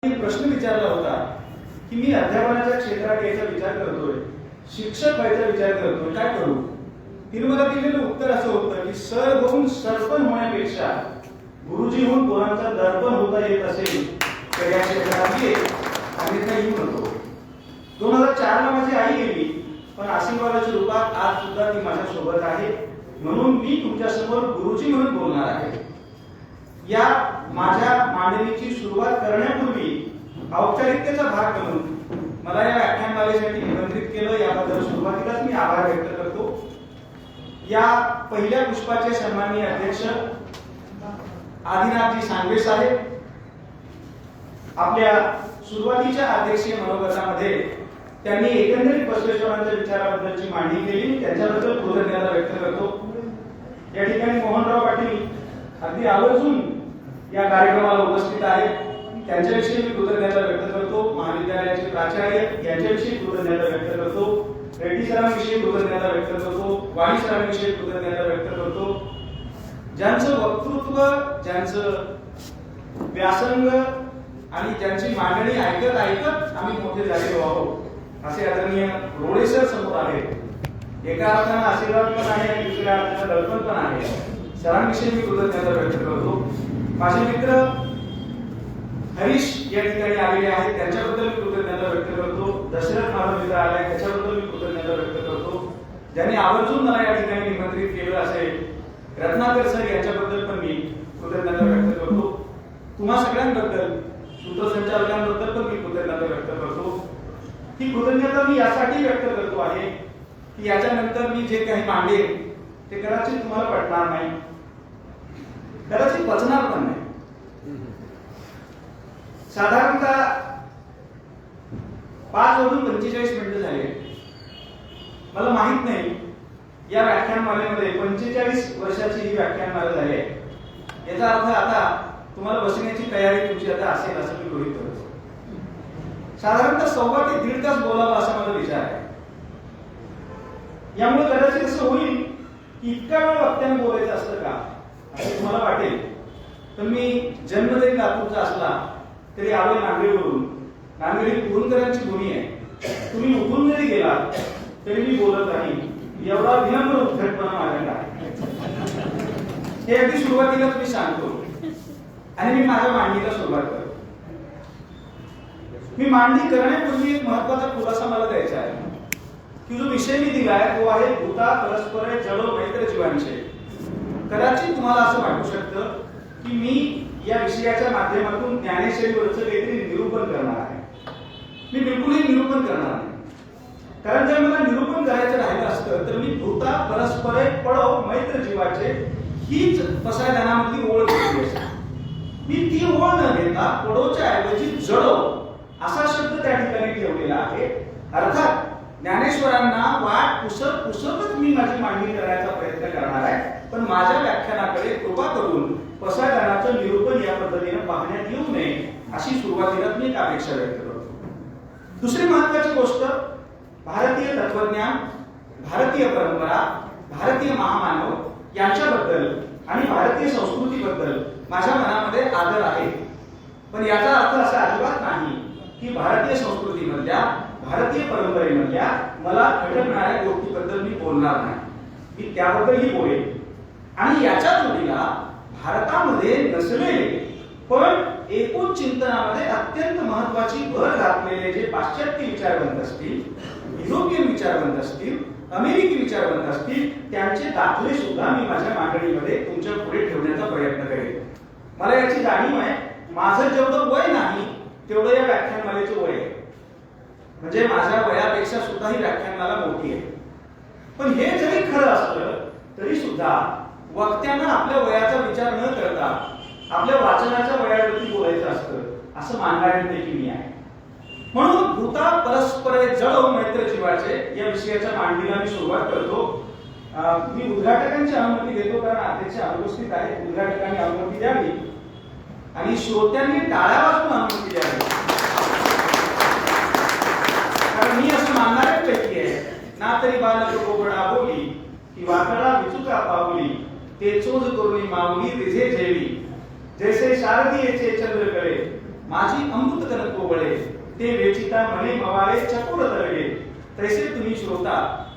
एक प्रश्न विचारला होता की मी अध्यापनाच्या क्षेत्रात यायचा विचार करतोय, शिक्षक व्हायचा विचार करतोय, काय करू? तिने मला दिलेलं उत्तर असं होतं की सर होऊन सरपण होण्यापेक्षा गुरुजी होऊन पोरांचा दर्पण होता येत असेल तर या क्षेत्रात ये, अन्यथा येऊ नको. 2004 ला माझी आई गेली, पण आशीर्वादाच्या रूपात आज सुद्धा ती माझ्या सोबत आहे. म्हणून मी तुमच्या समोर गुरुजी म्हणून बोलणार आहे. या माझ्या मांडणीची सुरुवात करण्यापूर्वी औपचारिकतेचा भाग म्हणून मला या व्याख्यानमालेसाठी निमंत्रित केलं, याबद्दल सुरुवातीलाच मी आभार व्यक्त करतो. या पहिल्या पुष्पाचे सन्माननीय अध्यक्ष आदिनाथजी सांगवे साहेब आपल्या सुरुवातीच्या अध्यक्षीय मनोगतामध्ये त्यांनी एकंदरीत बसवेश्वरांच्या विचाराबद्दलची मांडणी केली, त्यांच्याबद्दल कृतज्ञता व्यक्त करतो. या ठिकाणी मोहनराव पाटील अगदी आवर्जून या कार्यक्रमाला उपस्थित आहेत, त्यांच्याविषयी मी कृतज्ञता व्यक्त करतो. महाविद्यालयाचे प्राचार्य यांच्याविषयी कृतज्ञता व्यक्त करतो. रेड्डी सरांविषयी कृतज्ञता व्यक्त करतो. वाणी सरांविषयी कृतज्ञता व्यक्त करतो. ज्यांचं वक्तृत्व, ज्यांचं व्यासंग आणि ज्यांची मांडणी ऐकत ऐकत आम्ही मोठे झालेलो आहोत असे आदरणीय रोडे सर समोर आहेत. एका अर्थानं आशीर्वाद पण आहे आणि दुसऱ्या अर्थानं दर्पण पण आहे. सरांविषयी मी कृतज्ञता व्यक्त करतो. माझे मित्र हरीश या ठिकाणी आलेले आहेत, त्यांच्याबद्दल मी कृतज्ञता व्यक्त करतो. दशरथ माझा मित्र आलाय, त्याच्याबद्दल मी कृतज्ञता व्यक्त करतो. ज्यांनी आवर्जून मला या ठिकाणी निमंत्रित केलं असे रत्नाकर सर यांच्याबद्दल पण मी कृतज्ञता व्यक्त करतो. तुम्हा सगळ्यांबद्दल, सूत्रसंचालकांबद्दल पण मी कृतज्ञता व्यक्त करतो. ही कृतज्ञता मी यासाठी व्यक्त करतो आहे की याच्यानंतर मी जे काही मांडेन ते कदाचित तुम्हाला पटणार नाही, कदाचित पचणार पण नाही. साधारणतः 5:45 झाले. मला माहित नाही या व्याख्यानमालेमध्ये 45 वर्षाची ही व्याख्यानमाला झाली आहे. याचा अर्थ आता तुम्हाला बसण्याची तयारी तुमची आता असेल असं मी गृहीत करतो. साधारणतः 1.25 ते 1.5 तास बोलावं असा माझा विचार आहे. यामुळे कदाचित असं होईल की इतका वेळ वक्त्याने बोलायचं असतं का असं तुम्हाला वाटेल. पण मी जन्म जरी लातूरचा असला तरी आलोय नांदेडवरून. नांदेड ही पुरणकरांची भूमी आहे. तुम्ही उठून जरी गेला तरी मी बोलत राहील, एवढा विनम्र उद्धटपणा माझ्याकडे आहे. हे अगदी सुरुवातीलाच मी सांगतो आणि मी माझ्या मांडणीला सुरुवात करतो. मी मांडणी करण्यापूर्वी एक महत्वाचा खुलासा मला द्यायचा आहे की जो विषय मी दिलाय तो आहे भूता परस्पर जडो मैत्र जीवांचे. कदाचित तुम्हाला असं वाटू शकतं की मी या विषयाच्या माध्यमातून ज्ञानेश्वरीवरचं काहीतरी निरूपण करणार आहे. मी बिलकुलही निरूपण करणार नाही, कारण जर मला निरूपण करायचं राहिलं असतं तर मी भूता परस्पर पडो मैत्र जीवाचे हीच पसायदानामधली ओळ घेतली असते. मी ती ओळ न घेता पडोच्या ऐवजी जडो असा शब्द त्या ठिकाणी ठेवलेला आहे. अर्थात ज्ञानेश्वरांना वाट पुसतच मी माझी मांडणी करण्याचा प्रयत्न करणार आहे, पण माझ्या व्याख्यानाकडे कृपा करून पसायदानाचं निरूपण या पद्धतीने पाहण्यात येऊ नये अशी सुरुवातीला मी एक अपेक्षा व्यक्त करतो. दुसरी महत्वाची गोष्ट, भारतीय तत्वज्ञान, भारतीय परंपरा, भारतीय महामानव यांच्याबद्दल आणि भारतीय संस्कृतीबद्दल माझ्या मनामध्ये आदर आहे. पण याचा अर्थ असा अजिबात नाही की भारतीय संस्कृतीमधल्या, भारतीय परंपरेमधल्या मला खटकणाऱ्या गोष्टीबद्दल मी बोलणार नाही. मी त्याबद्दलही बोलेन. आणि याच्या जोडीला भारतामध्ये नसलेले पण एकूण चिंतनामध्ये अत्यंत महत्वाची भर घातलेले जे पाश्चात्य विचारवंत असतील, युरोपियन विचारवंत असतील, अमेरिकी विचारवंत असतील, त्यांचे दाखले सुद्धा मी माझ्या मांडणीमध्ये तुमच्या पुढे ठेवण्याचा प्रयत्न करेन. मला याची जाणीव आहे, माझं जेवढं वय नाही तेवढं या व्याख्यानमालेचं वय आहे. म्हणजे माझ्या वयापेक्षा सुद्धा ही व्याख्यानमाला मोठी आहे. पण हे जरी खरं असलं तरी सुद्धा वक्त्यांना आपल्या वयाचा विचार न करता आपल्या वाचनाच्या वयावरती बोलायचं असतं असं मानणाऱ्यांपैकी मी आहे. म्हणून भूता परस्पर जडो मैत्र जीवाचे या विषयाच्या मांडणीला मी सुरुवात करतो. मी उद्घाटकांची अनुमती देतो, कारण अध्यक्ष अनुपस्थित आहेत. उद्घाटकांनी अनुमती द्यावी आणि श्रोत्यांनी टाळ्या वाजवून अनुमती द्यावी, कारण मी असं मानणाऱ्यांपैकी आहे ना. तरी बालक गोबडा बोली की वाकडा विचुका पावली, ते चोज करून माऊली रिझे जेवी, जैसे शारदीयेचे चंद्र कळे माझी अमृत कनक कोवळे ते वेचिता मने मवाळे चकोर तळगे तैसे तुम्ही श्रोता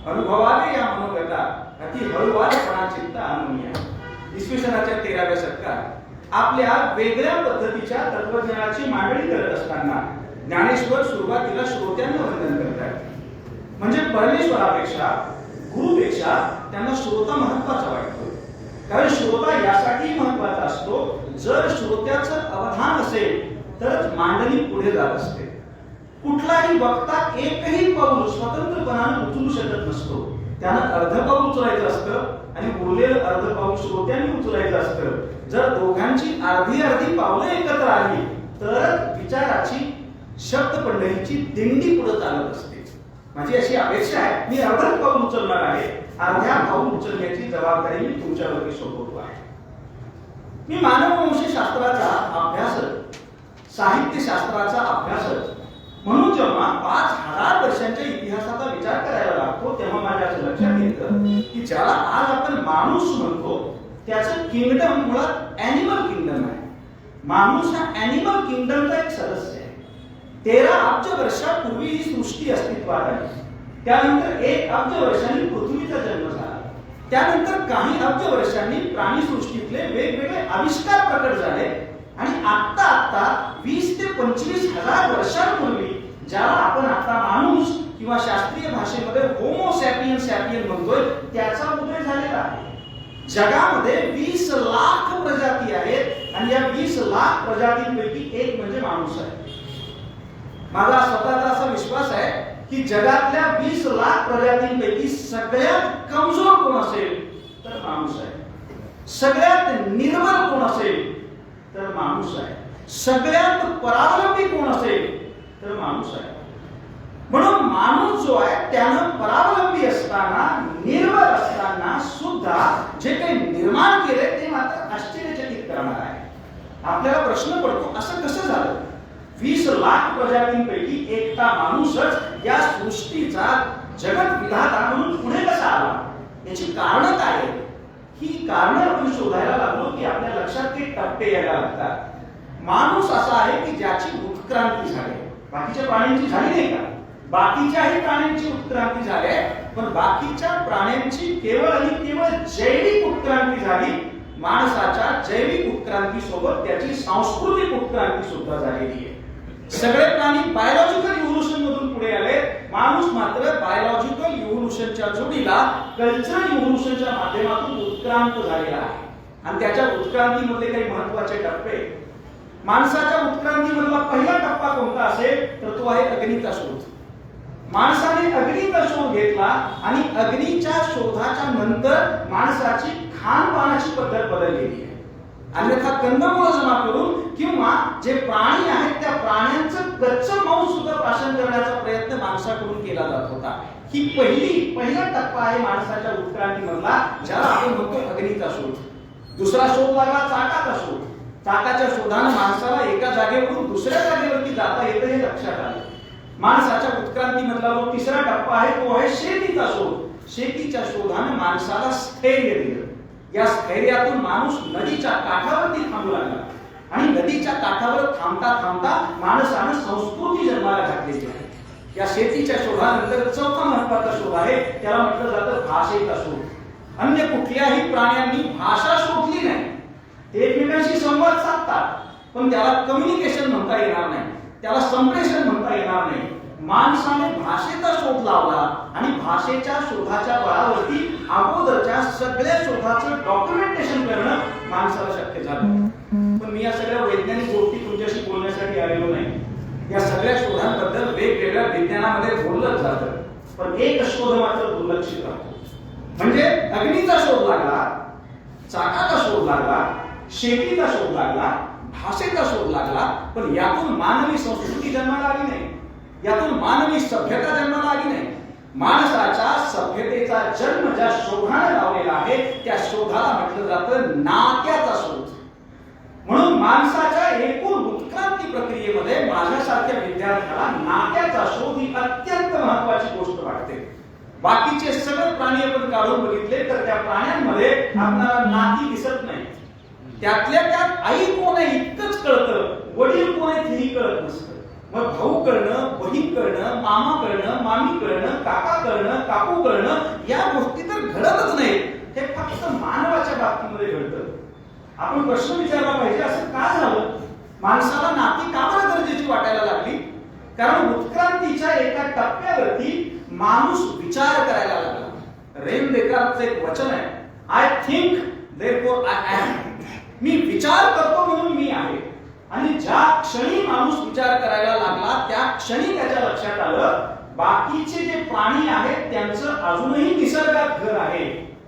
अनुभवावे या मनोगता अति हळूवारपणा चित्त अनुनिया. इसवी सनाच्या 13व्या शतकात आपल्या वेगळ्या पद्धतीच्या तत्वज्ञानाची मांडणी करत असताना ज्ञानेश्वर सुरुवातीला श्रोत्यांना वंदन करतात. म्हणजे परमेश्वरापेक्षा गुरुपेक्षा त्यांना श्रोता महत्वाचा वाटतो. कारण श्रोता यासाठी महत्वाचा असतो, जर श्रोत्याचं अवधान असेल तरच मांडणी पुढे जात असते. कुठलाही वक्ता एकही पाऊल स्वतंत्रपणाने उचलू शकत नसतो. त्यानं अर्ध पाऊल उचलायचं असतं आणि उरलेलं अर्ध पाऊल श्रोत्यांनी उचलायचं असतं. जर दोघांची अर्धी अर्धी पावलं एकत्र आली तर विचाराची शब्द पंढरीची दिंडी पुढे चालत असते. माझी अशी अपेक्षा आहे, मी अर्ध पाऊल उचलणार आहे, अर्ध्या पाऊल उचलण्याची जबाबदारी मी तुमच्यावरती सोपवतो आहे. मी मानववंशशास्त्राचा अभ्यासक, साहित्यशास्त्राचा अभ्यासक म्हणून जेव्हा 5000 वर्षांच्या इतिहासाचा विचार करायला लागतो तेव्हा माझ्या असं लक्षात येतं की ज्याला आज आपण माणूस म्हणतो त्याचं किंगडम मुळात ॲनिमल किंगडम आहे. माणूस हा ॲनिमल किंगडमचा एक सदस्य आहे. 13 अब्ज वर्षापूर्वी ही सृष्टी अस्तित्वात आली. त्यानंतर 1 अब्ज वर्षांनी पृथ्वीचा जन्म झाला. त्यानंतर काही अब्ज वर्षांनी प्राणीसृष्टीतले वेगवेगळे आविष्कार प्रकट झाले आणि आता 20 ते 25 हजार वर्षांपूर्वी ज्याला आपण आता माणूस किंवा शास्त्रीय भाषेमध्ये होमो सॅपियन सॅपियन म्हणतोय त्याचा उदय झालेला आहे. जगामध्ये 20 लाख प्रजाती आहेत आणि या 20 लाख प्रजातींपैकी एक म्हणजे माणूस आहे. माझा स्वतःचा असा विश्वास आहे की जगातल्या 20 लाख प्रजातींपैकी सगळ्यात कमजोर कोण असेल तर माणूस आहे. सगळ्यात निर्बल कोण असेल तर माणूस आहे. सगळ्यात परावलंबी कोण असेल तर माणूस आहे. म्हणून माणूस जो आहे त्यानं परावलंबी असताना, निर्बल असताना सुद्धा जे काही निर्माण केले ते मात्र आश्चर्यचकित करणार आहे. आपल्याला प्रश्न पडतो असं कसं झालं? 20 लाख प्रजातींपैकी एकटा माणूसच या सृष्टीचा जगत विधाता म्हणून पुढे कसा आला? याची कारण काय आहेत? ही कारण आपण शोधायला लागलो की आपल्या लक्षात ते टप्पे यायला लागतात. माणूस असा आहे की ज्याची उत्क्रांती झाली. बाकीच्या प्राण्यांची झाली नाही का? बाकीच्याही प्राण्यांची उत्क्रांती झाली, पण बाकीच्या प्राण्यांची केवळ आणि केवळ जैविक उत्क्रांती झाली. माणसाच्या जैविक उत्क्रांती सोबत त्याची सांस्कृतिक उत्क्रांती सुद्धा झालेली आहे. सगळे प्राणी बायोलॉजिकल इव्होल्यूशन मधून पुढे आले, माणूस मात्र बायोलॉजिकल इव्होल्यूशनच्या जोडीला कल्चरल इव्होल्यूशनच्या माध्यमातून उत्क्रांत झालेला आहे. आणि त्याच्या उत्क्रांतीमध्ये काही महत्त्वाचे टप्पे. माणसाच्या उत्क्रांतीमधला पहिला टप्पा कोणता असेल तर तो आहे अग्नीचा शोध. माणसाने अग्नीचा शोध घेतला आणि अग्नीच्या शोधाच्या नंतर माणसाची खानपानाची पद्धत बदललेली आहे. अन्यथा कंदमुळं जमा करून किंवा जे प्राणी आहेत त्या प्राण्यांचं कच्चं मांस सुद्धा प्राशन करण्याचा प्रयत्न माणसाकडून केला जात होता. ही पहिला टप्पा आहे माणसाच्या उत्क्रांतीमधला, ज्याला आपण म्हणतो अग्नीचा शोध. दुसरा शोध लागला चाकाचा शोध. चाकाच्या शोधाने माणसाला एका जागेवरून दुसऱ्या जागेवरती जाता येतं हे लक्षात आलं. माणसाच्या उत्क्रांतीमधला जो तिसरा टप्पा आहे तो आहे शेतीचा शोध. शेतीच्या शोधाने माणसाला स्थैर्य दिलं. या स्थैर्यातून माणूस नदीच्या काठावरती थांबू लागला आणि नदीच्या काठावर थांबता थांबता माणसानं संस्कृती जन्माला घातलेली आहे. या शेतीच्या शोधानंतर चौथा महत्वाचा शोध आहे, त्याला म्हटलं जातं भाषेचा शोध. अन्य कुठल्याही प्राण्यांनी भाषा शोधली नाही. ते एकमेकांशी संवाद साधतात, पण त्याला कम्युनिकेशन म्हणता येणार नाही, त्याला संप्रेषण म्हणता येणार नाही. माणसाने भाषेचा शोध लावला आणि भाषेच्या शोधाच्या बळावरती अगोदरच्या सगळ्या शोधाचं डॉक्युमेंटेशन करणं माणसाला शक्य झालं. पण मी या सगळ्या वैज्ञानिक गोष्टी तुमच्याशी बोलण्यासाठी आलेलो नाही. या सगळ्या शोधांबद्दल वेगवेगळ्या विज्ञानामध्ये बोललं जातं, पण एक शोध मात्र दुर्लक्षित राहतो. म्हणजे अग्नीचा शोध लागला, चाकाचा शोध लागला, शेतीचा शोध लागला, भाषेचा शोध लागला, पण यातून मानवी संस्कृती जन्माला आली नाही, यातून मानवी सभ्यता जन्माला आली नाही. माणसाच्या सभ्यतेचा जन्म ज्या शोधाने लावलेला आहे त्या शोधाला म्हटलं जातं नात्याचा शोध. म्हणून माणसाच्या एकूण उत्क्रांती प्रक्रियेमध्ये माझ्यासारख्या विद्यार्थ्याला नात्याचा शोध ही अत्यंत महत्वाची गोष्ट वाटते. बाकीचे सगळे प्राणी आपण काढून बघितले तर त्या प्राण्यांमध्ये आपल्याला नाती दिसत नाही. त्यातल्या त्यात आई कोण आहे इतकंच कळतं, वडील कोण आहेत हेही कळत नसतं. मग भाऊ कळणं, बहीण कळणं, मामा कळणं, मामी कळणं, काका कळणं, काकू कळणं या गोष्टी तर घडतच नाहीत. हे फक्त मानवाच्या बाबतीमध्ये घडतं. आपण प्रश्न विचारला पाहिजे असं का झालं? माणसाला नाती का बरं गरजेची वाटायला लागली? कारण उत्क्रांतीच्या एका टप्प्यावरती माणूस विचार करायला लागला. रेन देकारचं एक वचन आहे, I think therefore I am. मी विचार करतो म्हणून मी आहे. आणि ज्या क्षणी माणूस विचार करायला लागला त्या क्षणी त्याच्या लक्षात आलं बाकीचे जे प्राणी आहेत त्यांचं अजूनही निसर्गात घर आहे,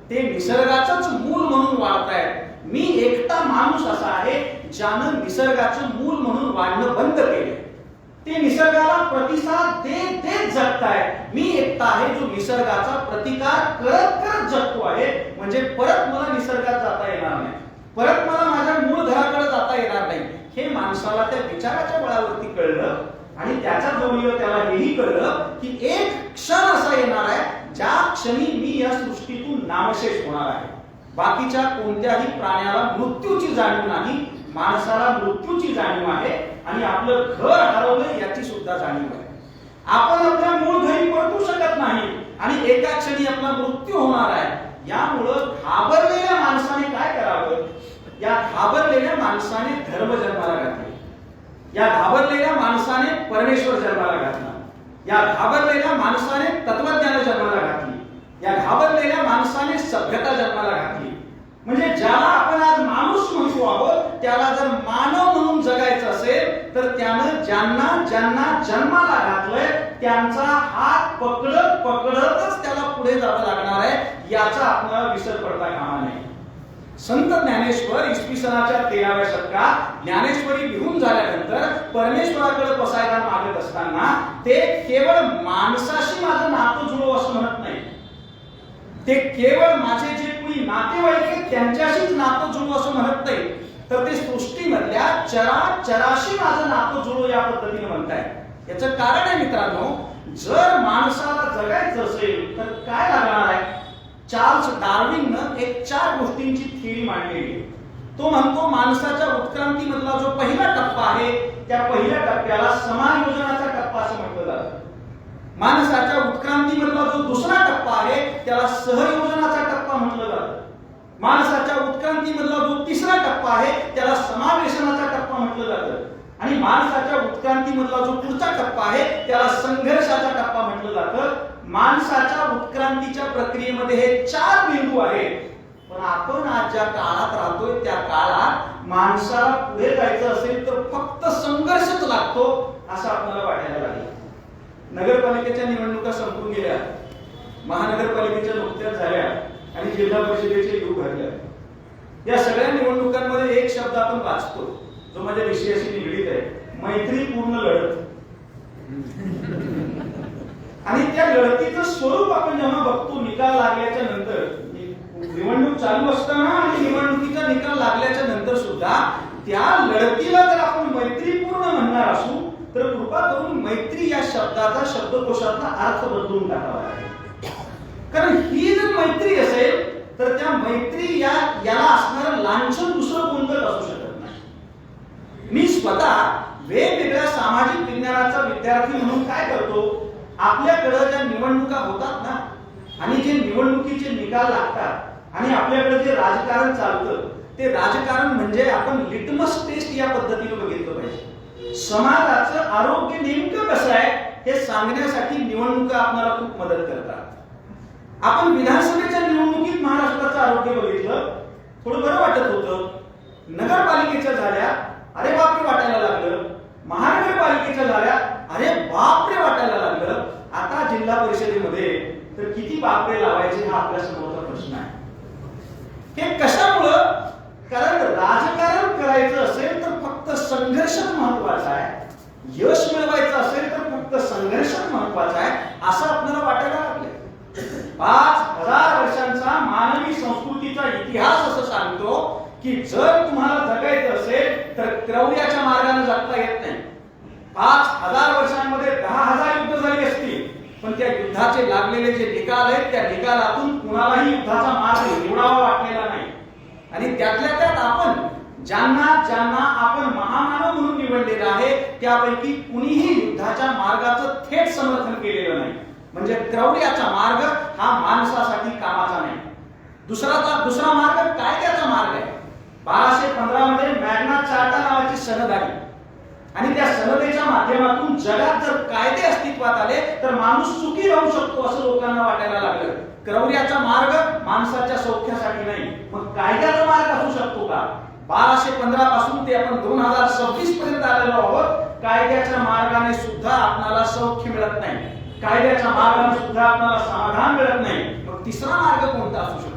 ते निसर्गाचंच मूल म्हणून वाढतायत. मी एकटा माणूस असा आहे ज्यानं निसर्गाचं मूल म्हणून वाढणं बंद केले. ते निसर्गाला प्रतिसाद देत देत जगताय. मी एकटा आहे जो निसर्गाचा प्रतिकार करत करत जगतो आहे. म्हणजे परत मला निसर्गात जाता येणार नाही, परत मला माझ्या मूळ घराकडे जाता येणार नाही. हे माणसाला त्या विचाराच्या बळावरती कळलं. आणि त्याच्या जोडीला त्याला हेही कळलं की एक क्षण असा येणार आहे ज्या क्षणी मी या सृष्टीतून नामशेष होणार आहे. बाकीच्या कोणत्याही प्राण्याला मृत्यूची जाणीव नाही, माणसाला मृत्यूची जाणीव आहे. आणि आपलं घर हरवलं याची सुद्धा जाणीव आहे. आपण आपल्या मूळ घरी परतू शकत नाही आणि एका क्षणी आपला मृत्यू होणार आहे. यामुळं घाबरलेल्या माणसाने काय करावं? या घाबरलेल्या माणसाने धर्म जन्माला घातले. या घाबरलेल्या माणसाने परमेश्वर जन्माला घातला. या घाबरलेल्या माणसाने तत्वज्ञान जन्माला घातली. या घाबरलेल्या माणसाने सभ्यता जन्माला घातली. म्हणजे ज्याला आपण आज माणूस म्हणतो आहोत त्याला जर मानव म्हणून जगायचं असेल तर त्यानं ज्यांना ज्यांना जन्माला घातलंय त्यांचा हात पकडत पकडतच त्याला पुढे जावं लागणार आहे. याचा आपल्याला विसर पडता कामा नये. संत ज्ञानेश्वर इसवी सनाच्या 13व्या शतकात ज्ञानेश्वरी लिहून झाल्यानंतर परमेश्वराकडे बसायला मागत असताना ते केवळ माणसाशी माझं नातं जुळव असं म्हणत नाही. ते केवळ माझे जे कोणी नातेवाईक आहेत त्यांच्याशीच नातं जुळव असं म्हणत नाही, तर ते सृष्टीमधल्या चराचराशी माझं नातं जुळव या पद्धतीने म्हणताय. याचं कारण आहे मित्रांनो, जर माणसाला जगायचं असेल तर काय लागणार आहे? चार्ल्स डार्विननं एक 4 गोष्टींची थिअरी मांडलेली आहे. तो म्हणतो माणसाच्या उत्क्रांतीमधला जो पहिला टप्पा आहे त्या पहिल्या टप्प्याला समायोजनाचा टप्पा असं म्हटलं जातं. माणसाच्या उत्क्रांतीमधला जो दुसरा टप्पा आहे त्याला सहयोजनाचा टप्पा म्हटलं जातं. माणसाच्या उत्क्रांतीमधला जो तिसरा टप्पा आहे त्याला समावेशनाचा टप्पा म्हटलं जातं. आणि माणसाच्या उत्क्रांतीमधला जो पुढचा टप्पा आहे त्याला संघर्षाचा टप्पा म्हटलं जातं. माणसाच्या उत्क्रांतीच्या प्रक्रियेमध्ये हे 4 बिंदू आहेत. पण आपण आज ज्या काळात राहतोय त्या काळात माणसाला पुढे जायचं असेल तर फक्त संघर्षच लागतो असं आपल्याला वाटायला लागलं. नगरपालिकेच्या निवडणुका संपून गेल्या, महानगरपालिकेच्या नुकत्याच झाल्या आणि जिल्हा परिषदेचे योग घडल्या. या सगळ्या निवडणुकांमध्ये एक शब्द आपण वाचतो जो माझ्या विषयाशी निगडीत आहे, मैत्रीपूर्ण लढत. आणि त्या लढतीचं स्वरूप आपण जेव्हा बघतो निकाल लागल्याच्या नंतर, निवडणूक चालू असताना आणि निवडणुकीचा निकाल लागल्याच्या नंतर सुद्धा त्या लढतीला जर आपण मैत्रीपूर्ण म्हणणार असू तर कृपा करून मैत्री या शब्दाचा शब्दकोशातला अर्थ बदलून टाकावा. कारण ही जर मैत्री असेल तर त्या मैत्री याला असणारं लांछन दुसरं कोणतंच असू शकत नाही. मी स्वतः वेगवेगळ्या सामाजिक विज्ञानाचा विद्यार्थी म्हणून काय करतो, आपल्याकडे ज्या निवडणुका होतात ना आणि जे निवडणुकीचे निकाल लागतात आणि आपल्याकडे जे राजकारण चालतं ते राजकारण म्हणजे आपण लिटमस टेस्ट या पद्धतीने बघितलं पाहिजे. समाजाचं आरोग्य नेमकं कसं आहे हे सांगण्यासाठी निवडणुका आपल्याला खूप मदत करतात. आपण विधानसभेच्या निवडणुकीत महाराष्ट्राचं आरोग्य बघितलं, थोडं बरं वाटत होतं. नगरपालिकेच्या झाल्या, अरे बापरे वाटायला लागलं. महानगरपालिकेच्या झाल्या, अरे बापरे वाटायला लागलं. आता जिल्हा परिषदेमध्ये तर किती बापरे लावायचे हा आपल्या समोरचा प्रश्न आहे. हे कशामुळं? कारण राजकारण करायचं असेल तर फक्त संघर्षच महत्वाचा आहे, यश मिळवायचं असेल तर फक्त संघर्षच महत्वाचा आहे असं आपल्याला वाटायला लागले. 5000 वर्षांचा मानवी संस्कृतीचा इतिहास असं सांगतो की जर तुम्हाला जगायचं असेल तर क्रौर्याच्या मार्गाने जगता येत नाही. 5000 वर्षांमध्ये 10,000 युद्ध झाली असतील पण त्या युद्धाचे लागलेले जे निकाल आहेत त्या निकालातून कुणालाही युद्धाचा मार्ग निवडावा वाटलेला नाही. आणि त्यातल्या त्यात आपण ज्यांना ज्यांना आपण महामानव म्हणून निवडलेलं आहे त्यापैकी कुणीही युद्धाच्या मार्गाचं थेट समर्थन केलेलं नाही. म्हणजे क्रौर्याचा मार्ग हा माणसासाठी कामाचा नाही. दुसरा मार्ग कायद्याचा मार्ग आहे. 1215 मध्ये मॅग्ना चार्टा नावाची सनद आली आणि त्या सनदेच्या माध्यमातून जगात जर कायदे अस्तित्वात आले तर माणूस सुखी राहू शकतो असं लोकांना वाटायला लागलं. क्रौर्याचा मार्ग माणसाच्या सौख्यासाठी नाही, मग कायद्याचा मार्ग असू शकतो का? 1215 पासून ते आपण 2026 पर्यंत आलेलो आहोत. कायद्याच्या मार्गाने सुद्धा आपल्याला सौख्य मिळत नाही, कायद्याच्या मार्गाने सुद्धा आपल्याला समाधान मिळत नाही. मग तिसरा मार्ग कोणता असू शकतो?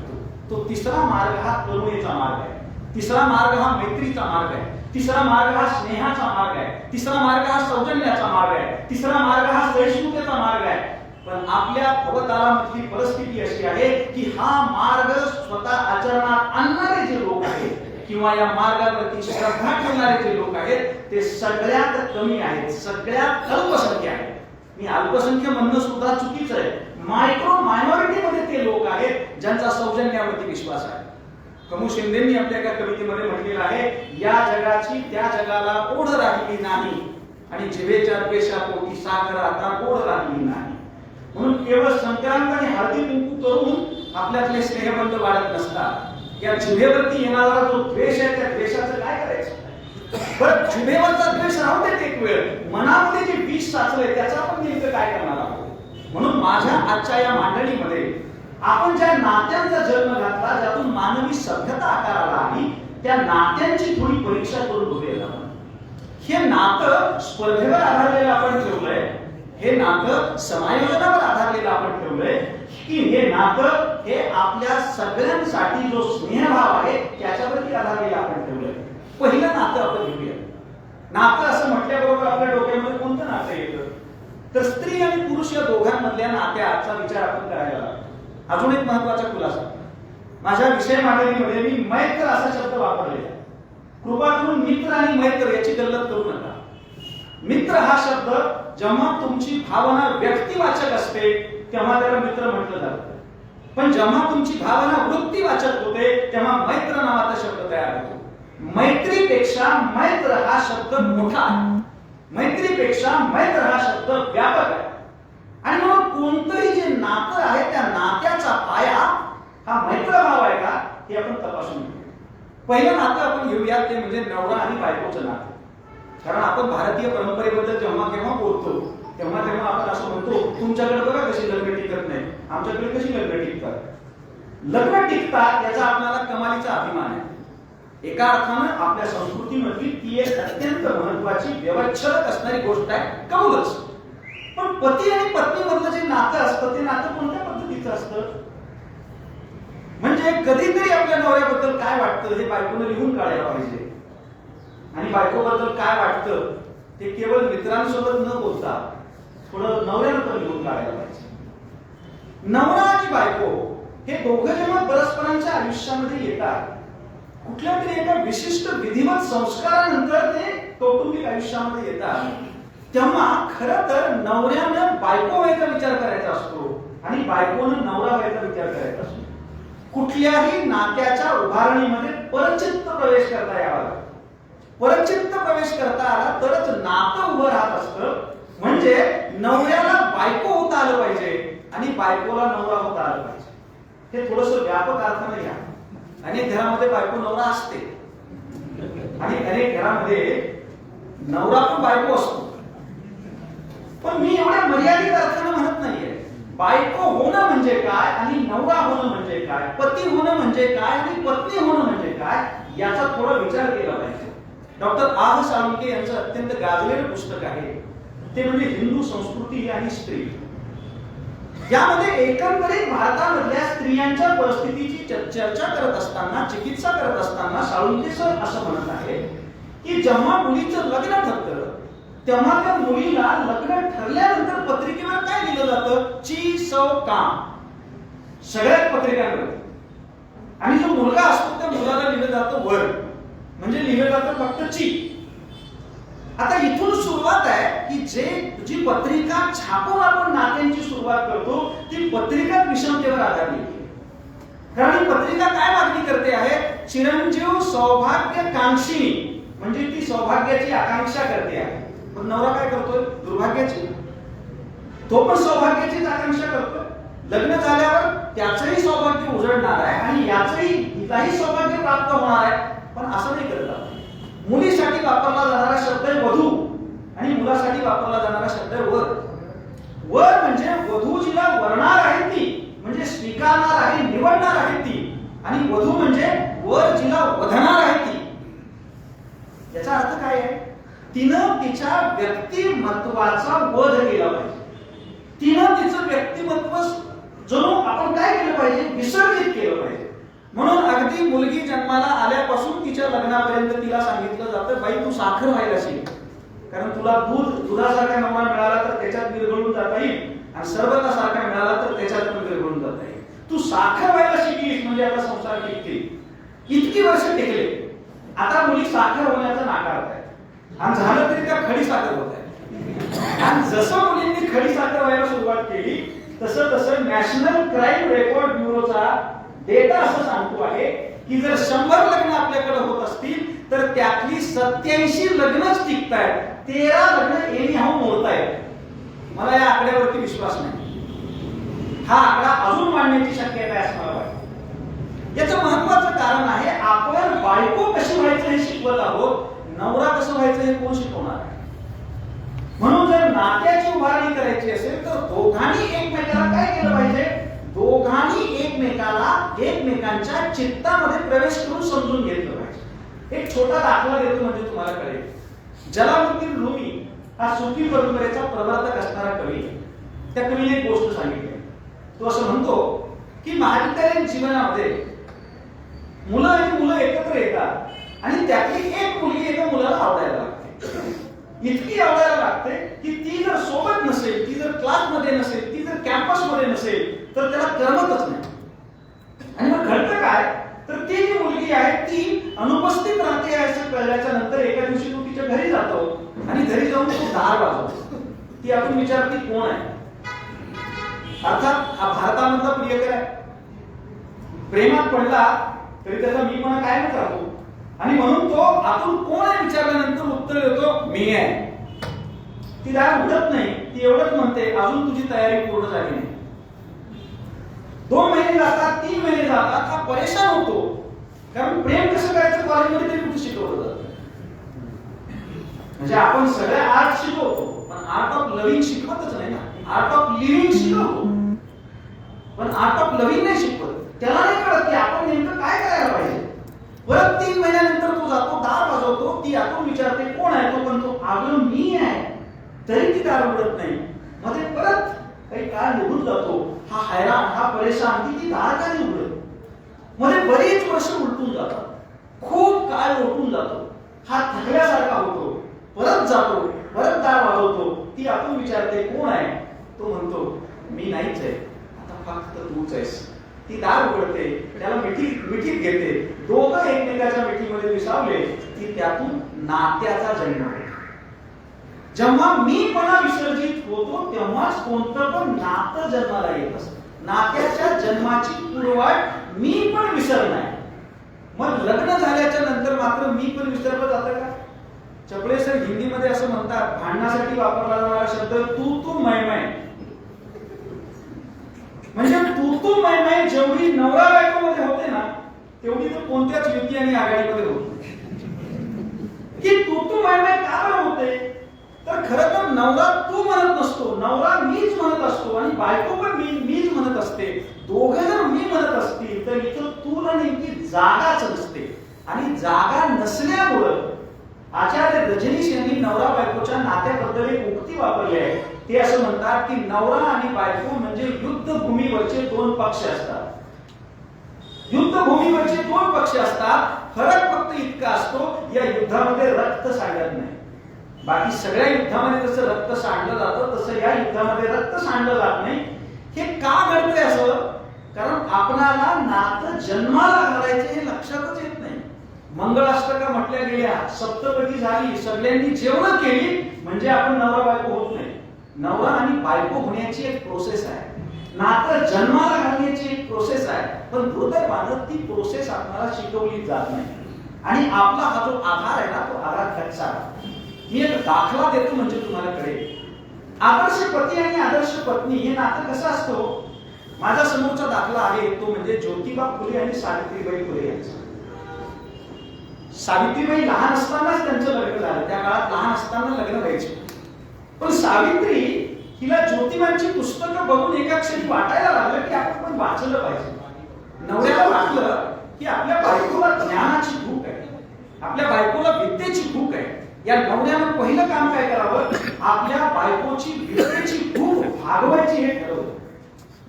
तो तिसरा मार्ग हा करुणेचा मार्ग आहे. तिसरा मार्ग हा मैत्रीचा मार्ग आहे. तिसरा मार्ग हा स्नेहाचा मार्ग आहे. तिसरा मार्ग हा सौजन्याचा मार्ग आहे. तिसरा मार्ग हा सहिष्णुतेचा मार्ग आहे. पण आपल्या अवतारामधली परिस्थिती अशी आहे की हा मार्ग स्वतः आचरणात आणणारे जे लोक आहेत किंवा या मार्गावरती श्रद्धा ठेवणारे जे लोक आहेत ते सगळ्यात कमी आहेत, सगळ्यात अल्पसंख्य आहेत. मी अल्पसंख्य म्हणणं सुद्धा चुकीचं आहे. मायनॉरिटी मध्ये ते लोक आहेत ज्यांचा सौजन्यावरती विश्वास आहे. कमू शिंदेंनी आपल्या एका कवितेमध्ये म्हटलेलं आहे, या जगाची त्या जगाला ओढ राहिली नाही आणि जिभेच्या द्वेषापोटी साखर आता गोड राहिली नाही. म्हणून केवळ संक्रांत आणि हळदी कुंकू करून आपल्यातले स्नेहबंध वाढत नसतात. या जिभेवरती येणारा जो द्वेष आहे त्या द्वेषाचं काय करायचं? बरं, जिभेवरचा द्वेष राहू देत एक वेळ, मनामध्ये जे विष साचलंय त्याचा आपण नेमकं काय करणार आहोत? म्हणून माझ्या आजच्या या मांडणीमध्ये आपण ज्या नात्यांचा जन्म घातला, ज्यातून मानवी सभ्यता आकाराला आली, त्या नात्यांची थोडी परीक्षा करून बघूया. हे नातं स्पर्धेवर आधारलेलं आपण ठेवलंय, हे नातं समायोजनावर आधारलेलं आपण ठेवलंय, की हे नातं हे आपल्या सगळ्यांसाठी जो स्नेहभाव आहे त्याच्यावरती आधारलेलं आपण ठेवलंय. पहिलं नातं आपण घेऊया. नातं असं म्हटल्याबरोबर आपल्या डोक्यामध्ये कोणतं नातं येतं? तर स्त्री आणि पुरुष या दोघांमधल्या नात्याचा विचार आपण करायला लागतो. अजून एक महत्वाचा खुलासा, माझ्या विषय मांडणीमध्ये मी मैत्र असा शब्द वापरलेला. कृपा करून मित्र आणि मैत्र याची गल्लत करू नका. मित्र हा शब्द जेव्हा तुमची भावना व्यक्तिवाचक असते तेव्हा त्याला मित्र म्हटलं जातं, पण जेव्हा तुमची भावना वृत्तीवाचक होते तेव्हा मैत्र नावाचा शब्द तयार होतो. मैत्रीपेक्षा मैत्र हा शब्द मोठा आहे, मैत्रीपेक्षा मैत्र हा शब्द व्यापक आहे. आणि मग कोणतंही जे नातं आहे त्या नात्याचा पाया हा मैत्रभाव आहे का हे आपण तपासून घेऊ. पहिलं नातं आपण घेऊया ते म्हणजे नवरा आणि बायकोचं नातं. कारण आपण भारतीय परंपरेबद्दल जेव्हा केव्हा बोलतो तेव्हा आपण असं म्हणतो, तुमच्याकडे बघा कशी लग्न टिकत नाही, आमच्याकडे कशी लग्न टिकतात. लग्न टिकतात याचा आपल्याला कमालीचा अभिमान आहे. एका अर्थानं आपल्या संस्कृतीमधली ती एक अत्यंत महत्वाची व्यवच्छेदक असणारी गोष्ट आहे, कौलच. पण पती आणि पत्नीमधलं जे नातं असतं ते नातं कोणत्या पद्धतीचं असतं? म्हणजे कधीतरी आपल्या नवऱ्याबद्दल काय वाटतं हे बायकोने लिहून काढायला पाहिजे, आणि बायकोबद्दल काय वाटतं ते केवळ मित्रांसोबत न बोलता थोडं नवऱ्यानं पण लिहून काढायला पाहिजे. नवरा आणि बायको हे दोघं जेव्हा परस्परांच्या आयुष्यामध्ये येतात, कुठल्या तरी एका विशिष्ट विधिवत संस्कारानंतर ते कौटुंबिक आयुष्यामध्ये येतात, तेव्हा खरं तर नवऱ्यानं बायको व्हायचा विचार करायचा असतो आणि बायकोनं नवरा व्हायचा विचार करायचा असतो. कुठल्याही नात्याच्या उभारणीमध्ये परचित्त प्रवेश करता यावा. परचित्त प्रवेश करता आला तरच नातं उभं राहत असतं. म्हणजे नवऱ्याला बायको होता आलं पाहिजे आणि बायकोला नवरा होता आलं पाहिजे. हे थोडंसं व्यापक अर्थाने घ्या. अनेक घरामध्ये बायको नवरा असते आणि अनेक घरामध्ये नवरा पण बायको असतो. पण मी एवढ्या मर्यादित अर्थाने म्हणत नाहीये. बायको होणं म्हणजे काय आणि नवरा होणं म्हणजे काय, पती होणं म्हणजे काय आणि पत्नी होणं म्हणजे काय याचा थोडा विचार केला पाहिजे. डॉक्टर आह साळुंखे यांचं अत्यंत गाजलेलं पुस्तक आहे ते म्हणजे हिंदू संस्कृती आणि स्त्री. यामध्ये एकंदरीत भारतामधल्या स्त्रियांच्या परिस्थितीची चर्चा करत असताना, चिकित्सा करत असताना साळुंखे सर असं म्हणत आहे की जेव्हा मुलीचं लग्न ठरतं तेव्हा त्या मुलीला लग्न ठरल्यानंतर पत्रिकेवर काय लिहिलं जातं? ची सौ काम, सगळ्याच पत्रिकांमध्ये. आणि जो मुलगा असतो त्या मुलाला लिहिलं जातं वर, म्हणजे लिहिलं जातं फक्त ची. आता इथून सुरुवात आहे की जी पत्रिका छापून आपण नात्यांची सुरुवात करतो ती पत्रिका विषमतेवर आधारलेली आहे. कारण ही पत्रिका काय मागणी करते आहे, चिरंजीव सौभाग्यकांक्षी, म्हणजे ती सौभाग्याची आकांक्षा करते आहे. पण नवरा काय करतोय, दुर्भाग्याची, तो पण सौभाग्याचीच आकांक्षा करतोय. लग्न झाल्यावर त्याचंही सौभाग्य उजळणार आहे आणि याचंही हिलाही सौभाग्य प्राप्त होणार आहे. पण असं नाही करत. मुलीसाठी वापरला जाणारा शब्द आहे वधू आणि मुलासाठी वापरला जाणारा शब्द आहे वर. वर म्हणजे वधू जिला वरणार आहे ती, म्हणजे स्वीकारणार आहे, निवडणार आहे ती, आणि वधू म्हणजे वर जिला वधणार आहे ती. याचा अर्थ काय आहे, तिनं तिच्या व्यक्तिमत्वाचा वध केला पाहिजे. तिनं तिचं व्यक्तिमत्व जणू आपण काय केलं पाहिजे, विसर्जित केलं पाहिजे. म्हणून अगदी मुलगी जन्माला आल्यापासून तिच्या लग्नापर्यंत तिला सांगितलं जातं, बाई तू साखर व्हायला शिक, कारण तुला दुधासारखा नवरा मिळाला तर त्याच्यात विरघळून जाता येईल, आणि सरबतासारखा मिळाला तर त्याच्यात पण विरघळून जाता येईल. तू साखर व्हायला शिकलीस म्हणजे आता संसार टिकतील. इतकी वर्ष टिकले, आता मुली साखर होण्याचं नाकारत आहेत आणि झालं तरी त्या खडी साखर होत आहे. आणि जसं मुलींनी खडी साखर व्हायला सुरुवात केली तसं तसं नॅशनल क्राईम रेकॉर्ड ब्युरोचा डेटा असं सांगतो आहे की जर 100 लग्न आपल्याकडे होत असतील तर त्यातली 87 लग्नच टिकतायत, 13 लग्न एनीहाऊ मोडतायत. मला या आकड्यावरती विश्वास नाही. हा आकडा अजून वाढण्याची शक्यता आहे असं मला वाटतं. याचं महत्वाचं कारण आहे, आपण बायको कशी व्हायचं हे शिकवत आहोत, नवरा कसं व्हायचं हे कोण शिकवणार आहे. म्हणून जर नात्याची उभारणी करायची असेल तर दोघांनी एकमेकाला काय केलं पाहिजे, दोघांनी एकमेकांच्या चित्तामध्ये प्रवेश करून समजून घेतलं पाहिजे. एक छोटा दाखला देतो म्हणजे तुम्हाला कळेल. जलालुद्दीन रुमी हा सुफी परंपरेचा प्रवर्तक असणारा कवी. त्या कवीने एक गोष्ट सांगितली. तो असं म्हणतो की महाविद्यालयीन जीवनामध्ये मुलं आणि मुलं एकत्र येतात आणि त्यातली एक मुलगी एका मुलाला आवडायला लागते. इतकी आवडायला लागते की ती जर सोबत नसेल, ती जर क्लासमध्ये नसेल, ती जर कॅम्पसमध्ये नसेल तर त्याला करमतच नाही. आणि मग घडतं काय, तर ती जी मुलगी आहे ती अनुपस्थित राहते असं कळल्याच्या नंतर एका दिवशी तो तिच्या घरी जातो आणि घरी जाऊन तो दार वाजवतो. ती आपण विचारते कोण आहे. अर्थात हा भारतामधला प्रियकर आहे. प्रेमात पडला तरी त्याचा मीपणा कायमच राहतो आणि म्हणून तो आपण कोण आहे विचारल्यानंतर उत्तर देतो मी आहे. ती दार उघडत नाही. ती एवढंच म्हणते अजून तुझी तयारी पूर्ण झाली नाही. 2 महिने जातात, 3 महिने जातात, हा परेशान होतो. कारण प्रेम कसं करायचं कॉलेजमध्ये तरी कुठे शिकवलं जातं. म्हणजे आपण सगळ्या आर्ट शिकवतो पण आर्ट ऑफ लव्हिंग शिकवतच नाही ना. आर्ट ऑफ लिव्हिंग शिकवतो पण आर्ट ऑफ लव्हिंग नाही शिकवत. त्याला नाही कळत की आपण नेमकं काय करायला पाहिजे. परत 3 महिन्यानंतर तो जातो, दार वाजवतो, ती आपण विचारते कोण आहे. तो म्हणतो अगं मी आहे. तरी ती दार उघडत नाही. मध्ये परत काही काळ निघून जातो. हा हैराण, हा परेशान, ती दार का नाही उघडत. मध्ये बरीच वर्ष उलटून जातात. खूप काळ उलटून जातो. हा थकल्यासारखा होतो. परत जातो, परत दार वाजवतो. ती आपण विचारते कोण आहे. तो म्हणतो मी नाहीच आहे, आता फक्त तूच आहेस. ती दार उघडते, त्याला मिठीत घेते. दोघं एकमेकाच्या मिठीमध्ये विसावले की त्यातून नात्याचा जन्म होतो. जेव्हा मीपणा विसर्जित होतो तेव्हाच कोणतं पण नातं जन्माला येत असतं. नात्याच्या जन्माची पूर्ववाट मी पण विसरणार. मग लग्न झाल्याच्या नंतर मात्र मी पण विसरलं जातं का. चपळे सर हिंदीमध्ये असं म्हणतात, भांडणासाठी वापरला जाणारा शब्द तू मै मै. म्हणजे तू मै मै जेवढी नवरा बायकोमध्ये होते ना तेवढी तर कोणत्याच युती आणि आघाडीमध्ये होत नाही. की तू मै मै का बरं होते, तर खरं तर नवरा तू म्हणत नसतो, नवरा मीच म्हणत असतो आणि बायको पण मीच म्हणत असते. दोघे जर मी म्हणत असतील तर इथं तुला नेमकी जागाच नसते. आणि जागा नसल्यामुळं आचार्य रजनीश यांनी नवरा बायकोच्या नात्याबद्दल एक उक्ती वापरली आहे. ते असं म्हणतात की नवरा आणि बायको म्हणजे युद्धभूमीवरचे 2 पक्ष असतात. युद्धभूमीवरचे 2 पक्ष असतात. फरक फक्त इतका असतो या युद्धामध्ये रक्त सांडत नाही. बाकी सगळ्या युद्धामध्ये जसं रक्त सांडलं जातं तसं या युद्धामध्ये रक्त सांडलं जात नाही. हे का घडतंय असं, कारण आपणाला नातं जन्माला घालायचं हे लक्षातच येत नाही. मंगळाष्टका म्हटल्या गेल्या, सप्तपदी झाली, सगळ्यांनी जेवण केली म्हणजे आपण नवरा बायको होत नाही. नवरा आणि बायको होण्याची एक प्रोसेस आहे. नातं जन्माला घालण्याची एक प्रोसेस आहे, पण दुर्दैवानं ती प्रोसेस आपल्याला शिकवली जात नाही. आणि आपला हा जो आधार आहे ना, तो आधार कच्चा आहे. मी एक दाखला देतो म्हणजे तुम्हाला कळेल. आदर्श पती आणि आदर्श पत्नी हे नातं कसं असतं. माझ्या समोरचा दाखला आहे तो म्हणजे ज्योतिबा फुले आणि सावित्रीबाई फुले यांचा. सावित्रीबाई लहान असतानाच त्यांचं लग्न झालं. त्या काळात लहान असताना लग्न व्हायचे. पण सावित्री हिला ज्योतिबांची पुस्तकं बघून एका क्षणी वाटायला लागलं की आपण पण वाचलं पाहिजे. नवऱ्याला वाटलं की आपल्या बायकोला ज्ञानाची भूक आहे, आपल्या बायकोला विद्येची भूक आहे. या नवऱ्यानं पहिलं काम काय करावं, आपल्या बायकोची विद्येची भूक भागवायची हे ठरवलं.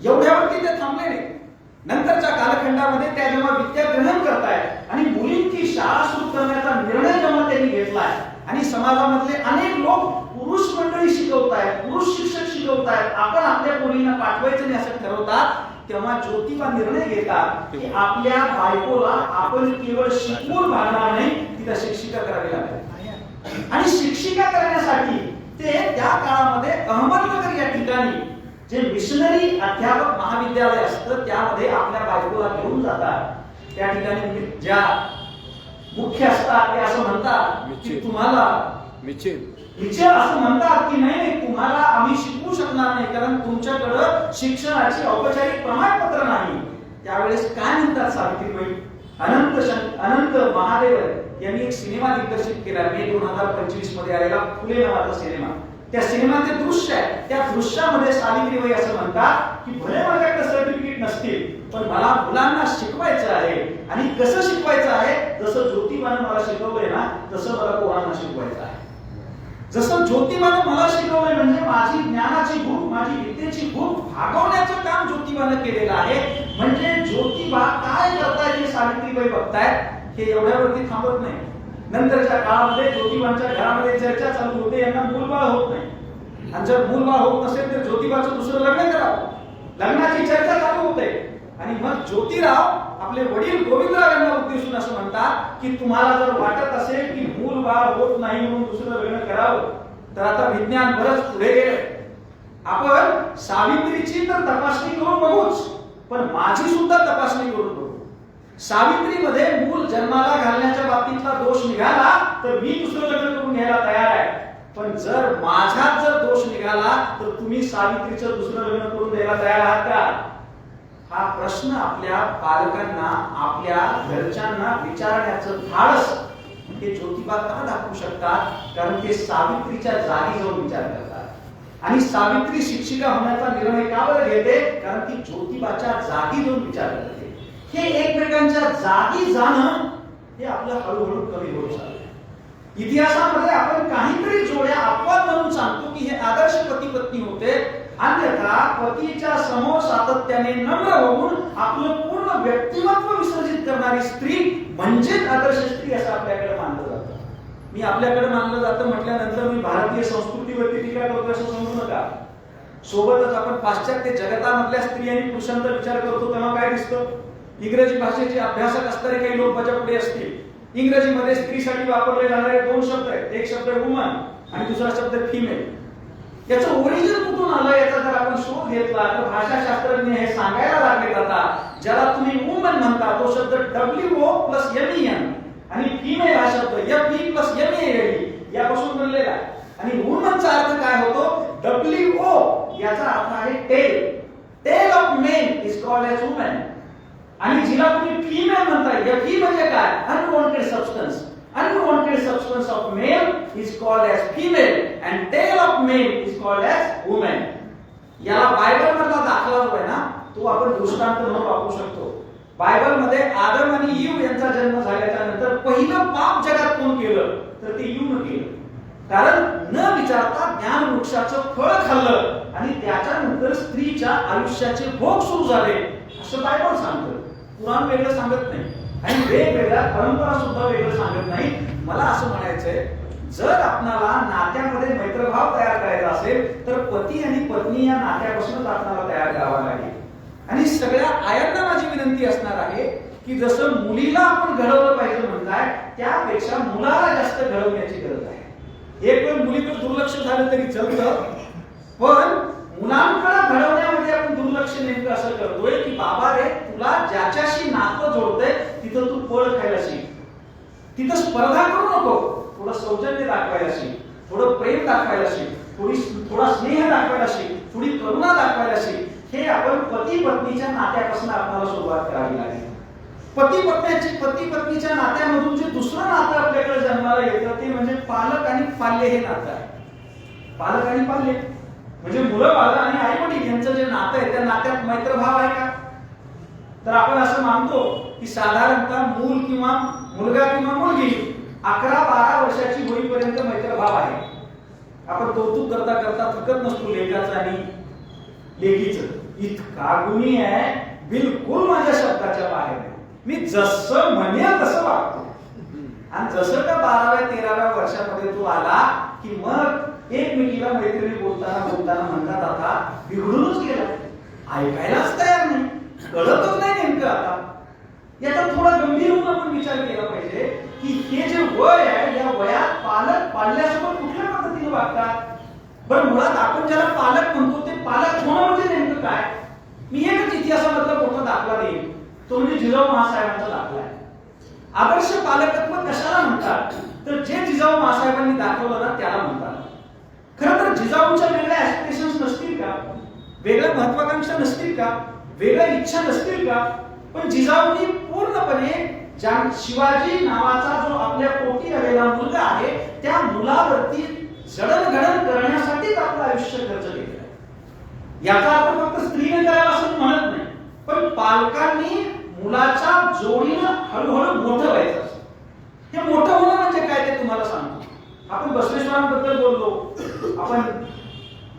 एवढ्यावरती ते थांबले नाही. नंतरच्या कालखंडामध्ये त्या जेव्हा विद्या ग्रहण करतायत आणि मुलींची शाळा सुरू करण्याचा निर्णय जेव्हा त्यांनी घेतलाय आणि समाजामधले अनेक लोक पुरुष मंडळी शिकवतायत, पुरुष शिक्षक शिकवतायत, आपण आपल्या मुलींना पाठवायचं नाही असं ठरवतात, तेव्हा ज्योतिबा निर्णय घेतात की आपल्या बायकोला आपण केवळ शिकवून भागणार नाही, तिला शिक्षिका करावी लागेल. आणि शिक्षिका करण्यासाठी ते त्या काळामध्ये अहमदनगर या ठिकाणी जे मिशनरी अध्यापक महाविद्यालय असतं त्यामध्ये आपल्या बायकोला घेऊन जातात. त्या ठिकाणी ज्या मुख्य असतात ते असं म्हणतात की तुम्हाला विचार असं म्हणतात की नाही तुम्हाला आम्ही शिकवू शकणार नाही कारण तुमच्याकडे शिक्षणाची औपचारिक प्रमाणपत्र नाही. त्यावेळेस काय म्हणतात सावित्रीबाई, अनंत महादेव यांनी एक सिनेमा दिग्दर्शित केला मे 2025 मध्ये आलेला फुले नावाचा सिनेमा. त्या सिनेमाचे दृश्य आहे, त्या दृश्यामध्ये सावित्रीबाई असं म्हणतात की भले माझ्याकडे सर्टिफिकेट नसतील पण मला मुलांना शिकवायचं आहे. आणि कसं शिकवायचं आहे, जसं ज्योतिबानं मला शिकवलंय ना तसं मला पोरांना शिकवायचं आहे. जसं ज्योतिबानं मला शिकवलंय म्हणजे माझी ज्ञानाची भूक, माझी विद्येची भूक भागवण्याचं काम ज्योतिबानं केलेलं आहे. म्हणजे ज्योतिबा काय करतायत हे सावित्रीबाई बघतायत. हे एवढ्यावरती थांबत नाही. नंतरच्या काळामध्ये ज्योतिबांच्या घरामध्ये चर्चा चालू होते, यांना मूलबाळ होत नाही. आणि जर मूलबाळ होत नसेल तर ज्योतिबाचं दुसरं लग्न करावं, लग्नाची चर्चा चालू होते. आणि मग ज्योतिराव आपले वडील गोविंदराव यांना उद्देशून असं म्हणतात की तुम्हाला जर वाटत असेल की मूलबाळ होत नाही म्हणून दुसरं लग्न करावं तर आता विज्ञान बरंच पुढे गेलं. आपण सावित्रीची तर तपासणी करून बघूच, पण माझी सुद्धा तपासणी करून बघू. सावित्रीमध्ये मूल जन्माला घालण्याच्या बाबतीतला दोष निघाला तर मी दुसरं लग्न करून घ्यायला तयार आहे. पण जर माझ्यात जर दोष निघाला तर तुम्ही सावित्रीचं दुसरं लग्न करून द्यायला तयार आहात का? हा प्रश्न आपल्या पालकांना, आपल्या घरच्यांना विचारण्याचं धाडस हे ज्योतिबा का दाखवू शकतात? कारण ते सावित्रीच्या जागी जाऊन विचार करतात. आणि सावित्री शिक्षिका होण्याचा निर्णय का बरं घेते? कारण ती ज्योतिबाच्या जागी जाऊन विचार करते. हे एकमेकांच्या जागी जाणं हे आपलं हळूहळू कमी होत चाललंय. इतिहासामध्ये आपण काहीतरी जोड्या अपवाद म्हणून सांगतो की हे आदर्श पती पत्नी होते, अन्यथा पतीच्या समोर सातत्याने नम्र होऊन आपलं पूर्ण व्यक्तिमत्व विसर्जित करणारी स्त्री म्हणजेच आदर्श स्त्री असं आपल्याकडे मानलं जातं. मी आपल्याकडे मानलं जातं म्हटल्यानंतर मी भारतीय संस्कृतीवरती टीका करतो असं समजू नका. सोबतच आपण पाश्चात्य जगतामधल्या स्त्री आणि पुरुषांचा विचार करतो तेव्हा काय दिसतं? इंग्रजी भाषेचे अभ्यासक असणारे काही लोक माझ्यापुढे असतील. इंग्रजीमध्ये स्त्रीसाठी वापरले जाणारे दोन शब्द आहेत. एक शब्द वुमन आणि दुसरा शब्द फिमेल. याचं ओरिजिन कुठून आलं याचा जर आपण शोध घेतला तर भाषाशास्त्रज्ञ हे सांगायला लागले जातात ज्याला तुम्ही वुमन म्हणता तो शब्द WO + MEN आणि फिमेल हा शब्द FE + MALE यापासून बनलेला आहे. आणि वुमनचा अर्थ काय होतो? WO याचा अर्थ आहे tail. Tail of men is called as woman. आणि जिला तुम्ही फिमेल म्हणताय FE म्हणजे काय? Unwanted substance. Unwanted substance of male is called as female and tail of male is called as woman. याला बायबल मधला दाखला जो आहे ना तो आपण दृष्टांत म्हणून वापरू शकतो. बायबल मध्ये आदम आणि ईव यांचा जन्म झाल्याच्या नंतर पहिलं पाप जगात कोण केलं तर ते ईवनं केलं. कारण न विचारता ज्ञान वृक्षाचं फळ खाल्लं आणि त्याच्यानंतर स्त्रीच्या आयुष्याचे भोग सुरू झाले असं बायबल सांगतं. पुराण वेगळं सांगत नाही आणि वेगवेगळ्या परंपरा सुद्धा वेगळं सांगत नाही. मला असं म्हणायचंय जर आपणाला नात्यामध्ये मैत्रभाव तयार करायचा असेल तर पती आणि पत्नी या नात्यापासूनच आपल्याला तयार करावा लागेल. आणि सगळ्या आयांना माझी विनंती असणार आहे की जसं मुलीला आपण घडवलं पाहिजे म्हणताय त्यापेक्षा मुलाला जास्त घडवण्याची गरज आहे. एक वेळ मुलीकडे दुर्लक्ष झालं तरी चालतं पण मुलांकडे घडवण्यामध्ये आपण दुर्लक्ष पक्ष नेमकं असं करतोय की बाबा रे, तुला ज्याच्याशी नातं जोडतंय तिथं तू पळ खायला शिक, तिथं स्पर्धा करू नको, थोडं सौजन्य दाखवायला शिक, थोडं प्रेम दाखवायला शिक, थोडा स्नेह दाखवायला शिक, थोडी करुणा दाखवायला शिक. हे आपण पती पत्नीच्या नात्यापासून आपल्याला सुरुवात करावी लागेल. पती पत्नीच्या नात्यामधून जे दुसरं नातं आपल्याकडे जन्माला येतं ते म्हणजे पालक आणि पाल्य हे नातं आहे. पालक आणि पाल्य म्हणजे मुलं बाळ आणि आई वडील यांचं जे नातं आहे त्या नात्यात मैत्रभाव आहे का? तर आपण असं मानतो की साधारणतः मूल किंवा मुलगा किंवा मुलगी 11-12 वर्षाची होईपर्यंत मैत्रभाव आहे. आपण कौतुक करता करता थकत नसतो लेकाचं आणि लेकीचं. इतका गुणी आहे, बिलकुल माझ्या शब्दाच्या बाहेर आहे. मी जसं म्हणेल तसं वागतो. आणि जसं का 12व्या-13व्या वर्षामध्ये तो आला की मग एकमेकीला मैत्रिणी बोलताना म्हणतात आता बिघडूनच गेला, ऐकायलाच तयार नाही, कळतच नाही नेमकं. आता याचा थोडा गंभीर होऊन आपण विचार केला पाहिजे की हे जे वय आहे या वयात पालक पाल्यासोबत कुठल्या पद्धतीने वागतात. बरं, मुळात आपण ज्याला पालक म्हणतो ते पालक होणं म्हणजे नेमकं काय? मी एकच इतिहासामधला मोठा दाखला देईन, तो म्हणजे जिजाऊ महासाहेबांचा दाखला आहे. आदर्श पालकत्व कशाला म्हणतात? तर जे जिजाऊ महासाहेबांनी दाखवलं ना त्याला म्हणतात. खरं तर जिजाऊंच्या वेगळ्या ऍस्पिरेशन्स नसतील का? वेगळ्या महत्वाकांक्षा नसतील का? वेगळ्या इच्छा नसतील का? पण जिजाऊंनी पूर्णपणे शिवाजी नावाचा जो आपल्या पोटी आलेला मुलगा आहे त्या मुलावरती जडणघडण करण्यासाठीच आपलं आयुष्य खर्च केलं. याचा अर्थ फक्त स्त्रीने करायला असं म्हणत नाही, पण पालकांनी मुलाच्या जोडीनं हळूहळू मोठं व्हायचं असतं. हे मोठं होणं म्हणजे काय ते तुम्हाला सांगतो. आपण बसवेश्वरांबद्दल बोललो, आपण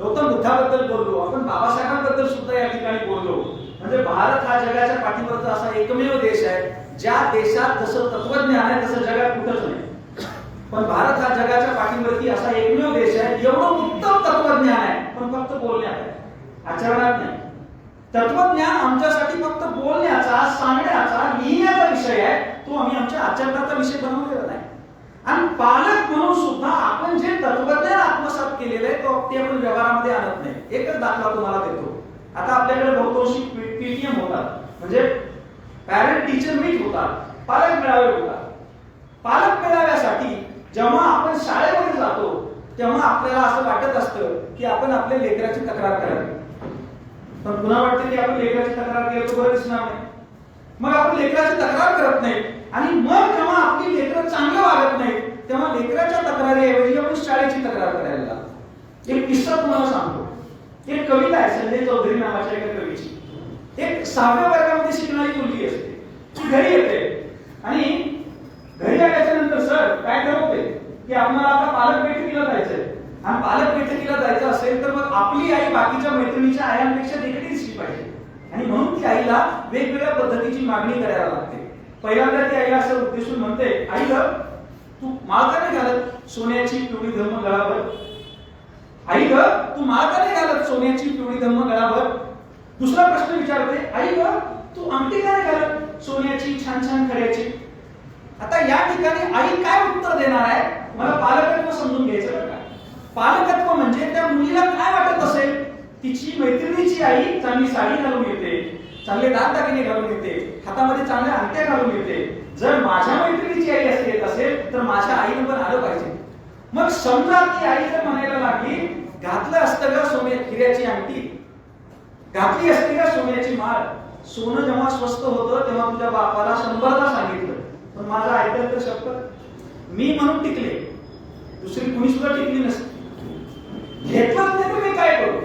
गौतम बुद्धाबद्दल बोललो, आपण बाबासाहेबांबद्दल सुद्धा या ठिकाणी बोललो. म्हणजे भारत हा जगाच्या पाठीवरचा असा एकमेव देश आहे ज्या देशात जसं तत्वज्ञान आहे तसं जगात कुठंच नाही. पण भारत हा जगाच्या पाठीवरती असा एकमेव देश आहे एवढं उत्तम तत्वज्ञान आहे, पण फक्त बोलण्यात आहे, आचरणात नाही. तत्वज्ञान आमच्यासाठी फक्त बोलण्याचा, सांगण्याचा, लिहिण्याचा विषय आहे, तो आम्ही आमच्या आचरणाचा विषय बनवलेला नाही. आणि पालक म्हणून सुद्धा आपण जे तत्वज्ञान आत्मसात केलेलं आहे तो ते आपण व्यवहारामध्ये आणत नाही. एकच दाखला तुम्हाला देतो. आता आपल्याकडे बहुतांशी पीटीएम होतात, म्हणजे पॅरेंट टीचर मीट होतात, पालक मेळावे होतात. पालक मेळाव्यासाठी जेव्हा आपण शाळेमध्ये जातो तेव्हा आपल्याला असं वाटत असतं की आपण आपल्या लेकराची तक्रार करावी. पण पुन्हा वाटते की आपण लेकराची तक्रार केली तर बरं दिसणार नाही. मग आपण लेकराची तक्रार करत नाही आणि मग जेव्हा आपली लेकरं चांगलं वागत नाही तेव्हा लेकराच्या तक्रारीऐवजी आपण शाळेची तक्रार करायला लागतो. एक किस्सा तुम्हाला सांगतो. एक कविता आहे संजय चौधरी नावाच्या एका कवीची. एक 6व्या वर्गामध्ये शिकणारी मुलगी असते, ती घरी येते आणि घरी आल्याच्या नंतर सर काय ठरवते की आम्हाला आता पालक बैठकीला जायचंय. आणि पालक बैठकीला जायचं असेल तर मग आपली आई बाकीच्या मैत्रिणीच्या आयांपेक्षा देखील दिसली पाहिजे. आणि म्हणून ती आईला वेगवेगळ्या पद्धतीची मागणी करायला लागते. पहिल्यांदा ती आईला असं उद्देशून म्हणते, आई ग तू माळ का नाही घालत सोन्याची पिवळी धर्म गळावर? आई ग तू माळ का नाही घालत सोन्याची पिवळी धर्म गळावर? दुसरा प्रश्न विचारते, आई ग तू अंगठी का नाही घालत सोन्याची छान छान खड्याची? आता या ठिकाणी आई काय उत्तर देणार आहे? मला पालकत्व समजून घ्यायचं बरं का. पालकत्व म्हणजे त्या मुलीला काय वाटत असेल, तिची मैत्रिणीची आई चांगली साडी घालून येते, चांगले दागदागिने घालून येते, हातामध्ये चांगल्या अंगठ्या घालून येते. जर माझ्या मैत्रिणीची आई असे येत असेल तर माझ्या आईने पण आलं पाहिजे. मग समजा ती आई जर म्हणायला लागली, घातलं असतं का हिऱ्याची अंगठी, घातली असते का सोन्याची माळ, सोनं जेव्हा स्वस्त होतं तेव्हा तुझ्या बापाला 100दा सांगितलं पण माझा ऐकलं तर शपथ मी म्हणून टिकले, दुसरी कुणी सुद्धा टिकली नसती. घेतलंच नाही तर मी काय करू?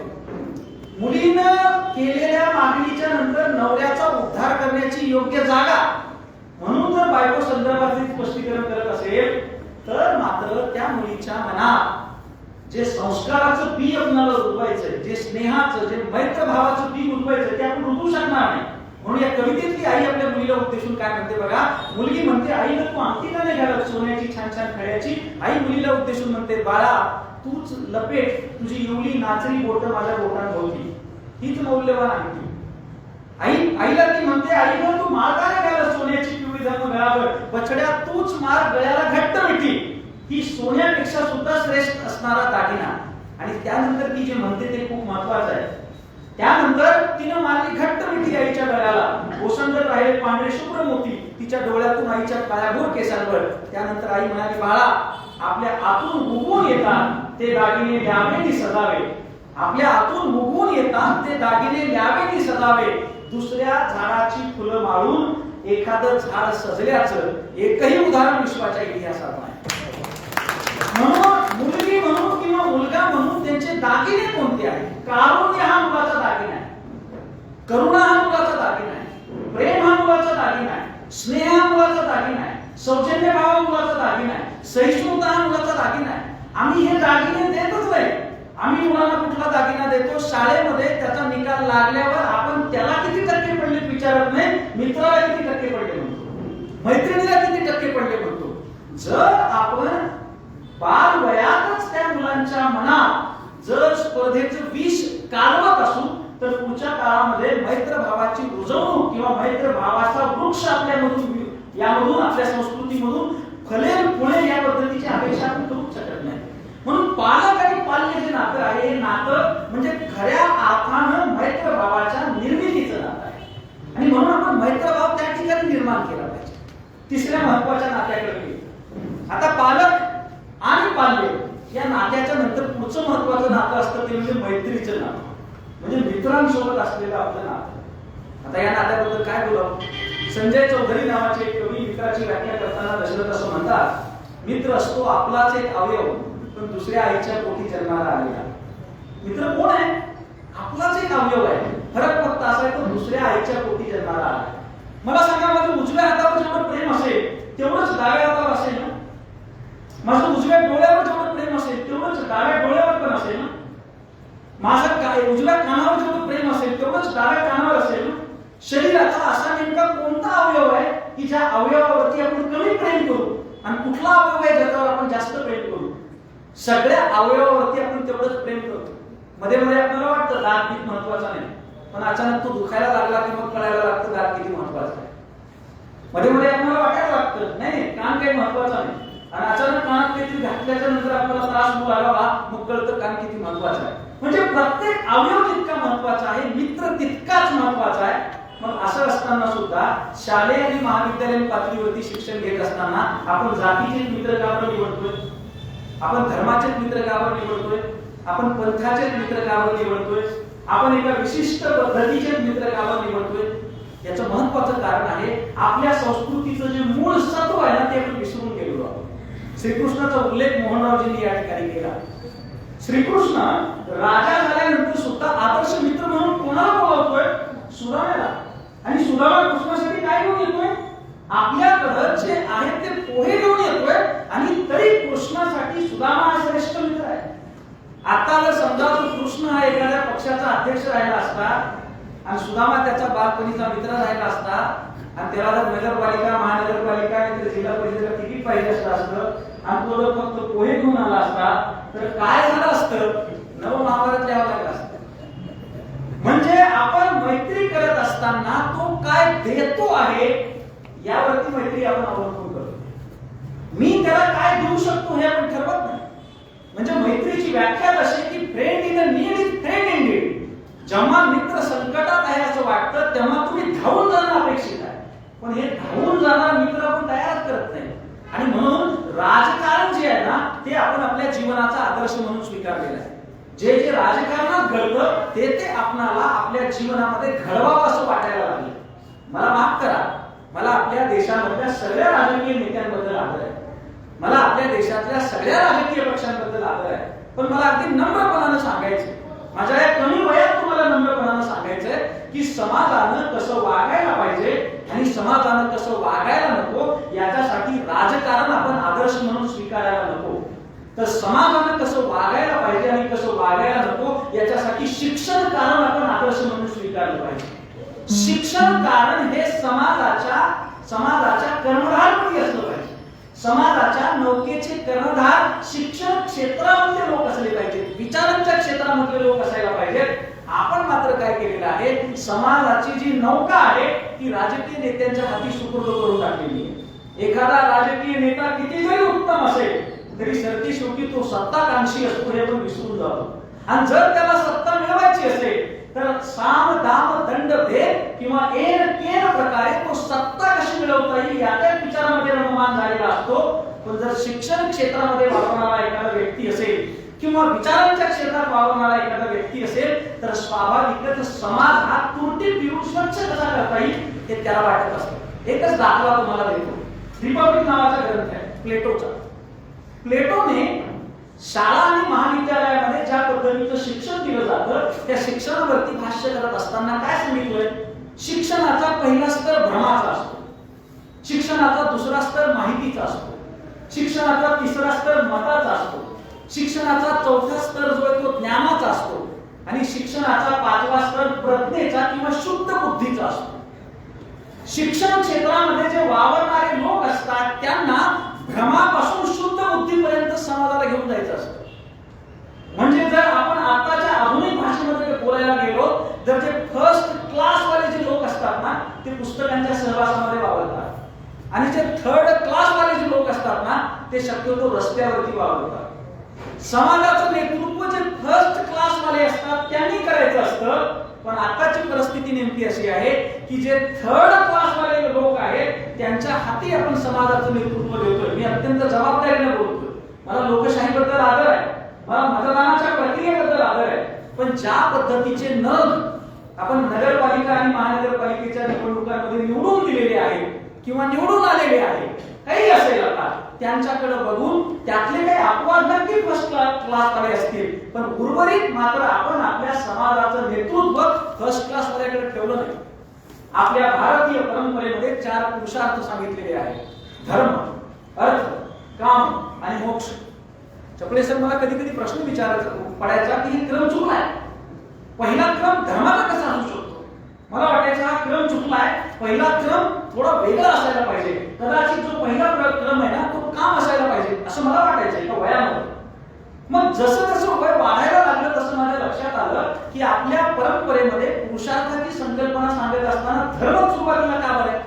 मुलीनं केलेल्या मागणीच्या नंतर नवऱ्याचा उद्धार करण्याची योग्य जागा म्हणून जर बायको संदर्भात स्पष्टीकरण करत असेल तर मात्र त्या मुलीच्या मनात जे संस्काराचं बी आपल्याला रुजवायचंय, जे स्नेहाचं, जे मैत्रभावाचं बी रुजवायचंय ते आपण रुजवू शकणार नाही. म्हणून या कवितेतली आई आपल्या मुलीला उद्देशून काय म्हणते बघा. मुलगी म्हणते, आई तू अंगठी का नाही घालत सोन्याची छान छान खड्याची? आई मुलीला उद्देशून म्हणते, बाळा तूच लपेट तुझी एवढी नाचरी बोटं माझ्या बोटांभोवती, हीच मौल्यवान अंगठी. आईला ती म्हणते, आई ग तू माळ का नाही घालत सोन्याची पिवळी धर्म गळावर? बछड्या तूच मार गळ्याला घट्ट मिठी, ही सोन्यापेक्षा सुद्धा श्रेष्ठ असणारा दागिना. आणि त्यानंतर ती जे म्हणते ते खूप महत्वाचं आहे. त्यानंतर तिनं मारली घट्ट मिठी आईच्या गळ्याला, ओसंडत राहिले पांढरे शुभ्र मोती तिच्या डोळ्यातून आईच्या काळ्याभोर केसांवर. त्यानंतर आई म्हणाली, बाळा, आपल्या आतून उगवून येतात ते दागिने ल्यावे की सजावे, आपल्या आतून उगवून येतात ते दागिने ल्यावे की सजावे. दुसऱ्या झाडाची फुलं माळून एखादं झाड सजल्याचं एकही उदाहरण विश्वाच्या इतिहासात नाही. म्हणून मुलगी म्हणून किंवा मुलगा म्हणून त्यांचे दागिने कोणते आहेत? कारुण्य हा मुलाचा दागिना आहे, करुणा हा मुलाचा दागिना आहे, प्रेम हा मुलाचा दागिना आहे, स्नेह हा मुलाचा दागिना आहे, सौजन्य भाव हा मुलाचा दागिना आहे, सहिष्णुता हा मुलाचा दागिना आहे. आम्ही हे दागिने देतच नाही. आम्ही मुलांना कुठला दागिना देतो? शाळेमध्ये त्याचा निकाल लागल्यावर आपण त्याला किती टक्के पडले विचारत नाही, मित्राला किती टक्के पडले म्हणतो, मैत्रिणीला किती टक्के पडले म्हणतो. जर आपण बाल वयातच त्या मुलांच्या मनात जर स्पर्धेचं विष काढवत असू तर पुढच्या काळामध्ये मैत्र भावाची रुजवणूक किंवा मैत्र भावाचा वृक्ष आपल्यामधून यामधून आपल्या संस्कृतीमधून फलेल फुलेल या पद्धतीची अपेक्षा आपण करू शकत नाही. म्हणून पालक आणि पाल्य जे नातं आहे, हे नातं म्हणजे खऱ्या अर्थानं मैत्र भावाच्या निर्मितीचं नातं आहे. आणि म्हणून आपण मैत्र भाव त्या ठिकाणी निर्माण केला पाहिजे. तिसऱ्या महत्वाच्या नात्याकडे गेलो. आता पालक आणि पाल्य या नात्याच्या नंतर पुढचं महत्वाचं नातं असतं ते म्हणजे मैत्रीचं नातं, म्हणजे मित्रांसोबत असलेलं आपलं नातं. आता या नात्याबद्दल काय बोलावं? संजय चौधरी नावाचे एक कवी मित्राची व्याख्या करताना दशरथ असं म्हणतात, मित्र असतो आपलाच एक अवयव पण दुसऱ्या आईच्या पोटी जन्माला आलेला. मित्र कोण आहे? आपलाच एक अवयव आहे, फरक फक्त असा आहे तो दुसऱ्या आईच्या पोटी जन्माला आला. मला सांगा, माझं उजव्या हातावर जेवढं प्रेम असेल तेवढंच डाव्या हातावर असेल ना? माझं उजव्या डोळ्यावर जेवढं प्रेम असेल तेवढंच डाव्या डोळ्यावर पण असेल ना? माझं उजव्या कानावर जेवढं प्रेम असेल तेवढंच डाव्या कानावर असेल ना? शरीराचा असा नेमका कोणता अवयव आहे की ज्या अवयवावरती आपण कमी प्रेम करू आणि कुठला अवयव आहे ज्याच्यावर आपण जास्त प्रेम करू? सगळ्या अवयवावरती आपण तेवढंच प्रेम करतो. मध्ये मध्ये आपल्याला वाटतं दात किती महत्वाचा नाही, पण अचानक तो दुखायला लागला की मग कळायला लागतं दात किती महत्वाचा आहे. मध्ये मध्ये आपल्याला वाटायला लागतं नाही कान काही महत्वाचा नाही, आणि अचानक कानात काहीतरी घातल्याच्या नंतर आपल्याला त्रास होऊ लागावा, मग कळतं कान किती महत्वाचा आहे. म्हणजे प्रत्येक अवयव जितका महत्वाचा आहे, मित्र तितकाच महत्वाचा आहे. मग असं असताना सुद्धा शालेय आणि महाविद्यालयीन पातळीवरती शिक्षण घेत असताना आपण जातीचे मित्र का बरं निवडतोय? आपण धर्माचे मित्र का बरं निवडतोय? आपण पंथाचे मित्र का बरं निवडतोय? आपण एका विशिष्ट पद्धतीचे मित्र का बरं निवडतोय? याचं महत्वाचं कारण आहे आपल्या संस्कृतीचं जे मूळ सत्व आहे ना ते आपण विसरून गेलो आहोत. श्रीकृष्णाचा उल्लेख मोहनरावजींनी या ठिकाणी केला. श्रीकृष्ण राजा झाल्यानंतर सुद्धा आदर्श मित्र म्हणून कोणाला बोलवतोय? सुदाम्याला. आणि सुदामा कृष्णासाठी काय घेऊन येतोय? आपल्याकडे जे आहे ते पोहे घेऊन येतोय, आणि तरी कृष्णासाठी सुदामा हा श्रेष्ठ मित्र आहे. आता जर समजा तो कृष्ण हा एखाद्या पक्षाचा अध्यक्ष राहिला असता आणि सुदामा त्याचा बालपणीचा मित्र राहिला असता, आणि त्याला जर नगरपालिका महानगरपालिका आणि जिल्हा परिषदेला तिकीट पाहिजे असतं आणि तो जर फक्त पोहे घेऊन आला असता तर काय झालं असतं? नवमहाभारत लिहावं लागलं असतं. म्हणजे आपण मैत्री करत असताना तो काय देतो आहे यावरती मैत्री आपण अवलंबून करतो. मी त्याला काय देऊ शकतो हे आपण ठरवत नाही. म्हणजे मैत्रीची व्याख्या अशी की friend in need is friend in need. जेव्हा मित्र संकटात आहे असं वाटतं तेव्हा तुम्ही धावून जाणं अपेक्षित आहे, पण हे धावून जाणारा मित्र आपण तयारच करत नाही. आणि म्हणून राजकारण जे आहे ना ते आपण आपल्या जीवनाचा आदर्श म्हणून स्वीकारलेलं आहे. जे जे राजकारणात घडतं ते ते आपणाला आपल्या जीवनामध्ये घडवावं असं वाटायला लागलं. मला माफ करा, मला आपल्या देशामधल्या सगळ्या राजकीय नेत्यांबद्दल आदर आहे, मला आपल्या देशातल्या सगळ्या राजकीय पक्षांबद्दल आदर आहे, पण मला अगदी नम्रपणानं सांगायचं, माझ्या या कमी वयात तुम्हाला नम्रपणानं सांगायचंय की समाजानं कसं वागायला पाहिजे आणि समाजानं कसं वागायला नको याच्यासाठी राजकारण आपण आदर्श म्हणून स्वीकारायला नको, तर समाजानं कसं वागायला पाहिजे आणि कसं वागायला नको याच्यासाठी शिक्षण कारण आपण आदर्श म्हणून स्वीकारलं पाहिजे. शिक्षण कारण हे समाजाच्या कर्णधारपती असलं पाहिजे. समाजाच्या नौकेचे कर्णधार शिक्षण क्षेत्रामधले लोक असले पाहिजेत, विचारांच्या क्षेत्रामधले लोक असायला पाहिजेत. आपण मात्र काय केलेलं आहे, समाजाची जी नौका आहे ती राजकीय नेत्यांच्या हाती सुपूर्द करून टाकलेली आहे. एखादा राजकीय नेता किती जरी उत्तम असेल तरी सरती शेवटी तो सत्ताकांक्षी असतो हे आपण विसरून जातो. आणि जर त्याला सत्ता मिळवायची असेल तर साम दाम दंड भेद किंवा एन केन प्रकारे तो सत्ता कशी मिळवता येईल याच्या विचारामध्ये रममान झालेला असतो. पण जर शिक्षण क्षेत्रामध्ये वावरणारा एखादा व्यक्ती असेल किंवा विचारांच्या क्षेत्रात वावरणारा एखादा व्यक्ती असेल तर स्वाभाविकच समाज हा त्रुटी पिऊन स्वच्छ कसा करता येईल हे त्याला वाटत असतं. एकच दाखला तुम्हाला देतो. रिपब्लिक नावाचा ग्रंथ आहे प्लेटोचा. प्लेटोने शाळा आणि महाविद्यालयामध्ये ज्या पद्धतीचं शिक्षण दिलं जातं त्या शिक्षणावरती भाष्य करत असताना काय सांगितलंय? शिक्षणाचा पहिला स्तर भ्रमाचा असतो, शिक्षणाचा दुसरा स्तर माहितीचा असतो, शिक्षणाचा तिसरा स्तर मताचा असतो, शिक्षणाचा चौथा स्तर जो आहे तो ज्ञानाचा असतो आणि शिक्षणाचा पाचवा स्तर प्रज्ञेचा किंवा शुद्ध बुद्धीचा असतो. शिक्षण क्षेत्रामध्ये जे वावरणारे लोक असतात त्यांना भ्रमापासून शुद्ध बुद्धीपर्यंत समाजाला घेऊन जायचं असतं. म्हणजे जर आपण आताच्या आधुनिक भाषेमध्ये बोलायला गेलो तर जे फर्स्ट क्लास वाले जे लोक असतात ना ते पुस्तकांच्या सहवासामध्ये वावरतात आणि जे थर्ड क्लास वाले जे लोक असतात ना ते शक्यतो रस्त्यावरती वावरतात. समाजाचं नेतृत्व जे फर्स्ट क्लास वाले असतात त्यांनी करायचं असतं. पण आताची परिस्थिती नेमकी अशी आहे की जे थर्ड क्लास वाले लोक आहेत त्यांच्या हाती आपण समाजाचं नेतृत्व देतोय. मी अत्यंत जबाबदारीने बोलतोय. मला लोकशाहीबद्दल आदर आहे, मला मतदानाच्या प्रक्रियेबद्दल आदर आहे. पण ज्या पद्धतीचे नग आपण नगरपालिका आणि महानगरपालिकेच्या निवडणुकांमध्ये निवडून दिलेले आहेत किंवा निवडून आलेले आहेत काही असेल आता त्यांच्याकडे बघून त्यातले काही अपवाद नक्की फर्स्ट क्लास वाले असतील पण उर्वरित मात्र आपण आपल्या समाजाचं नेतृत्व फर्स्ट क्लास वाल्याकडे ठेवलं नाही. आपल्या भारतीय परंपरेमध्ये 4 पुरुषार्थ सांगितलेले आहेत: धर्म, अर्थ, काम आणि मोक्ष. चपळे सर मला कधी कधी प्रश्न विचारायचा पडायचा की हे क्रम चुकलाय. पहिला क्रम धर्माचा कसा असू शकतो? मला वाटायचं हा क्रम चुकलाय. पहिला क्रम थोडा वेगळा असायला पाहिजे. कदाचित जो पहिला क्रम आहे ना तो काम असायला पाहिजे असं मला वाटायचं एका वयामध्ये. मग जसं जसं वय वाढायला लागलं तसं माझ्या लक्षात आलं की आपल्या परंपरेमध्ये पुरुषार्थाची संकल्पना सांगत असताना धर्म सुरुवातीला का बरं?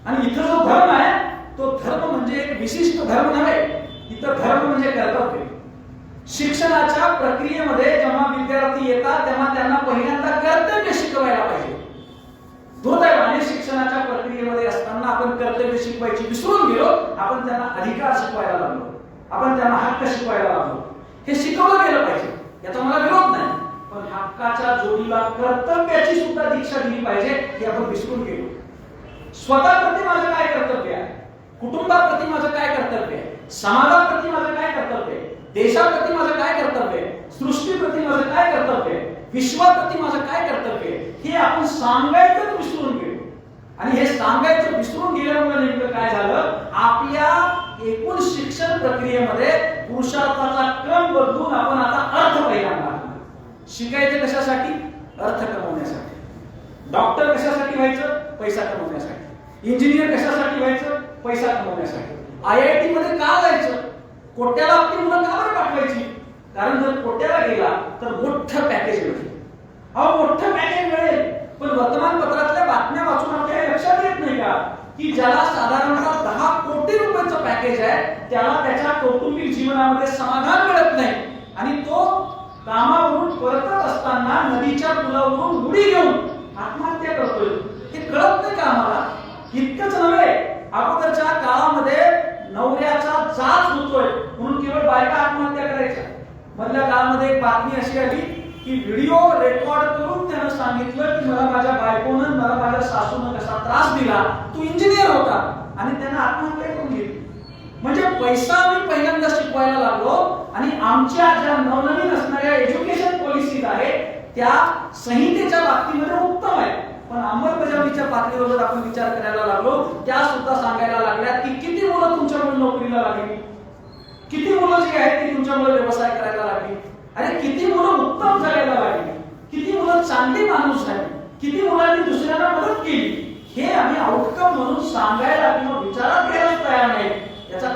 आणि इथं जो धर्म आहे तो धर्म म्हणजे एक विशिष्ट धर्म नव्हे. इथं धर्म म्हणजे कर्तव्य. शिक्षणाच्या प्रक्रियेमध्ये जेव्हा विद्यार्थी येतात तेव्हा त्यांना पहिल्यांदा कर्तव्य शिकवायला पाहिजे. दुर्दैवाने शिक्षणाच्या प्रक्रियेमध्ये असताना आपण कर्तव्य शिकवायची विसरून गेलो. आपण त्यांना अधिकार शिकवायला लागलो, आपण त्यांना हक्क शिकवायला लागलो. हे शिकवलं गेलं पाहिजे याचा मला विरोध नाही. पण हक्काच्या जोडीला कर्तव्याची सुद्धा दीक्षा दिली पाहिजे हे आपण विसरून गेलो. स्वतःप्रती माझं काय कर्तव्य आहे, कुटुंबाप्रती माझं काय कर्तव्य आहे, समाजाप्रती माझं काय कर्तव्य आहे, देशाप्रती माझं काय कर्तव्य आहे, सृष्टीप्रती माझं काय कर्तव्य आहे, विश्वाप्रती माझं काय कर्तव्य आहे हे आपण सांगायचं विसरून गेलो. आणि हे सांगायचं विसरून गेल्यामुळे नेमकं काय झालं? आपल्या एकूण शिक्षण प्रक्रियेमध्ये पुरुषार्थाचा क्रम बदलून आपण आता अर्थ पहिल्यांदा शिकायचं. कशासाठी? अर्थ कमवण्यासाठी. डॉक्टर कशासाठी व्हायचं? पैसा कमवण्यासाठी. इंजिनियर कशासाठी व्हायचं? पैसा कमवण्यासाठी. IIT मध्ये का जायचं? कोट्याला आपली मुलं का बरं पाठवायची? कारण जर कोट्याला गेला तर मोठं पॅकेज मिळेल. मोठं पॅकेज मिळेल पण वर्तमानपत्रातल्या बातम्या वाचून आपल्या लक्षात येत नाही का की ज्याला साधारणतः 10 कोटी रुपयाचं पॅकेज आहे त्याला त्याच्या कौटुंबिक जीवनामध्ये समाधान मिळत नाही आणि तो कामावरून परतत असताना नदीच्या पुलावरून उडी घेऊन आत्महत्या करतोय. हे कळत नाही का आम्हाला? इतकंच नव्हे, अगोदरच्या काळामध्ये नवऱ्याचा जाच होतोय म्हणून केवळ बायका आत्महत्या करायच्या. मधल्या काळामध्ये एक बातमी अशी आली की व्हिडिओ रेकॉर्ड करून त्यानं सांगितलं की मला माझ्या बायकोनं मला माझ्या सासूनं कसा त्रास दिला, तू इंजिनियर होता, आणि त्यानं आत्महत्या करून घेतली. म्हणजे पैसा आम्ही पहिल्यांदा शिकवायला लागलो आणि आमच्या ज्या नवनवीन असणाऱ्या एज्युकेशन पॉलिसीज आहेत त्या संहितेच्या बाबतीमध्ये उत्तम आहे पण अंमलबजावणीच्या पातळीवर जर आपण विचार करायला लागलो त्या सुद्धा सांगायला लागल्या की किती मुलं तुमच्यामुळे नोकरीला लागली, किती मुलं जी आहेत ती तुमच्यामुळे व्यवसाय करायला लागली, अरे किती मुलं उत्तम झालेला लागली, किती मुलं चांगली माणूस झाली, किती मुलांनी दुसऱ्यांना मदत केली. हे आम्ही आउटकम म्हणून सांगायला किंवा विचारात घ्यायला तयार नाही. याचं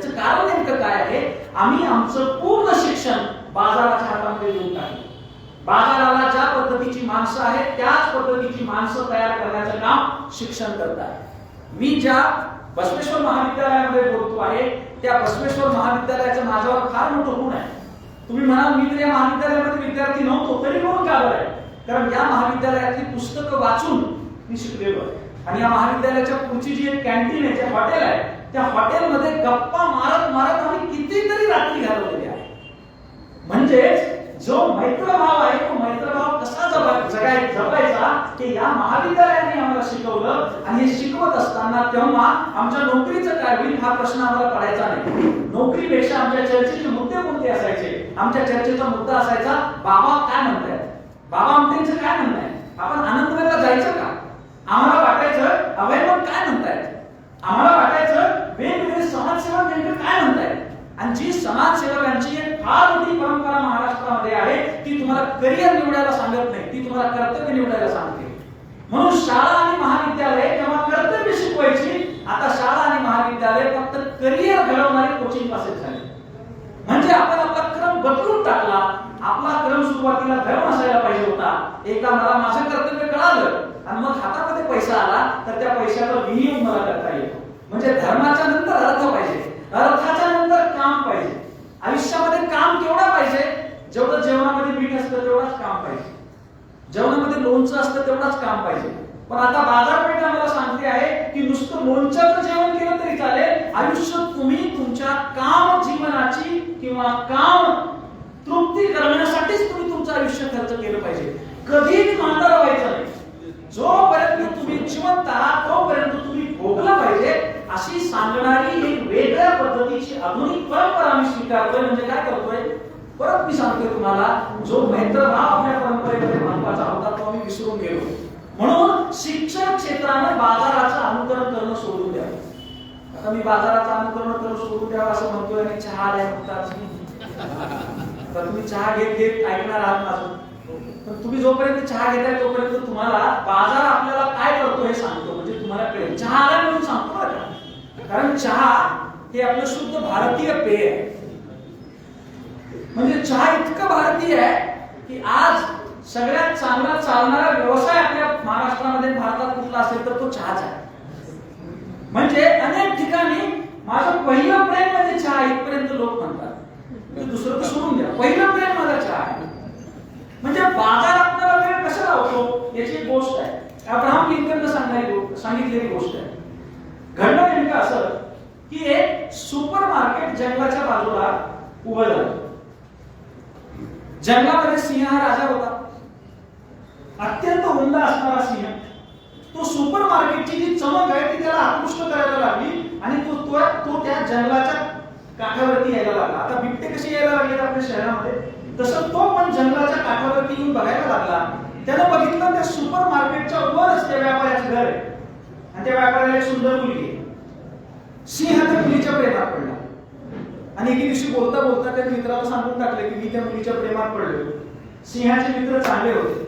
कारण नेमकं काय आहे? आम्ही आमचं पूर्ण शिक्षण बाजाराच्या हातामध्ये देऊन टाकलं. बाजाराला ज्या पद्धतीची माणसं आहेत त्याच पद्धतीची माणसं तयार करण्याचं काम शिक्षण करत आहे. मी ज्या बसवेश्वर महाविद्यालयामध्ये बोलतो आहे त्या बसवेश्वर महाविद्यालयाचं माझ्यावर फार मोठं गुण आहे. तुम्ही म्हणाल मी तर या महाविद्यालयामध्ये विद्यार्थी नव्हतो तरी म्हणून का बरं आहे? कारण या महाविद्यालयातली पुस्तकं वाचून मी शिकलेलो आहे. आणि या महाविद्यालयाच्या पुढची जी एक कॅन्टीन आहे, जे हॉटेल आहे, त्या हॉटेलमध्ये गप्पा मारत मारत आम्ही कितीतरी रात्री घालवलेली आहे. म्हणजे जो मैत्रभाव आहे, तो मैत्रभाव कसा जगायचा ते या महाविद्यालयाने आम्हाला शिकवलं. आणि हे शिकवत असताना तेव्हा आमच्या नोकरीचं काय होईल हा प्रश्न आम्हाला पडायचा नाही. नोकरीपेक्षा आमच्या चर्चेचे मुद्दे कोणते असायचे? आमच्या चर्चेचा मुद्दा असायचा, बाबा काय म्हणतायत, बाबा आमटेंचं काय म्हणणं आहे, आपण आनंदमेला जायचं का? आम्हाला वाटायचं अभय मग काय म्हणतायत, आम्हाला वाटायचं वेगवेगळे समाजसेवक नेमके काय म्हणतायत. आणि जी समाजसेवकांची एक फार मोठी परंपरा महाराष्ट्रामध्ये आहे, ती तुम्हाला करिअर निवडायला सांगत नाही, ती तुम्हाला कर्तव्य निवडायला सांगते. म्हणून शाळा आणि महाविद्यालय तेव्हा कर्तव्य शिकवायची, आता शाळा आणि महाविद्यालय फक्त करिअर घडवणारे कोचिंग क्लासेस झाले. म्हणजे आपण आपला क्रम बदलून टाकला. आपला क्रम सुरुवातीला धर्म असायला पाहिजे होता. एकदा मला माझं कर्तव्य कळालं आणि मग हातामध्ये पैसा आला तर त्या पैशाचा विनियोग मला करता येतो. म्हणजे धर्माच्या नंतर अर्थ पाहिजे, अर्थाच्या नंतर काम पाहिजे. आयुष्यामध्ये काम केवढा पाहिजे? जेवढं जेवणामध्ये मीठ असतं तेवढाच काम पाहिजे, जेवणामध्ये लोणचं असतं तेवढाच काम पाहिजे. पण आता बाजारपेठ आम्हाला सांगते आहे की नुसतं लोणच्याचं जेवण केलं तरी चालेल. आयुष्य तुम्ही तुमच्या काम जीवनाची किंवा काम तृप्ती करण्यासाठीच तुम्ही तुमचं आयुष्य खर्च केलं पाहिजे. कधीच म्हातारा व्हायचं नाही. जोपर्यंत तुम्ही जिवंत आहात तोपर्यंत तुम्ही भोगलं पाहिजे, अशी सांगणारी एक वेगळ्या पद्धतीची आधुनिक परंपरा आम्ही स्वीकारतोय. म्हणजे काय करतोय? परत मी सांगतोय तुम्हाला, जो मैत्रभाव आपल्या परंपरेमध्ये महत्वाचा होता तो आम्ही विसरून गेलो. म्हणून शिक्षण क्षेत्राने बाजाराचं अनुकरण करणं सोडून द्यावं. आता मी बाजाराचं अनुकरण करणं सोडून द्यावं असं म्हणतोय आणि चहा आलाय म्हणतात. तर तुम्ही चहा घेत घेत ऐकणार आहात माझं. पण तुम्ही जोपर्यंत चहा घेताय तोपर्यंत तुम्हाला बाजार आपल्याला काय करतो हे सांगतो. म्हणजे तुम्हाला कळेल. चहा आलाय म्हणून सांगतो बरं का. कारण चहा हे आपलं शुद्ध भारतीय पेय आहे. म्हणजे चहा इतकं भारतीय आहे की आज सगळ्यात चांगला चालणारा व्यवसाय आपल्या महाराष्ट्रामध्ये भारतात कुठला असेल तर तो चहाच आहे. म्हणजे अनेक ठिकाणी माझं पहिलं प्रेम म्हणजे चहा इथपर्यंत लोक म्हणतात. दुसरं तर सोडून द्या, पहिलं प्रेम माझा चहा आहे. म्हणजे बाजार आपल्याला वेळ कसा लावतो याची एक गोष्ट आहे. अब्राहम लिंकननं सांगितलेली गोष्ट आहे. घडलं नेमकं असं की एक सुपर मार्केट जंगलाच्या बाजूला उभं झालं. जंगलामध्ये सिंह हा राजा होता, अत्यंत उंच असणारा सिंह. तो सुपर मार्केटची जी चमक आहे ती त्याला आकृष्ट करायला लागली आणि तो त्या जंगलाच्या काठावरती यायला लागला. आता बिबटे कसे यायला लागले आपल्या शहरामध्ये, तसं तो पण जंगलाच्या काठावरती येऊन बघायला लागला. त्यानं बघितलं त्या सुपर मार्केटच्या वरच त्या व्यापाऱ्याचं घर आहे आणि त्या व्यापाऱ्याला एक सुंदर मुलगी आहे. सिंह त्या मुलीच्या प्रेमात पडला आणि एके दिवशी बोलता बोलता त्या मित्राला सांगून टाकले की मी त्या मुलीच्या प्रेमात पडलो. सिंहाचे मित्र चांगले होते.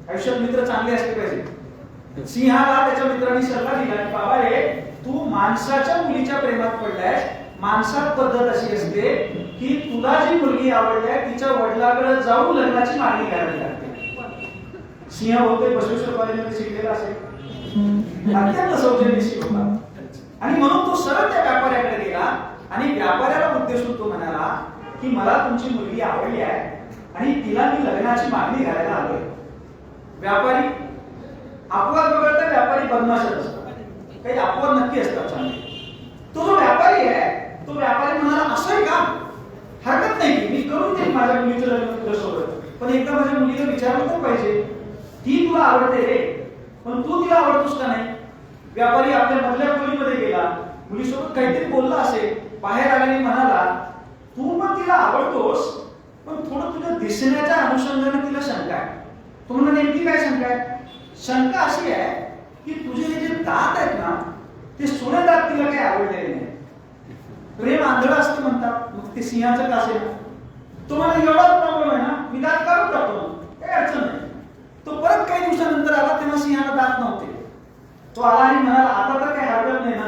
आयुष्यात मित्र चांगले असले पाहिजे. सिंहाला त्याच्या मित्रांनी सल्ला दिला की बाबा रे, तू माणसाच्या मुलीच्या प्रेमात पडलाय. माणसात पद्धत अशी असते की तुला जी मुलगी आवडली आहे तिच्या वडिलांकडे जाऊन लग्नाची मागणी करावी लागते. सिंह होते बसवेश्वर कॉलेजमध्ये शिकलेला असेल, अत्यंत सौजन्यशील होता आणि म्हणून तो सरळ त्या व्यापाऱ्याकडे गेला आणि व्यापाऱ्याला उद्देशून तो म्हणाला की मला तुमची मुलगी आवडली आहे आणि तिला मी लग्नाची मागणी करायला आलोय. व्यापारी अपवाद वगळता व्यापारी बदमाशच असतात, काही अपवाद नक्की असतात चांगले. तो जो व्यापारी आहे तो व्यापारी म्हणाला असं आहे का, हरकत नाही की मी करून देईन माझ्या मुलीचं लग्न तुझ्यासोबत, पण एकदा माझ्या मुलीला विचारलं तर पाहिजे. ती तुला आवडते रे, पण तू तिला आवडतोस का नाही. व्यापारी आपल्या मधल्या खोलीमध्ये गेला, मुलीसोबत काहीतरी बोलला असेल, बाहेर आल्याने म्हणाला तू पण तिला आवडतोस पण थोडं तुझ्या दिसण्याच्या अनुषंगाने तिला शंका आहे. तो म्हणला नेमकी काय शंका आहे. शंका अशी आहे की तुझे हे जे दात आहेत ना ते सोने दात तिला काही आवडलेले नाही. प्रेम आंधळं असतं म्हणतात, मग ते सिंहाचं का असेल. तो मला एवढाच प्रॉब्लेम आहे ना, मी दात काढून टाकतो, काही अडचण नाही. तो परत काही दिवसानंतर आला तेव्हा सिंहाला दात नव्हते. तो आला आणि म्हणाला आता तर काही हरकत नाही ना.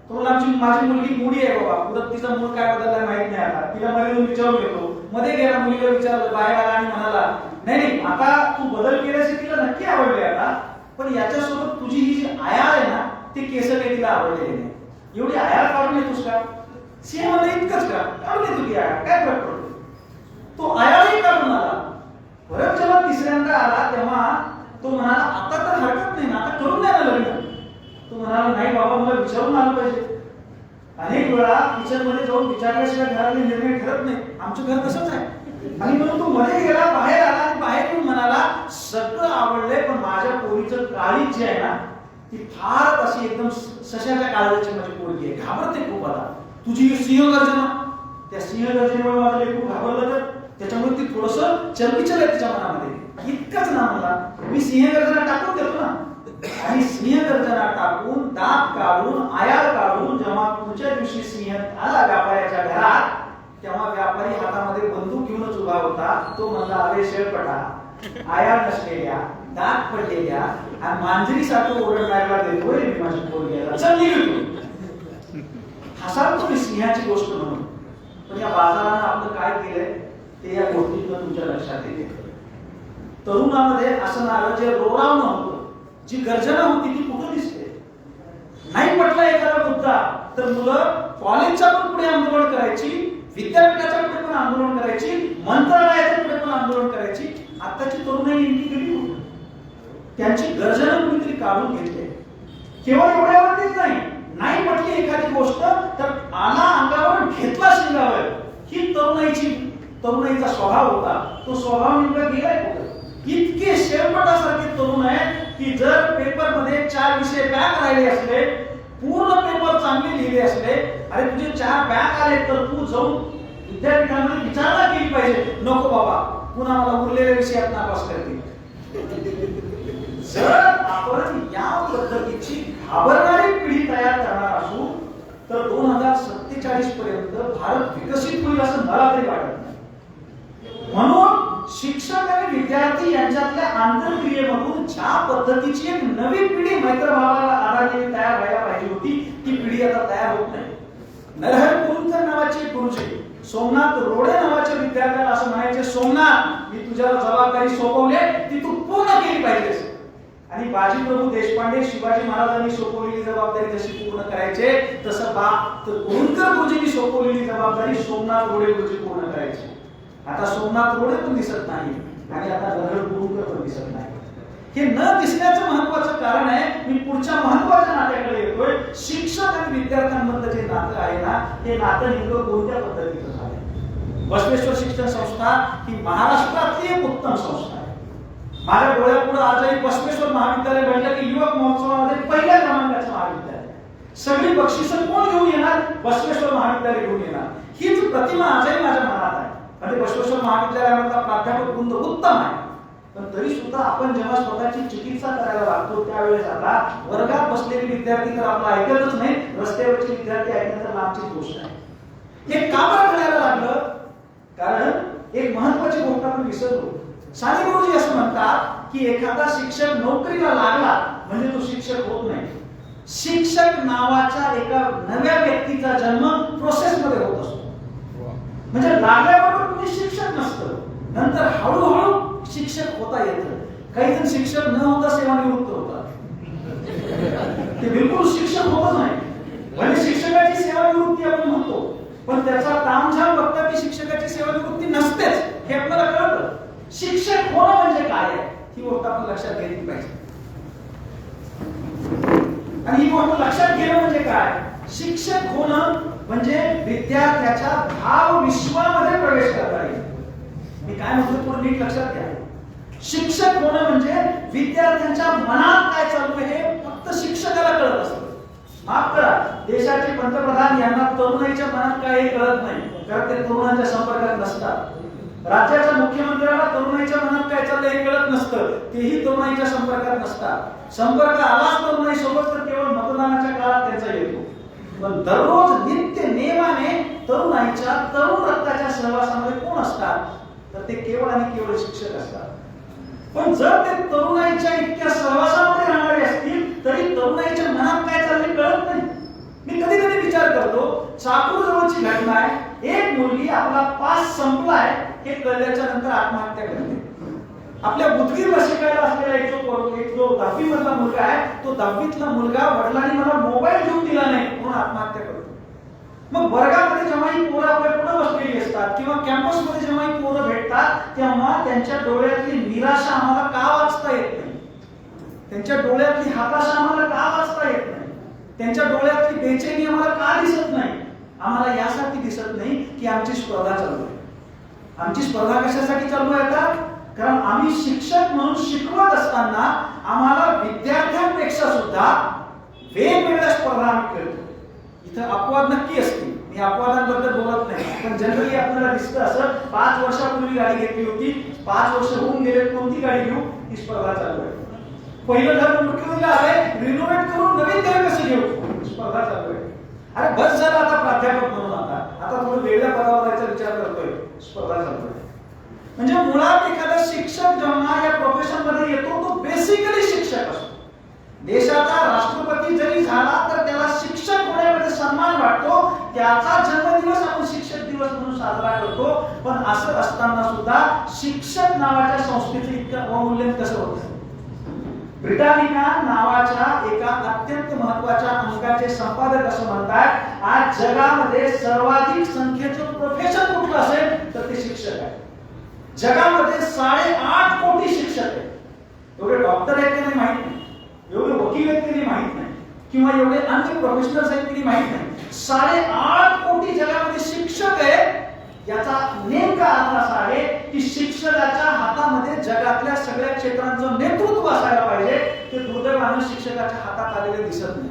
तो माझी मुलगी मुडी आहे बाबा, पुढे तिचा मूळ काय बदलला माहित नाही. आता तिला मध्ये विचारून घेतो. मध्ये गेला, मुलीला विचारलं, बाहेर आला आणि म्हणाला नाही नाही आता तू बदल केल्यास तिला नक्की आवडले आता, पण याच्यासोबत तुझी ही जी आयाळ आहे ना ते केस काही तिला आवडलेले नाही. एवढी आयाळ काढून येतोस का. सिंह मध्ये इतकंच का काढून येतो ती आयाळ, काय फरक पडतो. तो आयाळही काढून आला. परत जेव्हा तिसऱ्यांदा आला तेव्हा तो म्हणाला आता तर हरकत नाही ना, आता करून द्या ना लग्न. तो म्हणाला नाही बाबा, मला विचारून आलं पाहिजे. अनेक वेळा किचन मध्ये जाऊन विचारल्याशिवाय घरातले निर्णय ठरत नाही. आमचं घर तसंच आहे. आणि म्हणून तो मध्ये गेला, बाहेर आला आणि बाहेर येऊन म्हणाला सगळं आवडलंय, पण माझ्या पोरीचं काळीच जे आहे ना ती फार अशी एकदम सशाच्या काळजाची माझी पोरगी आहे, घाबरते खूप. आता तुझी सिंह गर्जना, त्या सिंह गर्जनेमुळे माझं लेकरू घाबरलं तर त्याच्यामुळे ती थोडस चलबिचल आहे तिच्या मनामध्ये. इतकंच ना मला, मी सिंह गर्जना टाकून देतो ना. आणि सिंह गर्जना टाकून दात काढून आयाळ काढून जेव्हा पुढच्या दिवशी सिंह आला व्यापाऱ्याच्या घरात, तेव्हा व्यापारी हातामध्ये बंदूक घेऊनच उभा होता. तो म्हणला अरे शेळपटा, आयाळ नसलेल्या दात पडलेल्या आणि मांजरीसारखं ओरडणाऱ्याला देतोय मी माझी पोरगी, चल निघतो. हसाल तुम्ही सिंहाची गोष्ट म्हणून, पण या बाजारानं आपलं काय केलंय ते या गोष्टीतून तुमच्या लक्षात येते. तरुणामध्ये असं नारळ जे रोरावणं होतं, जी गर्जना होती ती कुठं दिसते. नाही पटला एखादा मुद्दा तर मुलं कॉलेजच्या पण पुढे आंदोलन करायची, विद्यापीठाच्या पुढे पण आंदोलन करायची, मंत्रालयाच्या पुढे पण आंदोलन करायची. आताची तरुणाई नेमकी गेली होती, त्यांची गर्जना कुणीतरी काढून घेतले. केवळ एवढ्यावरतीच नाही पटली एखादी गोष्ट तर आला अंगावर घेतला शिंगावर. ही तरुणाईचा स्वभाव होता. तो स्वभाव नेमका गेलाय कुठं. इतके शेरपटासारखे तरुण आहे की जर पेपर मध्ये 4 विषय बॅक राहिले असले, पूर्ण पेपर चांगले लिहिले असले, अरे तुझे 4 बॅक आले तर तू जाऊन विद्यापीठामध्ये विचारणा केली पाहिजे, नको बाबा पुन्हा मला उरलेल्या विषयात नापास करतील. जर आपण या पद्धतीची घाबरणारी पिढी तयार करणार असू तर 2047 पर्यंत भारत विकसित होईल असं मला तरी वाटत नाही. म्हणून शिक्षक आणि विद्यार्थी यांच्यातल्या आंतरक्रियेमधून ज्या पद्धतीची एक नवी पिढी मैत्रभावाला आधारलेली तयार व्हायला पाहिजे होती, ती पिढी आता तयार होत नाही. नरहर कुरुंकर नावाचे गुरुजी सोमनाथ रोडे नावाच्या विद्यार्थ्याला असं म्हणायचे, सोमनाथ मी तुझ्याला जबाबदारी सोपवली ती तू पूर्ण केली पाहिजेस. आणि बाजीप्रभू देशपांडे शिवाजी महाराजांनी सोपवलेली जबाबदारी जशी पूर्ण करायचे तसं कुरुंकर गुरुजींनी सोपवलेली जबाबदारी सोमनाथ रोडे गुरुजी पूर्ण करायचे. आता सोमनाथ रोडे पण दिसत नाही आणि आता नरहर कुरुंकर पण दिसत नाही. हे न दिसण्याचं महत्वाचं कारण आहे. मी पुढच्या महत्वाच्या नात्याकडे येतोय. शिक्षक आणि विद्यार्थ्यांमधलं जे नातं आहे ना, हे नातं नेमकं कोणत्या पद्धतीचं झालंय. बसवेश्वर शिक्षण संस्था ही महाराष्ट्रातली एक उत्तम संस्था आहे. माझ्या डोळ्यापुढे आजही बसवेश्वर महाविद्यालय भेटलं की युवक महोत्सवामध्ये पहिल्या क्रमांकाचं महाविद्यालय. सगळी बक्षिसं कोण घेऊन येणार? बसवेश्वर महाविद्यालय घेऊन येणार. हीच प्रतिमा आजही माझ्या मनात आहे. म्हणजे बसवेश्वर महाविद्यालयामधला प्राध्यापक वृंद उत्तम आहे. पण तरी सुद्धा आपण जेव्हा स्वतःची चिकित्सा करायला लागतो त्यावेळेस आता वर्गात बसलेले विद्यार्थी तर आपलं ऐकतच नाही, रस्त्यावरचे विद्यार्थी ऐकणं तर लांबचीच गोष्ट आहे. हे का बरं घडायला लागलं? कारण एक महत्वाची गोष्ट आपण विसरलो. साने गुरुजी असं म्हणतात की एखादा शिक्षक नोकरीला लागला म्हणजे तो शिक्षक होत नाही. शिक्षक नावाच्या एका नव्या व्यक्तीचा जन्म प्रोसेस मध्ये होत असतो. म्हणजे लागल्याबरोबर कुणी शिक्षक नसतं, नंतर हळूहळू शिक्षक होता येतं. काही जण शिक्षक न होता सेवानिवृत्त होतात, ते बिलकुल शिक्षक होतच नाही. म्हणजे शिक्षकाची सेवानिवृत्ती आपण म्हणतो, पण त्याचा तामझाम बघता की शिक्षकाची सेवानिवृत्ती नसतेच हे आपल्याला कळतं. शिक्षक होणं म्हणजे काय आहे ही गोष्ट आपण लक्षात घेतली पाहिजे. आणि ही गोष्ट लक्षात घेणं म्हणजे काय? शिक्षक होणं म्हणजे विद्यार्थ्याच्या भाव विश्वामध्ये प्रवेश करता येईल. मी काय म्हणतो थोडं नीट लक्षात घ्या. शिक्षक होणं म्हणजे विद्यार्थ्यांच्या मनात काय चालू आहे हे फक्त शिक्षकाला कळत असतं. माफ करा, देशाचे पंतप्रधान यांना तरुणाईच्या मनात काय हे कळत नाही, कारण ते तरुणांच्या संपर्कात नसतात. राज्याच्या मुख्यमंत्र्याला तरुणाईच्या मनात काय चाललंय हे कळत नसतं, तेही तरुणाईच्या संपर्कात नसतात. संपर्क आलाच तरुणाई सोबत तर केवळ मतदानाच्या काळात त्यांचा येतो. पण दररोज नित्य नेमाने तरुणाईच्या तरुण रक्ताच्या सहवासामध्ये कोण असतात? तर ते केवळ आणि केवळ शिक्षक असतात. पण जर ते तरुणाईच्या इतक्या सहवासामध्ये राहणारे असतील तरी तरुणाईच्या मनात काय चाललंय कळत नाही. मी कधी कधी विचार करतो, चाकूर जवळची घटना आहे. एक मुलगी आपला पास संपलाय हे कळल्याच्या नंतर आत्महत्या करते. आपल्या बुधगीरला शिकायला असलेला एक जो 10वी मधला मुलगा आहे, तो 10वीतला मुलगा वडिलांनी मला मोबाईल घेऊन दिला नाही म्हणून आत्महत्या करतो. मग वर्गामध्ये जेव्हा ही पोरं आपल्या पुढे बसलेली असतात किंवा कॅम्पसमध्ये जेव्हा ही पोरं भेटतात तेव्हा त्यांच्या डोळ्यातली निराशा आम्हाला का वाचता येत नाही, त्यांच्या डोळ्यातली हताशा आम्हाला का वाचता येत नाही, त्यांच्या डोळ्यातली बेचैनी आम्हाला का दिसत नाही? आम्हाला यासाठी दिसत नाही की आमची स्पर्धा चालू आहे. आमची स्पर्धा कशासाठी चालू आहे आता? कारण आम्ही शिक्षक म्हणून शिकवत असताना आम्हाला विद्यार्थ्यांपेक्षा सुद्धा वेगवेगळ्या स्पर्धा आम्ही खेळतो. इथं अपवाद नक्की असतील, मी अपवादांबद्दल बोलत नाही, पण जनरली आपल्याला दिसतं असं 5 वर्षापूर्वी गाडी घेतली होती, 5 वर्ष होऊन गेले, कोणती गाडी घेऊ, ही स्पर्धा चालू आहे. पहिलं घर मुख्यमंत्री आलंय, रिनोव्हेट करून नवीन घर कसं घेऊ, स्पर्धा चालू आहे. अरे बस झालं आता प्राध्यापक म्हणून, आता थोडं वेगळ्या पदावर जायचा विचार करतोय, स्पर्धा चालू आहे. म्हणजे मुळात एखादा शिक्षक जेव्हा या प्रोफेशन मध्ये येतो तो बेसिकली शिक्षक असतो. देशाचा राष्ट्रपती जरी झाला तर त्याला शिक्षक होण्यामध्ये सन्मान वाटतो, त्याचा जन्मदिवस आपण शिक्षक दिवस म्हणून साजरा करतो. पण असं असताना सुद्धा शिक्षक नावाच्या संस्थेचं इतकं अवमूल्यन कसं होतं? ब्रिटानिका नावाच्या एका अत्यंत महत्वाच्या अंकाचे संपादक असं म्हणतात, आज जगामध्ये सर्वाधिक संख्येचं प्रोफेशन कुठलं असेल तर ते शिक्षक आहे. जगामध्ये 8.5 कोटी शिक्षक आहेत. एवढे डॉक्टर आहेत की नाही माहित नाही, एवढे वकील आहेत की नाही माहित नाही, किंवा एवढे अन्य प्रोफेशनल्स आहेत की नाही माहित नाही. 8.5 कोटी जगामध्ये शिक्षक आहेत. याचा नेमका अर्थ असा आहे की शिक्षकाच्या हातामध्ये जगातल्या सगळ्या क्षेत्रांचं नेतृत्व असायला पाहिजे. ते दुर्दैवानं शिक्षकाच्या हातात आलेले दिसत नाही.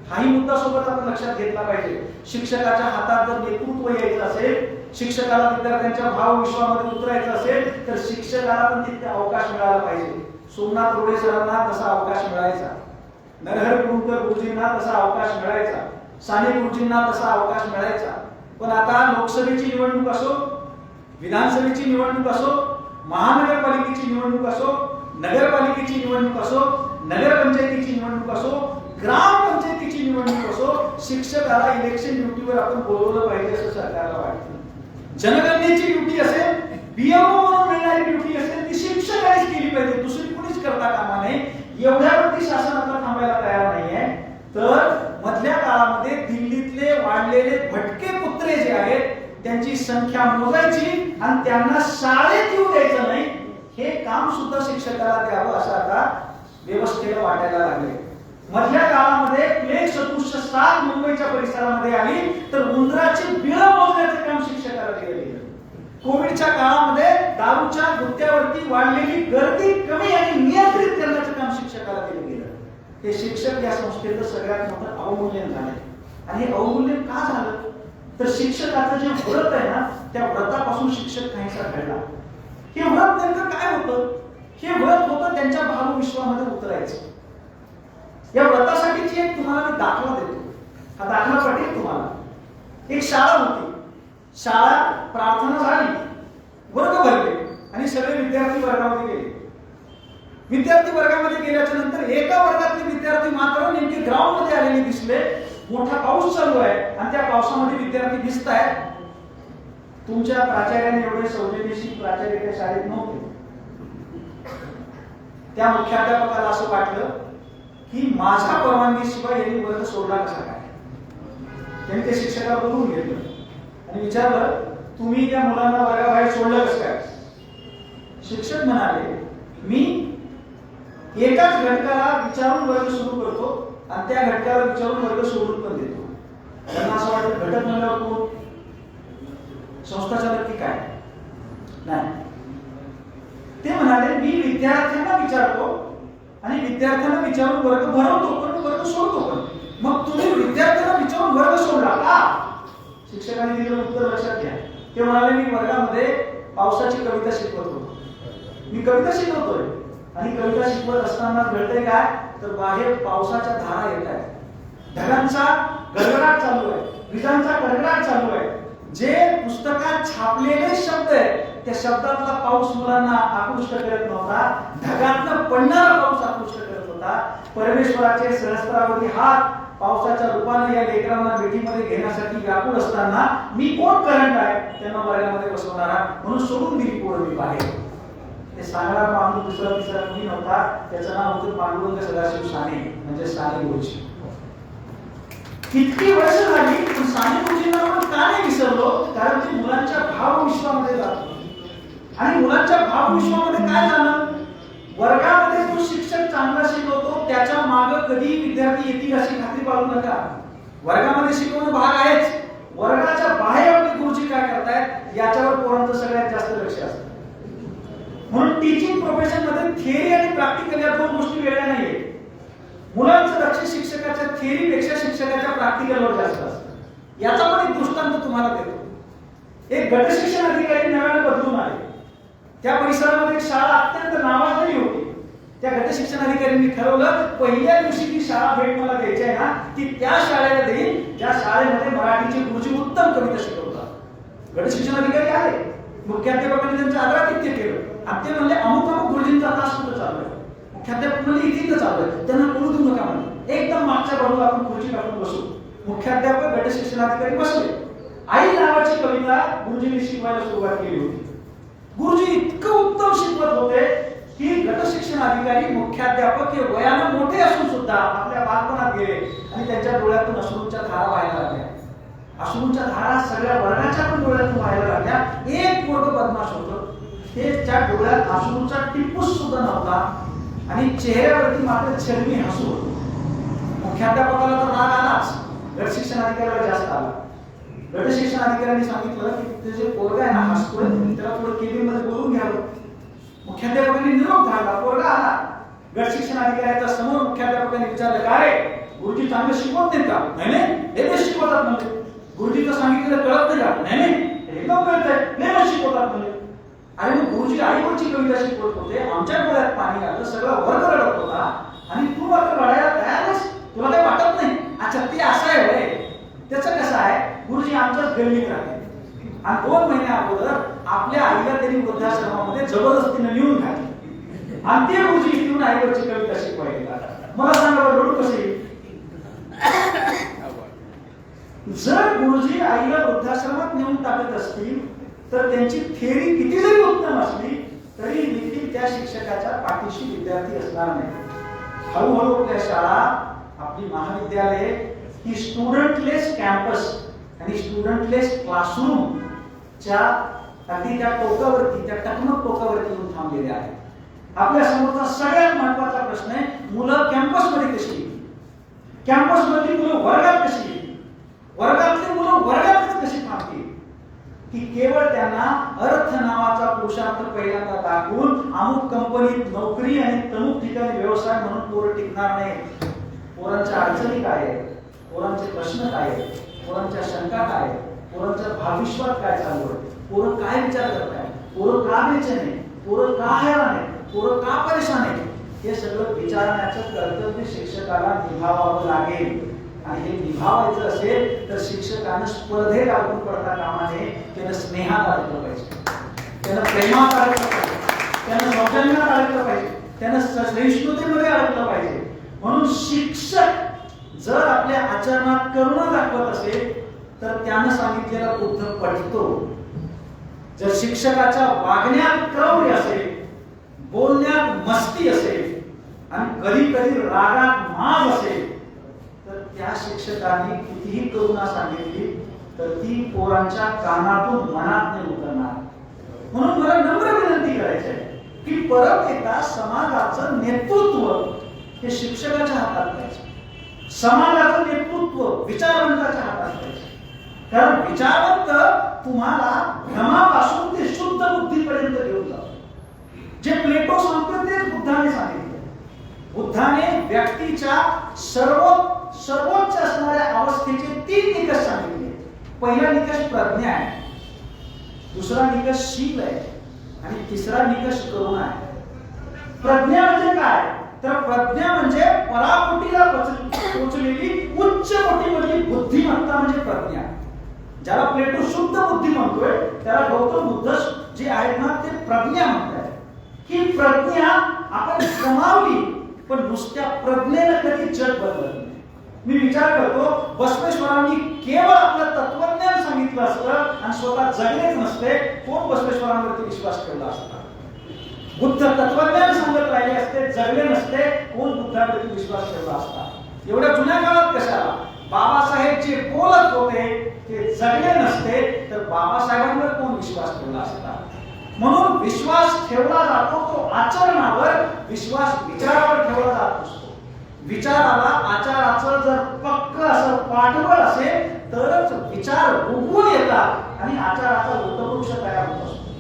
हाही मुद्दा सोबत आपण लक्षात घेतला पाहिजे. शिक्षकाच्या हातात जर नेतृत्व यायचं असेल, शिक्षकाला विद्यार्थ्यांच्या भावविश्वामध्ये उतरायचं असेल तर शिक्षकाला पण तिथे अवकाश मिळाला पाहिजे. सोमनाथ रोडे सरांना तसा अवकाश मिळायचा, नरहर कुरुंकर गुरुजींना तसा अवकाश मिळायचा, साने गुरुजींना तसा अवकाश मिळायचा. पण आता लोकसभेची निवडणूक असो, विधानसभेची निवडणूक असो, महानगरपालिकेची निवडणूक असो, नगरपालिकेची निवडणूक असो, नगरपंचायतीची निवडणूक असो, ग्रामपंचायतीची निवडणूक असो, शिक्षकाला इलेक्शन ड्युटीवर आपण बोलवलं पाहिजे असं सरकारला वाटतं. जनगणनेची ड्युटी असेल, बीएमओ म्हणून मिळणारी ड्युटी असेल, ती शिक्षकानेच केली पाहिजे, दुसरी कुणीच करता कामा नये. एवढ्यावरती शासन आता थांबायला तयार नाहीये. तर मधल्या काळामध्ये दिल्लीतले वाढलेले भटके कुत्रे जे आहेत त्यांची संख्या मोजायची आणि त्यांना शाळेत येऊ द्यायचं नाही, हे काम सुद्धा शिक्षकाला द्यावं असं आता व्यवस्थेला वाटायला लागले. मधल्या काळामध्ये प्लेग सदृश्य साथ मुंबईच्या परिसरामध्ये आली तर उंदराची बिळं मोजण्याचं काम शिक्षकाला दिलं गेलं. कोविडच्या काळामध्ये दारूच्या गुत्त्यावरती वाढलेली गर्दी कमी आणि नियंत्रित करण्याचं काम शिक्षकाला दिलं गेलं. हे शिक्षक या संस्थेचं सगळ्यात मोठं अवमूल्यन झालंय. आणि हे अवमूल्यन का झालं तर शिक्षकाचं जे व्रत आहे ना, त्या व्रतापासून शिक्षक काहीसा घडला. हे व्रत नेमकं काय होतं? हे व्रत होतं त्यांच्या भावविश्वामध्ये उतरायचं. या व्रतासाठीची एक तुम्हाला मी दाखला देतो, हा दाखला पटेल तुम्हाला. एक शाळा होती, शाळा प्रार्थना झाली, वर्ग भरले आणि सगळे विद्यार्थी वर्गामध्ये गेले. विद्यार्थी वर्गामध्ये गेल्याच्या नंतर एका वर्गातले विद्यार्थी मात्र नेमके ग्राउंड मध्ये आलेले दिसले. मोठा पाऊस चालू आहे आणि त्या पावसामध्ये विद्यार्थी दिसत आहेत. तुमच्या प्राचार्याने एवढे संवेदनशील प्राचार्य त्या शाळेत नव्हते. त्या मुख्याध्यापकाला असं वाटलं की माझ्या परवानगीशिवाय यांनी वर्ग सोडला कसा काय. त्यांनी ते शिक्षकाला बोलवून घेतलं आणि विचारलं, तुम्ही त्या मुलांना वर्गाबाहेर सोडलं कसं काय? शिक्षक म्हणाले, मी एकाच घटकाला विचारून वर्ग सुरू करतो आणि त्या घटकाला विचारून वर्ग सोडून पण देतो. त्यांना असं वाटतं घटक म्हणल्यावर कोण? संस्थाचालक की काय? नाही. ते म्हणाले, मी विद्यार्थ्यांना विचारतो आणि विद्यार्थ्यांना विचारून वर्ग भरवतो पण वर्ग सोडतो पण. मग तुम्ही विद्यार्थ्यांना विचारून वर्ग सोडला का? शिक्षकांनी दिलेलं उत्तर लक्षात घ्या. ते म्हणाले, मी वर्गामध्ये पावसाची कविता शिकवत होतो. मी कविता शिकवतोय आणि कविता शिकवत असताना घडतंय काय तर बाहेर पावसाच्या धारा येत आहेत, ढगांचा गडगडाट चालू आहे, विजांचा कडकडाट चालू आहे. जे पुस्तकात छापलेले शब्द आहेत त्या शब्दातला पाऊस मुलांना आकृष्ट करत नव्हता, ढगातनं पडणारा पाऊस आकृष्ट करत होता. परमेश्वराचे सहस्त्रावधी हात पावसाच्या रूपाने या लेकरांना भेटीमध्ये घेण्यासाठी व्याकुळ असताना मी कोण करंट आहे त्यांना वर्गामध्ये बसवणारा म्हणून सोडून दिली पोरं मी बाहेर. ते सांगणारा माणूस दुसरा तिसरा कोणी नव्हता, त्याचं नाव होतं पांडुरंग सदाशिव साने, म्हणजे साने गुरुजी. इतकी वर्ष झाली पण साने गुरुजींना आपण का नाही विसरलो? कारण ते मुलांच्या भावविश्वामध्ये जातो आणि मुलांच्या भावविश्वामध्ये काय झालं वर्गामध्ये जो शिक्षक चांगला शिकवतो त्याच्या मागे कधी विद्यार्थी येतील अशी खात्री बाळगू नका. वर्गामध्ये शिकवणं भाग आहेच, वर्गाच्या बाहेर आपले गुरुजी काय करतायत याच्यावर पोरांचं सगळ्यात जास्त लक्ष असतं. म्हणून टीचिंग प्रोफेशन मध्ये थिअरी आणि प्रॅक्टिकल या दोन गोष्टी वेगळ्या नाहीये. मुलांचं लक्ष शिक्षकाच्या थिअरीपेक्षा शिक्षकाच्या प्रॅक्टिकलवर जास्त असतं. याचा पण एक दृष्टांत तुम्हाला देतो. एक गट शिक्षण अधिकारी नव्याने बदलून आले. त्या परिसरामध्ये एक शाळा अत्यंत नावाजलेली होती. त्या गट शिक्षण अधिकाऱ्यांनी ठरवलं पहिल्या दिवशी जी शाळा भेट मला द्यायची आहे ना ती त्या शाळेला देईल ज्या शाळेमध्ये मराठीचे गुरुजी उत्तम कविता शिकवतात. गट शिक्षण अधिकारी आले, मुख्याध्यापकांनी त्यांचं आदरातिथ्य केलं आणि ते म्हणले अमुक अमुक गुरुजींचा तास कुठं चालू आहे. मुख्याध्यापक म्हणले इथे चालू आहे, त्यांना बोलू देऊ नका म्हणले. एकदम मागच्या बाजूला आपण खुर्ची टाकून बसू. मुख्याध्यापक गट शिक्षण अधिकारी बसले. आई नावाची कविता गुरुजींनी शिकवायला सुरुवात केली होती. गुरुजी इतकं उत्तम शिकवत होते की गट शिक्षण अधिकारी मुख्याध्यापक हे वयाने मोठे असून सुद्धा आपल्या बालपणात गेले आणि त्यांच्या डोळ्यातून अश्रूंच्या धारा व्हायला लागल्या. अश्रूंच्या धारा सगळ्या वर्गाच्या पण डोळ्यातून व्हायला लागल्या. एक पोरग बदमाश होतं, ते त्या डोळ्यात अश्रूंचा टिपूस सुद्धा नव्हता आणि चेहऱ्यावरती मात्र छलमी हसू. मुख्याध्यापकाला तर राग आलाच, गट शिक्षण अधिकाऱ्याला जास्त आला. गट शिक्षण अधिकाऱ्यांनी सांगितलं की ते जे पोरगा आहे ना हसतोय त्याला थोडं केबिन मध्ये बोलून घ्यावं. मुख्याध्यापकांनी निरोप धाडला, पोरगा आला. गट शिक्षण अधिकाऱ्याच्या समोर मुख्याध्यापकांनी विचारलं काय गुरुजी चांगलं शिकवत नाहीत का? नाही नाही हे शिकवतात म्हणजे. गुरुजीचं सांगितलेलं कळत नाही का? नाही नाही एकदम कळतंय, नाही शिकवतात म्हणजे. अरे मग गुरुजी आईवरची कविता शिकवत होते, आमच्या डोळ्यात पाणी आलं, सगळा वर्ग रडत होता आणि तू मात्र रडायला तयार आहेस, तुला काही वाटत नाही. अच्छा ते असं आहे होय. त्याचं कसं आहे गुरुजी आमच्याच गल्लीत राहते आणि 2 महिन्या अगोदर आपल्या आईला त्यांनी वृद्धाश्रमामध्ये जबरदस्तीने नेऊन घातले आणि ते गुरुजी येऊन आईवरची कविता शिकवायला. मला सांगा बरं रडू कसे येईल? जर गुरुजी आईला वृद्धाश्रमात नेऊन टाकत असतील तर त्यांची थिअरी किती जरी उत्तम असली तरी देखील त्या शिक्षकाच्या पाठीशी विद्यार्थी असणार नाही. हळूहळू आपल्या शाळा, आपली महाविद्यालये ही स्टुडंटलेस कॅम्पस आणि स्टुडंटलेस क्लासरूम च्या अगदी त्या टोकावरती, त्या टकमक टोकावरती येऊन थांबलेले आहे. आपल्या समोरचा सगळ्यात महत्त्वाचा प्रश्न आहे मुलं कॅम्पसमध्ये कशी येतील, कॅम्पसमधली मुलं वर्गात कशी येतील, वर्गातली मुलं वर्गातच कशी थांबतील. की केवळ त्यांना अर्थ नावाचा पुरुषार्थ पहिल्यांदा दाखवून अमुक कंपनीत नोकरी आणि तमुक ठिकाणी व्यवसाय म्हणून पोरं टिकणार नाही. पोरांच्या अडचणी काय आहेत, पोरांचे प्रश्न काय आहेत, पोरांच्या शंका काय आहेत, पोरांच्या भाविष्यात काय चालू आहे, पोरं काय विचार करताय, पोरं का बेचैन आहे, पोरं का हैराण आहे, पोरं का परेशान आहे, हे सगळं विचारण्याचं कर्तव्य शिक्षकाला निभावावं लागेल. आणि हे निभावायचं असेल तर शिक्षकानं स्पर्धेत अडकून पडता कामा नये. त्यानं स्नेहात अडकलं पाहिजे, त्यानं प्रेमात अडकलं पाहिजे, त्यानं सौजन्यात अडकलं पाहिजे, त्यानं सहिष्णुतेमध्ये अडकलं पाहिजे. म्हणून शिक्षक जर आपल्या आचरणात करुणा दाखवत असेल तर त्यानं सांगितलेला बुद्ध पटतो. जर शिक्षकाच्या वागण्यात क्रौर्य असेल, बोलण्यात मस्ती असेल आणि कधी कधी रागात माज असेल तर त्या शिक्षकांनी कितीही करुणा सांगितली तर ती पोरांच्या कानातून मनात नाही उतरणार. म्हणून मला नम्र विनंती करायची आहे की परत एकदा समाजाचं नेतृत्व हे शिक्षकाच्या हातात पाहिजे. समाजाचं नेतृत्व विचारवंताच्या हातात पाहिजे. कारण विचारवंत तुम्हाला भ्रमापासून ते शुद्ध बुद्धीपर्यंत घेऊन जातो. जे प्लेटो सांगतो तेच बुद्धाने सांगितले. बुद्धाने व्यक्तीच्या सर्वोच्च असणाऱ्या अवस्थेचे 3 निकष सांगितले. पहिला निकष प्रज्ञा आहे, दुसरा निकष शील आहे आणि तिसरा निकष करुणा आहे. प्रज्ञा म्हणजे काय तर प्रज्ञा म्हणजे पराकोटीला पोहोचलेली उच्च कोटीमधली बुद्धिमत्ता म्हणजे प्रज्ञा. ज्याला प्लेटो शुद्ध बुद्धी म्हणतोय त्याला गौतम बुद्ध जे आहेत ना ते प्रज्ञा म्हणतात. ही प्रज्ञा आपण कमावली पण नुसत्या प्रज्ञेनं कधी जग बदलत नाही. मी विचार करतो बसवेश्वरांनी केवळ आपलं तत्वज्ञान सांगितलं असतं आणि स्वतः जगलेच नसते, कोण बसवेश्वरांवरती विश्वास ठेवला असता. बुद्ध तत्वज्ञान सांगत राहिले असते, जगले नसते, कोण बुद्धावरती विश्वास ठेवला असता. एवढ्या जुन्या काळात कशाला बाबासाहेब जे बोलत होते ते जगले नसते तर बाबासाहेबांवर कोण विश्वास ठेवला असता. म्हणून विश्वास ठेवला जातो तो आचरणावर विश्वास विचारावर ठेवला जात असतो. विचाराला आचाराचं जर पक्क असं पाठबळ असेल तरच विचार उगवून येतात आणि आचाराचा वृत्तवृक्ष तयार होत असतो.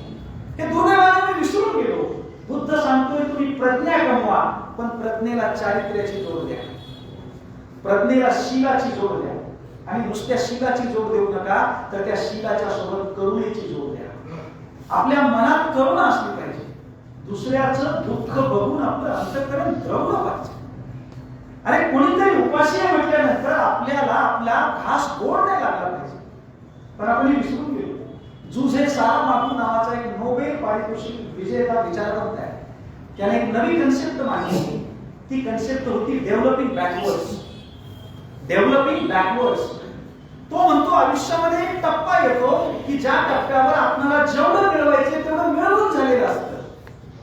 हे दुर्दैवाने मी विसरून गेलो. बुद्ध सांगतोय तुम्ही प्रज्ञा कमवा, पण प्रज्ञेला चारित्र्याची जोड द्या, प्रज्ञेला शीलाची जोड द्या. आणि नुसत्या शीलाची जोड देऊ नका, तर त्या शीलाच्या सोबत करुणेची जोड द्या. आपल्या मनात करुणा असली पाहिजे. दुसऱ्याचं दुःख बघून आपलं अंतःकरण द्रवलं पाहिजे. अरे कोणीतरी उपाशी आहे म्हटल्यानंतर आपल्याला आपला घास गोड नाही लागला पाहिजे. पण आपण विसरून गेलो. जुझे सारामागू नावाचा एक नोबेल पारितोषिक विजेता विचारवंत आहे. त्याने एक नवी कन्सेप्ट मांडली. ती कन्सेप्ट होती डेव्हलपिंग बॅकवर्ड्स. डेव्हलपिंग बॅकवर्ड्स. तो म्हणतो आयुष्यामध्ये एक टप्पा येतो की ज्या टप्प्यावर आपल्याला जेवढं मिळवायचं तेवढं मिळवून झालेलं असतं.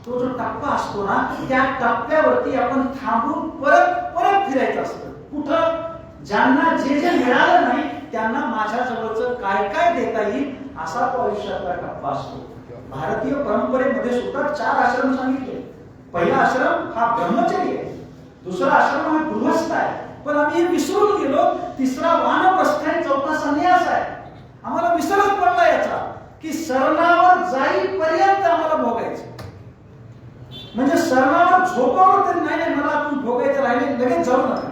तो जो टप्पा असतो ना, त्या टप्प्यावरती आपण थांबून परत परत फिरायचं असतं. कुठं? ज्यांना जे जे मिळालं नाही त्यांना माझ्या जवळचं काय काय देता येईल असा तो आयुष्यातला टप्पा असतो. भारतीय परंपरेमध्ये सुद्धा 4 आश्रम सांगितले. पहिला आश्रम हा ब्रह्मचर्य आहे, दुसरा आश्रम हा गृहस्थ आहे, पण आम्ही हे विसरून गेलो. तिसरा वानप्रस्थ आहे, चौथा संन्यास आहे. आम्हाला विसरच पडला याचा की सरणावर जाईपर्यंत आम्हाला भोगायचं. म्हणजे सरणावर झोपावं तरी नाही, मला आपण भोगायचं राहिले, लगेच जाऊ नका,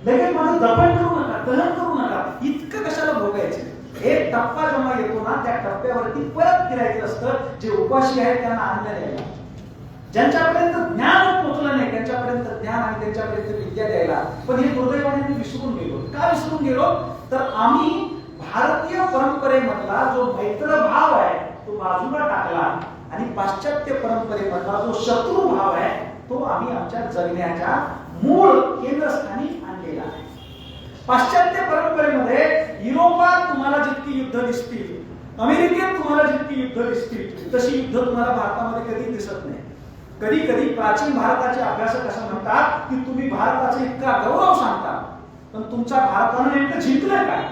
लगेच माझं दफन करू नका, दहन करू नका, इतकं कशाला भोगायचं. एक टप्पा जेव्हा येतो ना, त्या टप्प्यावरती परत फिरायचं असतं. जे उपाशी आहेत त्यांना अन्न द्यायला, ज्यांच्यापर्यंत ज्ञान पोहोचलं नाही त्यांच्यापर्यंत ज्ञान आणि त्यांच्यापर्यंत विद्या द्यायला. पण हे दुर्दैवाने विसरून गेलो. का विसरून गेलो? तर आम्ही भारतीय परंपरेमधला जो मैत्र भाव आहे तो बाजूला टाकला आणि पाश्चात्य परंपरेमधला जो शत्रू भाव आहे तो आम्ही आमच्या जगण्याच्या मूळ केंद्रस्थानी आणलेला आहे. पाश्चात्य परंपरेमध्ये युरोपात तुम्हाला जितकी युद्ध दिसतील, अमेरिकेत तुम्हाला जितकी युद्ध दिसतील, तशी युद्ध तुम्हाला भारतामध्ये कधी दिसत नाही. कधी कधी प्राचीन भारताचे अभ्यासक असं म्हणतात की तुम्ही भारताचा इतका गौरव सांगता, पण तुमच्या भारतानं नेमकं जिंकलं काय?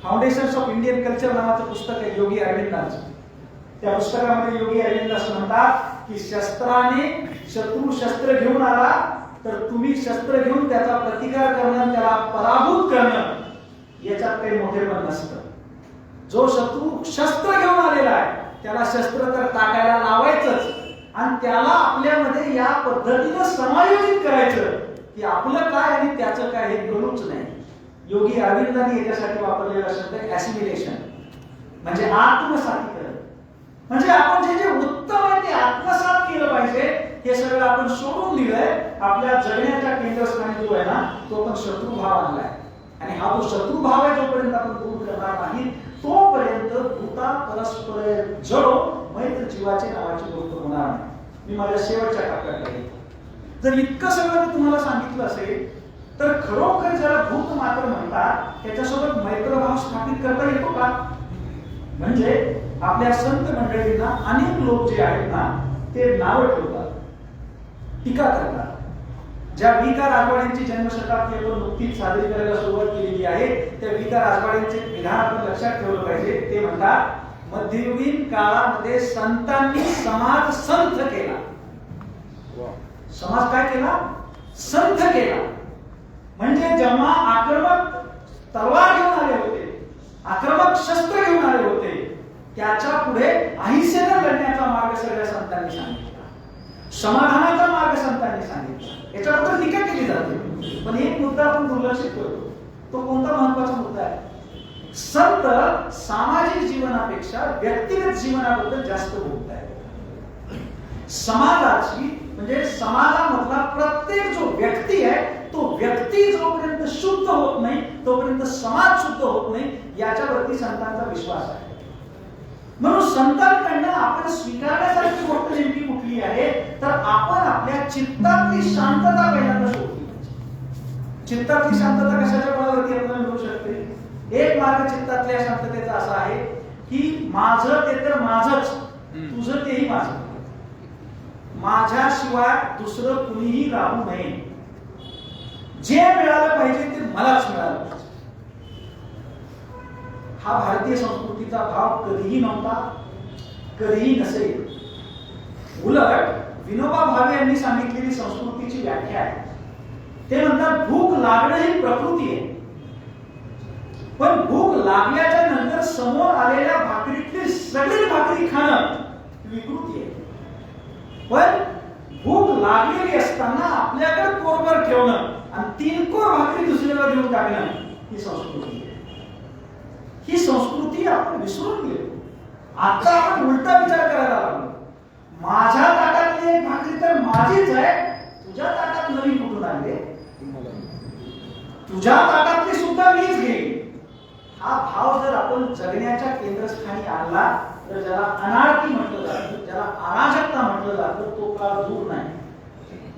फाउंडेशन्स ऑफ इंडियन कल्चर नावाचं पुस्तक आहे योगी अरविंदांचं. त्या पुस्तकामध्ये योगी अरविंद असं म्हणतात की शस्त्राने शत्रू शस्त्र घेऊन आला तर तुम्ही शस्त्र घेऊन त्याचा प्रतिकार करणं, त्याला पराभूत करणं याच्यात काही मोठेपण नसतं. जो शत्रू शस्त्र घेऊन आलेला आहे त्याला शस्त्र तर टाकायला लावायचंच आणि त्याला आपल्यामध्ये या पद्धतीनं समायोजित करायचं की आपलं काय आणि त्याचं काय हे कळूच नाही. योगी अरविंदांनी याच्यासाठी वापरलेला शब्द ऍसिमिलेशन, म्हणजे आत्मसातीकरण. म्हणजे आपण जे जे उत्तम आहे ते आत्मसात केलं पाहिजे. हे सगळं आपण सोडून दिलंय. आपल्या जगण्याच्या केंद्रस्थानी जो आहे ना तो पण शत्रुभाव आणलाय. आणि हा जो शत्रुभाव आहे जोपर्यंत आपण दूर करणार नाही तोपर्यंत भूता परस्पर जडो मैत्र जीवाचे नावाची गोष्ट होणार नाही. मी माझ्या शेवटच्या टप्प्याकडे येतो. जर इतकं सगळं मी तुम्हाला सांगितलं असेल तर खरोखर ज्याला भूत मात्र म्हणतात त्याच्यासोबत मैत्रभाव स्थापित करता येतो का? म्हणजे आपल्या संत मंडळींना अनेक लोक जे आहेत ना ते नावं ठेवतात, टीका करतात. ज्या वी.का. राजवाड्यांची जन्मशताब्दी आपण नुकतीच साजरी करायला सुरुवात केलेली आहे त्या वी.का. राजवाड्यांचे विधान आपण लक्षात ठेवलं पाहिजे. ते म्हणतात मध्ययुगीन काळामध्ये संतांनी समाज संथ केला. समाज काय केला? संथ केला. म्हणजे जेव्हा आक्रमक तलवार घेऊन आले होते, आक्रमक शस्त्र घेऊन आले होते, त्याच्या पुढे अहिंसेनं लढण्याचा मार्ग सगळ्या संतांनी सांगितला, समाधानाचा मार्ग संतांनी सांगितला. याच्याबद्दल टीका केली जाते. पण एक मुद्दा आपण दुर्लक्षित करतो. तो कोणता महत्वाचा मुद्दा आहे? संत सामाजिक जीवनापेक्षा व्यक्तिगत जीवनाबद्दल जास्त बोलतायत. समाजाची म्हणजे समाजामधला प्रत्येक जो व्यक्ती आहे तो व्यक्ती जोपर्यंत शुद्ध होत नाही तोपर्यंत समाज शुद्ध होत नाही याच्यावरती संतांचा विश्वास आहे. म्हणून संतांकडनं आपण स्वीकारण्यासारखी गोष्ट नेमकी कुठली आहे तर आपण आपल्या चित्तातली शांतता पहिल्यांदा शोधली पाहिजे. चित्तातली शांतता कशाच्या बळावरती आपल्याला मिळू शकते? एक मार्ग चित्तातल्या शांततेचा असा आहे की माझं ते तर माझंच, तुझं तेही माझं, माझ्याशिवाय दुसरं कुणीही राहू नये, जे मिळालं पाहिजे ते मलाच मिळालं पाहिजे. हा भारतीय संस्कृतीचा भाव कधीही नव्हता, कधीही नसेल. उलट विनोबा भावे यांनी सांगितलेली संस्कृतीची व्याख्या आहे. ते म्हणतात भूक लागणं ही प्रकृती आहे, पण भूक लागल्याच्या नंतर समोर आलेल्या भाकरीतली सगळी भाकरी खाणं विकृती आहे. पण भूक लागलेली असताना आपल्याकडे कोरभर ठेवणं आणि 3 कोर भाकरी दुसऱ्याला देऊन टाकणं ही संस्कृती आहे. ही संस्कृती आपण विसरून गेलो. आता आपण उलटा विचार करायला लागलो. माझ्या ताटातली एक भाकरी तर माझीच आहे, तुझ्या ताटात नवीन कुठून आले? तुझ्या ताटातली सुद्धा मीच घेईन. हा भाव जर आपण जगण्याच्या केंद्रस्थानी आणला तर ज्याला अनार्की म्हटलं जातं, ज्याला अराजकता म्हटलं जातं, तो काळ दूर नाही.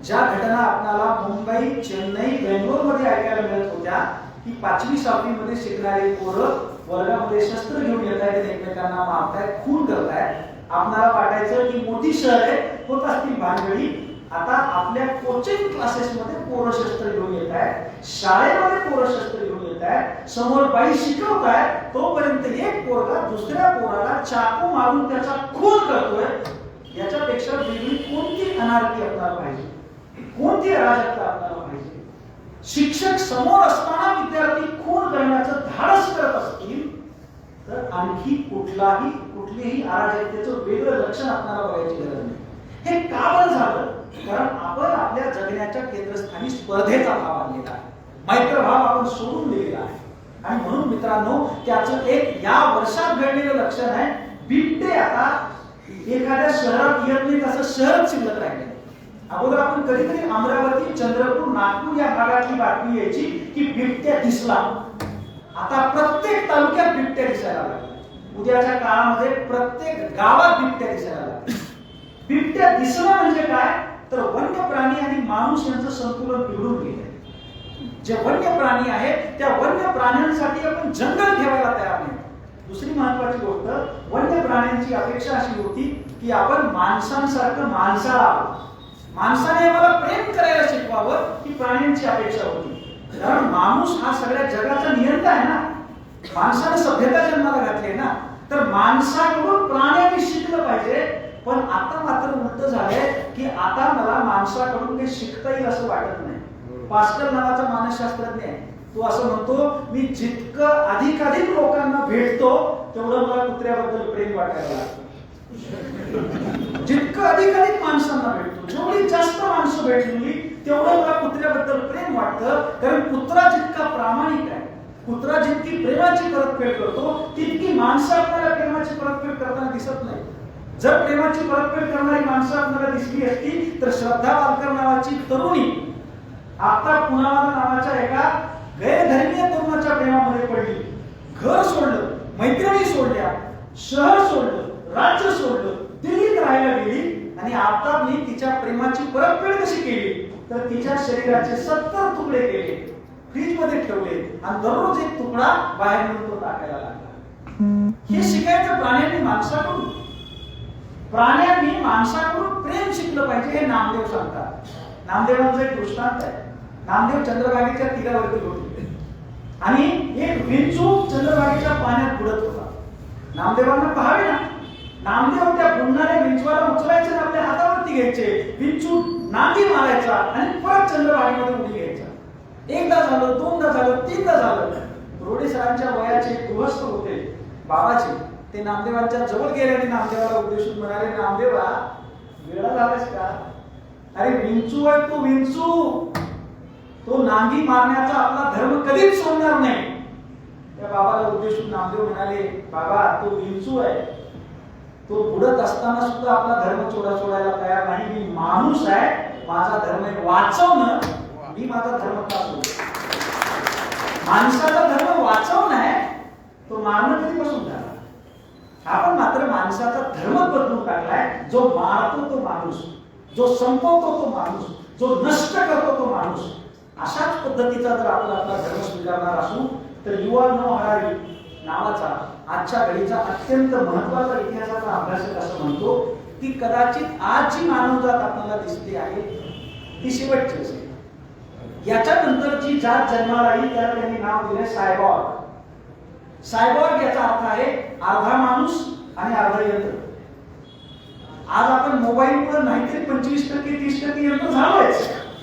ज्या घटना आपल्याला मुंबई, चेन्नई, बेंगलोर मध्ये ऐकायला मिळत होत्या की 5वी 6वी मध्ये शिकणारे पोरं वर्गामध्ये शस्त्र घेऊन येत आहेत, एकमेकांना मारतायत, खून करतायत. आपल्याला वाटायचं की मोठी शहर आहे, होत असतील भानगडी. आता आपल्या कोचिंग क्लासेस मध्ये पोरं शस्त्र घेऊन येत आहेत, शाळेमध्ये पोरं शस्त्र घेऊन येत आहेत, समोर बाई शिकवत आहे, तोपर्यंत एक पोरगा दुसऱ्या पोराला चाकू मारून त्याचा खून करतोय. याच्यापेक्षा वेगळी कोणती अनार्की आपल्याला पाहिजे, कोणती अराजकता आपल्याला पाहिजे? शिक्षक समोर असताना विद्यार्थी खून करण्याचं धाडस करत असतील तर आणखी कुठलीही अराजकतेचं वेगळं लक्षण आपल्याला बघायची गरज नाही. हे का बरं झालं? कारण आपण आपल्या जगण्याच्या केंद्रस्थानी स्पर्धेचा भाव आणलेला आहे, मैत्रभाव आपण सोडून दिलेला आहे. आणि म्हणून मित्रांनो, त्याचं एक या वर्षात घडलेलं लक्षण आहे, बिबटे आता एखाद्या शहरात येत नाही तसं शहर शिल्लक राहिले. अगोदर आपण कधीतरी अमरावती, चंद्रपूर, नागपूर या भागातली बातमी यायची की बिबट्या दिसला. आता प्रत्येक तालुक्यात बिबट्या दिसायला लागल्या. उद्याच्या काळामध्ये प्रत्येक गावात बिबट्या दिसायला लागल्या. बिबट्या दिसणं म्हणजे काय? तर वन्य प्राणी आणि माणूस यांचं संतुलन बिघडून गेलंय. जे वन्य प्राणी आहेत त्या वन्य प्राण्यांसाठी आपण जंगल ठेवायला तयार नाही. दुसरी महत्वाची गोष्ट, वन्य प्राण्यांची अपेक्षा अशी होती की आपण माणसांसारखं माणसाला, माणसाने आम्हाला प्रेम करायला शिकवावं ही प्राण्यांची अपेक्षा होती. कारण माणूस हा सगळ्या जगाचा नियंता आहे ना, माणसाने सभ्यता जन्माला घातली ना, तर माणसाकडून प्राण्यांनी शिकलं पाहिजे. पण आता मात्र उलट झालंय की आता मला माणसाकडून काही शिकता येईल असं वाटत नाही. पास्कल नावाचा मानसशास्त्रज्ञ आहे, तो असं म्हणतो, मी जितकं अधिकाधिक लोकांना भेटतो तेवढं मला कुत्र्याबद्दल प्रेम वाटायला लागतं. जितकं अधिकाधिक माणसांना भेटतो, जेवढी जास्त माणसं भेटली तेवढं मला कुत्र्याबद्दल प्रेम वाटतं. कारण कुत्रा जितका प्रामाणिक आहे, कुत्रा जितकी प्रेमाची परतफेड करतो तितकी माणसं आपल्याला प्रेमाची परतफेड करताना दिसत नाही. जर प्रेमाची परतफेड करणारी माणसं आपल्याला दिसली असती तर श्रद्धा वालकर नावाची तरुणी आता पुनावाला नावाच्या एका गैरधर्मीय तरुणाच्या प्रेमामध्ये पडली. घर सोडलं, मैत्रिणी सोडल्या, शहर सोडलं, राज्य सोडलं, दिल्लीत राहायला गेली. आणि आता मी तिच्या प्रेमाची परतफेड कशी केली तर तिच्या शरीराचे 70 तुकडे केले, फ्रीज मध्ये ठेवले आणि दररोज एक तुकडा बाहेर नेऊन तो टाकायला लागला. हे शिकायचं प्राण्यांनी माणसाकडून. प्राण्यांनी माणसाकडून प्रेम शिकलं पाहिजे हे नामदेव सांगतात. नामदेवांचा एक दृष्टांत आहे. नामदेव चंद्रभागेच्या तीरावरती होते आणि एक विंचू चंद्रभागेच्या पाण्यात बुडत होता. नामदेवांना पाहावे ना, नामदेव त्या बुडणाऱ्या विंचवाला उचलायचे आणि आपल्या हातावरती घ्यायचे, विंचू नांदी मारायचा आणि परत चंद्रभागेमध्ये उडी घ्यायचा. एकदा झालं, दोनदा झालं, तीनदा झालं. रोडे सरांच्या वयाचे गृहस्थ होते बाबाचे, ते नामदेवांच्या जवळ गेले आणि नामदेवाला उद्देशून म्हणाले, नामदेवा वेळा झालास का? अरे विंचू आहे तो, विंचू, तो नांगी मारण्याचा आपला धर्म कधीच सोडणार नाही. त्या बाबाला उद्देशून नामदेव म्हणाले, बाबा तो विंचू आहे, तो बुडत असताना सुद्धा आपला धर्म सोडायला तयार नाही. मी माणूस आहे, माझा धर्म आहे वाचवणं. मी माझा धर्म का सोडू? माणसाचा धर्म वाचवणं आहे, तो मारणं कधीपासून झाला. आपण मात्र माणसाचा धर्म बदलून टाकलाय. जो मारतो तो माणूस, जो संपवतो तो माणूस, जो नष्ट करतो तो माणूस. अशाच पद्धतीचा जर आपण आपला धर्म स्वीकारणार असू तर युवा नो हरारी नावाचा आजच्या घडीचा अत्यंत महत्वाचा इतिहासाचा अभ्यासक असं म्हणतो की कदाचित आज जी मानवजात आपल्याला दिसते आहे ती शेवटची असेल. याच्यानंतर जी जात जन्माला येईल त्याला त्यांनी नाव दिले सायबॉर्ग. सायबॉर्ग याचा अर्थ आहे अर्धा माणूस आणि अर्धा यंत्र. आज आपण मोबाईलवर नाहीतरी 25% 30% यंत्र झालोच,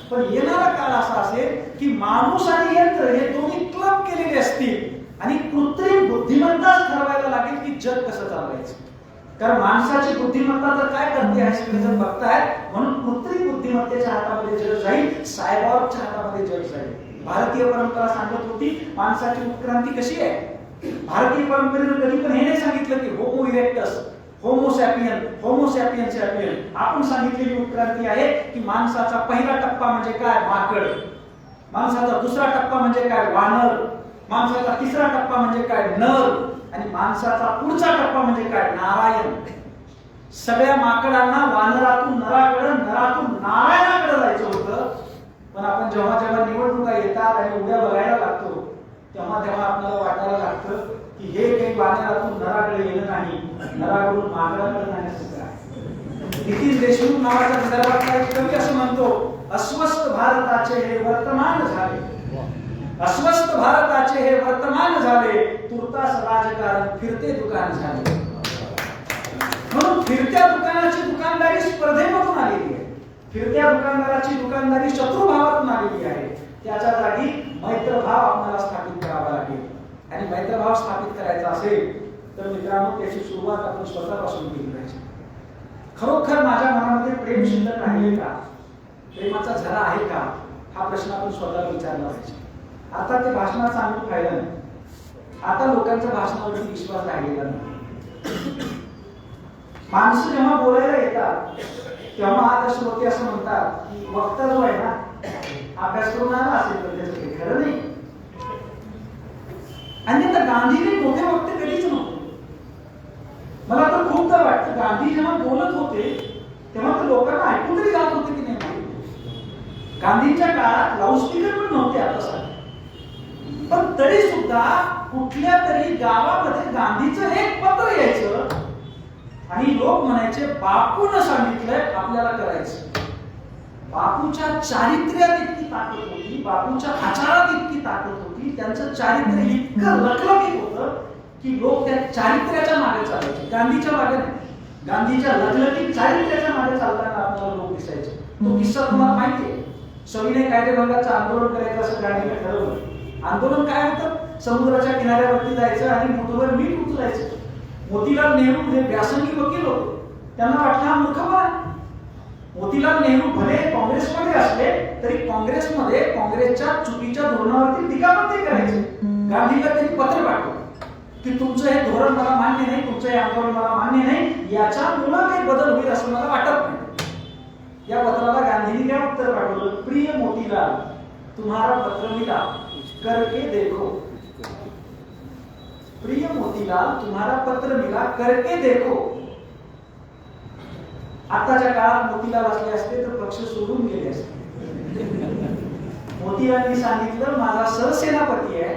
पण येणारा काळ असा असेल की माणूस आणि यंत्र हे दोन्ही क्लब केलेले असतील आणि कृत्रिम बुद्धिमत्ताच ठरवायला लागेल की जग कसं चालवायचं. कारण माणसाची बुद्धिमत्ता तर काय करते हे सगळेजण बघतायत, म्हणून कृत्रिम बुद्धिमत्तेच्या हातामध्ये जग जाईल, सायबॉर्गच्या हातामध्ये जग जाईल. भारतीय परंपरा सांगत होती माणसाची उत्क्रांती कशी आहे. भारतीय परंपरेनं कधी पण हे नाही सांगितलं की homo erectus, homo sapien, homo sapien sapien. आपण सांगितलेली उत्क्रांती आहे की माणसाचा पहिला टप्पा म्हणजे काय, माकड. माणसाचा दुसरा टप्पा म्हणजे काय, वानर. माणसाचा तिसरा टप्पा म्हणजे काय, नर. आणि माणसाचा पुढचा टप्पा म्हणजे काय, नारायण. सगळ्या माकडांना वानरातून नराकडे, नरातून नारायणाकडे जायचं होतं. पण आपण जेव्हा जेव्हा निवडणुका येतात आणि उद्या बघायला लागतो तेव्हा तेव्हा आपल्याला वाटायला लागतं की हे काही वानरातून नराकडे येणं नाही, नराकडून माकडाकडे जाण्याचं आहे. नितीन देशमुख नावाच्या विदर्भातला एक कवी असं म्हणतो, अस्वस्थ भारताचे हे वर्तमान झाले, अस्वस्थ भारताचे हे वर्तमान झाले, तुर्तास राजकारण फिरते दुकान झाले. म्हणून फिरत्या दुकानाची दुकानदारी स्पर्धेमधून आलेली आहे. फिरत्या दुकानदाराची दुकानदारी शत्रुभावातून आलेली आहे. त्याच्या जागी मैत्रभाव आपल्याला स्थापित करावा लागेल. आणि मैत्रभाव स्थापित करायचा असेल तर मित्रांनो त्याची सुरुवात आपण स्वतःपासून केली पाहिजे. खरोखर माझ्या मनामध्ये प्रेम शिल्लक राहिले का, प्रेमाचा झरा आहे का, हा प्रश्न आपण स्वतःला विचारला पाहिजे. आता ते भाषणात सांगून फायदा नाही. आता लोकांच्या भाषणावरती विश्वास राहिलेला नाही. माणसं जेव्हा बोलायला येतात तेव्हा आता श्रोते असं म्हणतात की वक्ता जो आहे ना अभ्यास करून आला असेल तर त्याचं काही खरं नाही. आणि आता गांधीने मोठे वक्ते कधीच नव्हते. मला तर खूपदा वाटतं गांधी जेव्हा बोलत होते तेव्हा तर लोकांना ऐकून तरी जात होते की नाही. गांधींच्या काळात लाऊडस्पीकर पण नव्हते आता सारखे, पण तरी सुद्धा कुठल्या तरी गावामध्ये गांधीचं एक पत्र यायचं आणि लोक म्हणायचे बापून सांगितलंय आपल्याला करायचं. बापूच्या चारित्र्यात इतकी ताकद होती, बापूच्या आचारात इतकी ताकद होती, त्यांचं चारित्र्य इतकं लखलखीत होतं की लोक त्या चारित्र्याच्या मागे चालायचे, गांधीच्या मागे नाही. गांधीच्या लखलखीत चारित्र्याच्या मागे चालताना आपल्याला लोक दिसायचे. तो किस्सा तुम्हाला माहिती आहे. सविनय कायदेभंगाचं आंदोलन करायचं असं गांधीने ठरवलं. आंदोलन काय होतं, समुद्राच्या किनाऱ्यावरती जायचं आणि मुठभर मीठ उचलायचं. मोतीलाल नेहरू हे व्यासंगी वकील होते, त्यांना वाटलं हा मूर्खपणा. मोतीलाल नेहरू भले काँग्रेसमध्ये असले तरी काँग्रेसमध्ये काँग्रेसच्या चुकीच्या धोरणावरती टीका पण ते करायचे. गांधीला त्यांनी पत्र पाठवलं की तुमचं हे धोरण मला मान्य नाही, तुमचं हे आंदोलन मला मान्य नाही, याच्यामुळे काही बदल होईल असं मला वाटत नाही. या पत्राला गांधींनी काय उत्तर पाठवलं, प्रिय मोतीलाल तुम्हारा पत्र मिला करके देखो. प्रिय मोतीलाल तुम्हारा पत्र मिला करके देखो. आताच्या काळात मोतीलाल असले असते तर पक्ष सोडून गेले असते. मोतीलालनी सांगितलं माझा सरसेनापती आहे,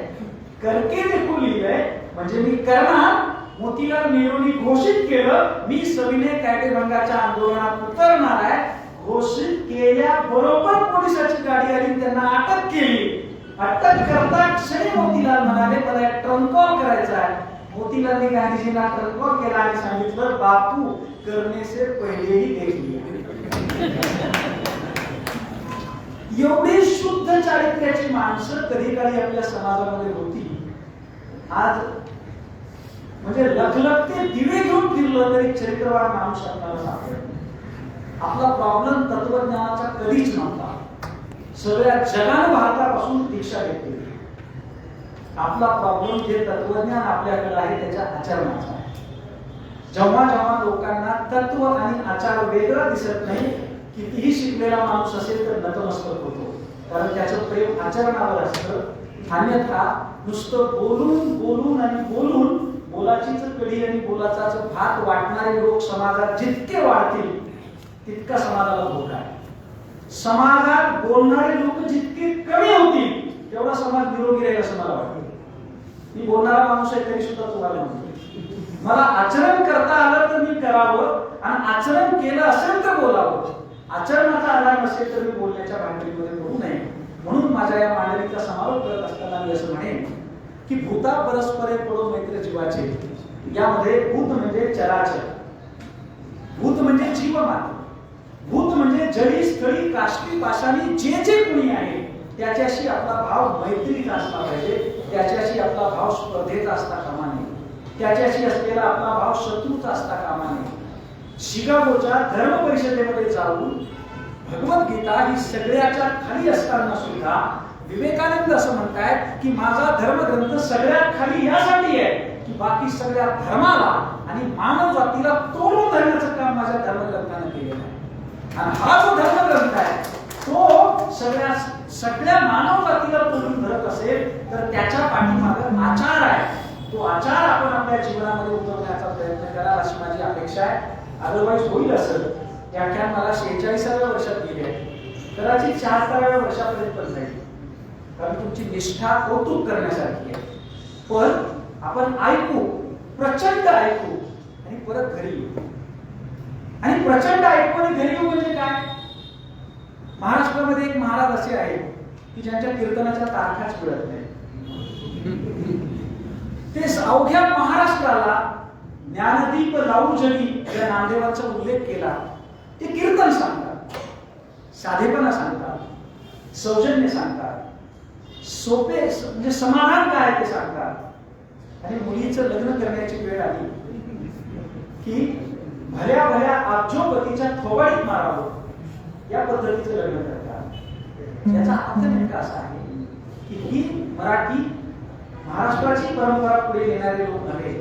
करके देखो लिहिलंय म्हणजे मी करणार. मोतीलाल नेहरूंनी घोषित केलं मी सविनय कायदेभंगाच्या आंदोलनात उतरणार आहे. घोषित केल्याबरोबर पोलिसाची गाडी आली, त्यांना अटक केली. अटक करता क्षणी मोतीलाल म्हणाले मला एक ट्रंक कॉल करायचा आहे. मोतीलालने गांधीजींना ट्रंक कॉल केला आणि सांगितलं बापू करने से पहले ही देख लिया. एवढी शुद्ध चारित्र्याची माणसं कधी काळी आपल्या समाजामध्ये होती. आज म्हणजे लखलखते दिवे घेऊन फिरलं तरी चरित्रवान माणूस आपल्याला सापडेल. आपला प्रॉब्लेम तत्वज्ञानाचा कधीच नव्हता. सगळ्या जगाने भारतापासून दीक्षा घेतली. आपला प्रॉब्लेम जे तत्वज्ञान आपल्याकडे आहे त्याच्या आचरणाचा आहे. जेव्हा जेव्हा लोकांना तत्व आणि आचार वेगळं दिसत नाही, कितीही शिकलेला माणूस असेल तर नतमस्तक होतो, कारण त्याचं प्रेम आचरणावर असतं. अन्यथा नुसतं बोलून बोलून आणि बोलून बोलाचीच कढी आणि बोलाचाच भात वाटणारे लोक समाजात जितके वाढतील तितका समाजाला धोका आहे. समाजात बोलणारे लोक जितके कमी होतील तेवढा समाज निरोगी राहील असं मला वाटतं. मी बोलणारा माणूस आहे तरी सुद्धा तुम्हाला म्हणतो मला आचरण करता आलं तर मी करावं आणि आचरण केलं असेल तर बोलावं. आचरणाचा आधार नसेल तर मी बोलण्याच्या भांडणीमध्ये पडू नये. म्हणून माझ्या या मांडणीचा समारोप करत असताना मी असं म्हणेन की भूता परस्परे पडो मैत्र जीवाचे. यामध्ये भूत म्हणजे चराचर, भूत म्हणजे जीवमान, भूत म्हणजे जडी स्थळी काष्टी पाषाणी जे जे कोणी आहे त्याच्याशी आपला भाव मैत्रीचा असला पाहिजे, त्याच्याशी आपला भाव स्पर्धेचा असता कामा नये, त्याच्याशी असलेला आपला भाव शत्रूचा असता कामा नये. शिकागोच्या धर्म परिषदेमध्ये जाऊन भगवद्गीता ही सगळ्याच्या खाली असताना सुद्धा विवेकानंद असं म्हणतायत की माझा धर्मग्रंथ सगळ्यात खाली यासाठी आहे की बाकी सगळ्या धर्माला आणि मानव जातीला तोडून धरण्याचं काम माझ्या धर्मग्रंथाने केलेलं आहे. आणि हा जो धर्मग्रंथ आहे तो सगळ्या मानव जातीला तोडून धरत असेल तर त्याच्या पाठीमागे आचार आहे. तो आचार आपण आपल्या जीवनामध्ये उतरवण्याचा प्रयत्न कराल अशी माझी अपेक्षा आहे. अदरवाईज होईल असं व्याख्यान मला 46व्या वर्षात गेले आहे, कदाचित 76व्या वर्षापर्यंत पण जाईल, कारण तुमची निष्ठा कौतुक करण्यासारखी आहे. पण आपण ऐकू, प्रचंड ऐकू आणि परत घरी येऊ. आणि प्रचंड ऐकू आणि घरी येऊ म्हणजे काय? महाराष्ट्रामध्ये एक महाराज असे आहेत की ज्यांच्या कीर्तनाच्या तारखाच मिळत नाही. ते अवघ्या महाराष्ट्राला ज्ञानदीप लावू जगी या नामदेवाचा उल्लेख केला. ते कीर्तन सांगतात, साधेपणा सांगतात, सौजन्य सांगतात, सोपे म्हणजे समाधान काय ते सांगतात. आणि मुलीचं लग्न करण्याची वेळ आली की भल्या भल्या आब्जोपतीच्या थोबाडीत मारावं या पद्धतीचं लग्न करतात. याचा अर्थ नेमका असा आहे की ही मराठी महाराष्ट्राची परंपरा पुढे नेणारे लोक नव्हे,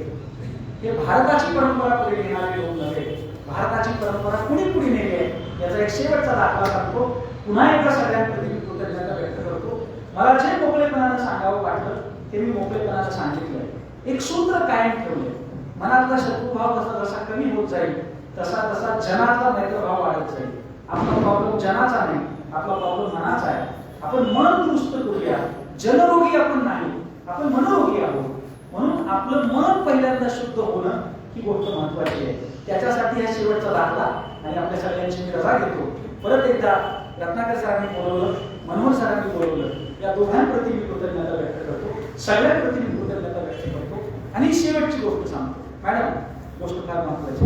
हे भारताची परंपरा पुढे नेणारे लोक नव्हे. भारताची परंपरा कुणी पुढे नेली आहे याचा एक शेवटचा दाखला सांगतो. पुन्हा एकदा सगळ्यांप्रती मी कृतज्ञता व्यक्त करतो. मला जे मोकळेपणानं सांगावं वाटलं ते मी मोकळेपणानं सांगितलंय. एक सूत्र कायम ठेवलंय, मनातला शत्रुभाव जसा जसा कमी होत जाईल तसा तसा जनातला मैत्रभाव वाढत जाईल. आपला प्रॉब्लेम जनाचा नाही, आपला प्रॉब्लेम मनाचा आहे. आपण मन दुरुस्त करूया. जनरोगी आपण नाही, आपण मनोरोगी आहोत. म्हणून आपलं मन पहिल्यांदा शुद्ध होणं ही गोष्ट महत्वाची आहे. त्याच्यासाठी हा शेवटचा दाखला आणि आपल्या सगळ्यांची मी रजा घेतो. परत एकदा रत्नाकर सरांनी बोलवलं, मनोहर सरांनी बोलवलं, या दोघांप्रती मी कृतज्ञता व्यक्त करतो, सगळ्यांप्रती मी कृतज्ञता व्यक्त करतो. आणि शेवटची गोष्ट सांगतो. मॅडम, गोष्ट फार महत्वाची,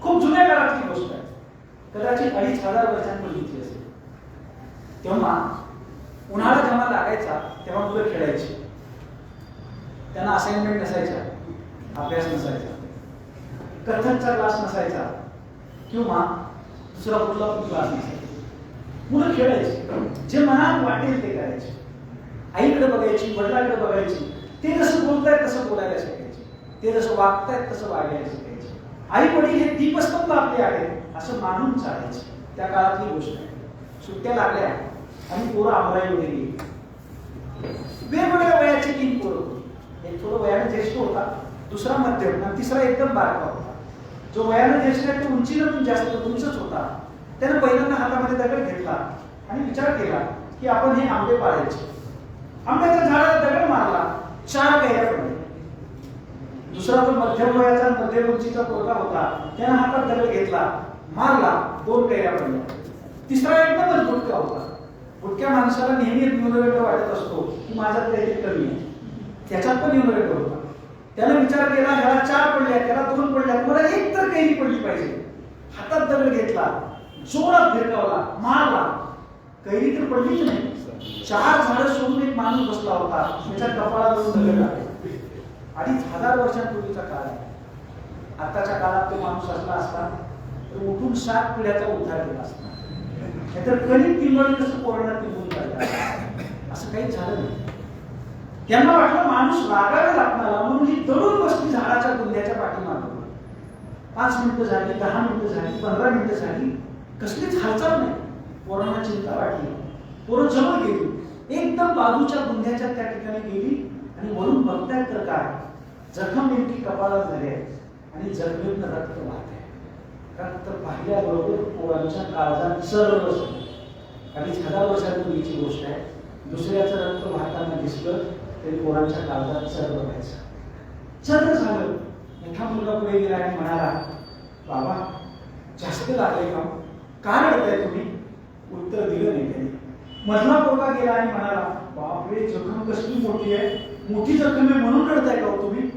खूप जुन्या काळातली गोष्ट आहे, कदाचित 2500 वर्षांपूर्वीची असेल. तेव्हा उन्हाळा जेव्हा लागायचा तेव्हा मुलं खेळायची, त्यांना असाइनमेंट नसायच्या, अभ्यास नसायचा, कथनचा क्लास नसायचा किंवा दुसरा कुठला पण क्लास नसायचा. मुलं खेळायची, जे मनात वाटेल ते करायचे. आईकडे बघायची, वडिलांकडे बघायची, ते जसं बोलतायत तसं बोलायला शिकायचे, ते जसं वागतायत तसं वागायला शिकायचे. आई वडील हे दीपस्तंभ आपले आहेत असं मानून चालायचे. त्या काळातली गोष्ट आहे. सुट्ट्या लागल्या आणि पोरं अमराईमध्ये गेली. वेगवेगळ्या वयाची 3 पोरं होती. एक थोडं वयाने ज्येष्ठ होता, दुसरा मध्यम आणि तिसरा एकदम बारका होता. जो वयाने ज्येष्ठ आहे तो उंचीनं पण जास्त उंचच होता. त्याने पहिल्यांदा हातामध्ये दगड घेतला आणि विचार केला की आपण हे आंबे पाळायचे. आंब्याच्या झाडाला दगड मारला, 4 कैऱ्या पडल्या. दुसरा जो मध्यम वयाचा मध्यम उंचीचा पोरगा होता त्याने हातात दगड घेतला, मारला, 2 कैऱ्या पडल्या. तिसरा एकदमच बुटका होता. बुटक्या माणसाला नेहमी एक न्यूनगंड वाटत असतो की माझ्यात काहीतरी कमी आहे, त्याच्यात पण न्यूनगंड होता. त्याने विचार केला, ह्याला 4 पडल्या, त्याला 2 पडल्या, मला 1 तर कैरी पडली पाहिजे. हातात दगड घेतला, जोरात भिरकावला, मारला, कैरी तर पडलीच नाही. 4 झाडं सोडून एक माणूस बसला होता, त्याच्या कपाळावरून दगड लागले. 2500 वर्षांपूर्वीचा काळ आहे. आताच्या काळात तो माणूस असला असता तर उठून 7 पिढ्याचा उद्धार केला असता. नाहीतर कणिक किंवा कसं कोरोनात निघून जायचं असं काही झालं नाही. त्यांना वाटलं माणूस रागावेल आपणाला, म्हणून ही दडून बसली झाडाच्या बुंद्याच्या पाठीमागे. 5 मिनिटं झाली, 10 मिनिटं झाली, 15 मिनिटं झाली, कसलीच हालचाल नाही. पोरांना चिंता वाटली, पोरं जवळ गेली, एकदम बाजूच्या बुंद्याच्या त्या ठिकाणी गेली आणि वरून बघतायत तर काय, जखम नेमकी कपाळात झाली आहे आणि जखमेतनं रक्त वाहत आहे. रक्त पाहिल्याबरोबर पोरांच्या काळजात चर्र बसलं. 2500 वर्षांपूर्वीची गोष्ट आहे. दुसऱ्याचं रक्त वाहताना दिसलं तरी पोरांच्या काळजात चर्र व्हायचं. चर्र झालं. मोठा मुलगा पुढे गेला आणि म्हणाला, बाबा जास्त लागले का रडताय तुम्ही? उत्तर दिलं नाही त्यांनी. मधला पोरगा गेला आणि म्हणाला, बापरे जखम कसली मोठी आहे, मोठी जखम आहे म्हणून रडताय का तुम्ही?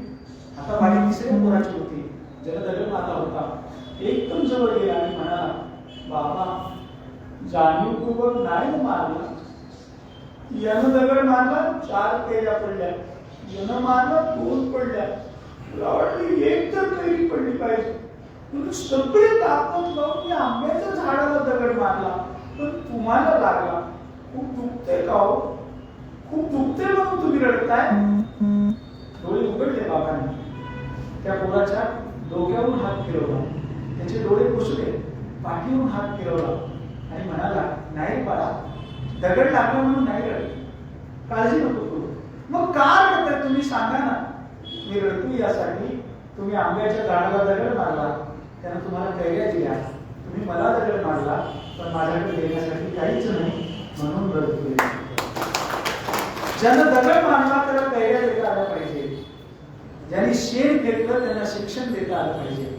आता माझी 3ऱ्या पोराची होती, ज्याला दगड मारला होता, एकदम जवळ गेला आणि म्हणाला, बाबा जाणीवपूर्वक नाही ना मारला, यानं दगड मारला 4 पेऱ्या पडल्या, यानं मारला 2 पडल्या, मला वाटली एक तर कैरी पडली पाहिजे. तुम्ही सगळे ताकद लावून मी आंब्याच्या झाडाला दगड मारला, पण तुम्हाला लागला. खूप दुखते का हो? खूप दुखते म्हणून तुम्ही रडताय? डोळे उघडले बाबांनी. त्या पोराच्या डोक्यावरून हात फिरवला, त्याचे डोळे पुसले, पाठीवरून हात फिरवला आणि म्हणाला, नाही बाळा, दगड लागला म्हणून नाही रडत, काळजी नको करू. मग का रडताय तुम्ही सांगा ना. मी रडतो यासाठी, तुम्ही आंब्याच्या झाडाला दगड मारला, त्यानं तुम्हाला कैऱ्या दिल्या, तुम्ही मला दगड मारला, पण माझ्याकडे देण्यासाठी काहीच नाही म्हणून रडतोय. ज्यानं दगड मारला त्याला कैऱ्या देता आल्या पाहिजे, ज्यांनी शेण फेकलं त्यांना शिक्षण देता आलं पाहिजे,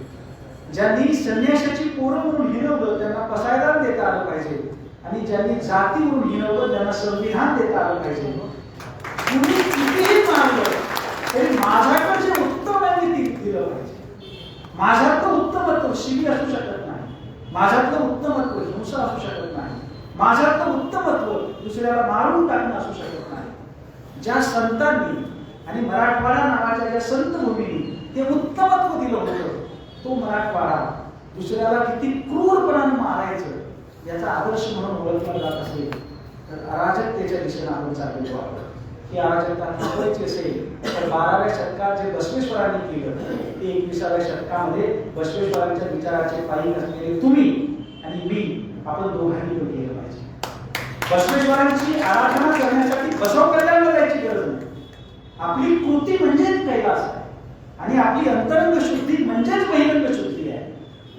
ज्यांनी संन्यासाची पोरं म्हणून हिणवलं त्यांना पसायदान देता आलं पाहिजे, आणि ज्यांनी जाती म्हणून हिणवलं त्यांना संविधान देता आलं पाहिजे. तुम्ही कितीही मारलं तरी माझ्याकडे जे उत्तम आहे मी दिलं पाहिजे. माझ्यातलं उत्तमत्व शिवी असू शकत नाही, माझ्यातलं उत्तमत्व हिंसा असू शकत नाही, माझ्यातलं उत्तमत्व दुसऱ्याला मारून टाकणं असू शकत नाही. ज्या संतांनी आणि मराठवाडा नावाच्या ज्या संत भूमीने ते उत्तमत्व दिलं होतं, तो मराठवाडा दुसऱ्याला किती क्रूरपणाने मारायचं याचा आदर्श म्हणून ओळखला जात असेल तर अराजकतेच्या दिशेने आपण चाललेलो आहोत. ही अराजकता थांबवायची असेल तर 12व्या शतकात जे बसवेश्वरांनी केलं ते 21व्या शतकामध्ये बसवेश्वरांच्या विचाराचे पायी असलेले तुम्ही आणि मी आपण दोघांनी तो केलं पाहिजे. बसवेश्वरांची आराधना करण्यासाठी बसव कल्याणला जायची गरज नाही. आपली कृती म्हणजेच कैलास आहे आणि आपली अंतरंग शुद्धी म्हणजेच बहिरंग शुद्धी आहे.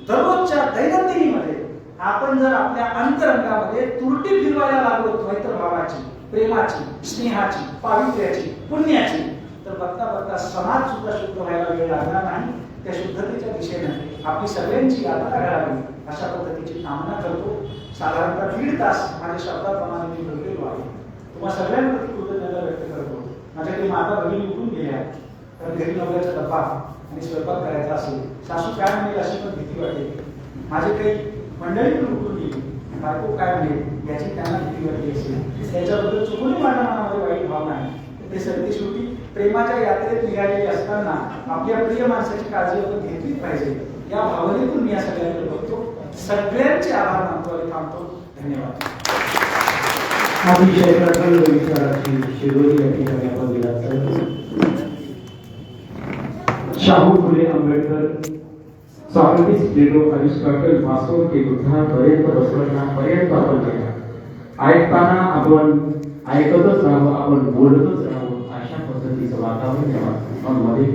दररोजच्या दैनंदिनीमध्ये आपण जर आपल्या अंतरंगामध्ये तुरटी फिरवायला लागलो द्वैत भावाची, प्रेमाची, स्नेहाची, पावित्र्याची, पुण्याची, तर बघता बघता समाज सुद्धा शुद्ध व्हायला वेळ लागणार नाही. त्या शुद्धतेच्या दिशेने आपली सगळ्यांची यात्रा घडावी अशा पद्धतीची कामना करतो. साधारणतः 1.5 तास माझ्या शब्दाप्रमाणे मी बोललेलो आहे. तुम्हा सगळ्यांप्रती कृतज्ञता व्यक्त करतो. माझ्या काही माता भगिनी उठून गेल्या, तर घरी नवऱ्याचा डब्बा आणि स्वयंपाक करायचा असेल, सासू काय म्हणेल अशी पण भीती वाटते. माझे काही मंडळी पण उठून गेली, बायको काय म्हणेल याची त्यांना भीती वाटली असेल. त्याच्याबद्दल चुकूनही माझ्या मनामध्ये वाईट भावना आहे. ते सगळी शेवटी प्रेमाच्या यात्रेत निघालेली असताना आपल्या प्रिय माणसाची काळजी आपण घेतलीच पाहिजे. या भावनेतून मी या सगळ्यांकडे बघतो. सगळ्यांचे आभार मानतो आणि थांबतो. धन्यवाद. अतिशय प्रखर विचाराची शिरोली या ठिकाणी आपण दिला. शाहू फुले आंबेडकर सॉक्रेटिस, प्लेटो, अरिस्टॉटल पासून ते बुद्धापर्यंत बसवण्यापर्यंत आपण केला. ऐकताना आपण ऐकतच राहावं, आपण बोलतच राहावं अशा पद्धतीचं वातावरण मध्ये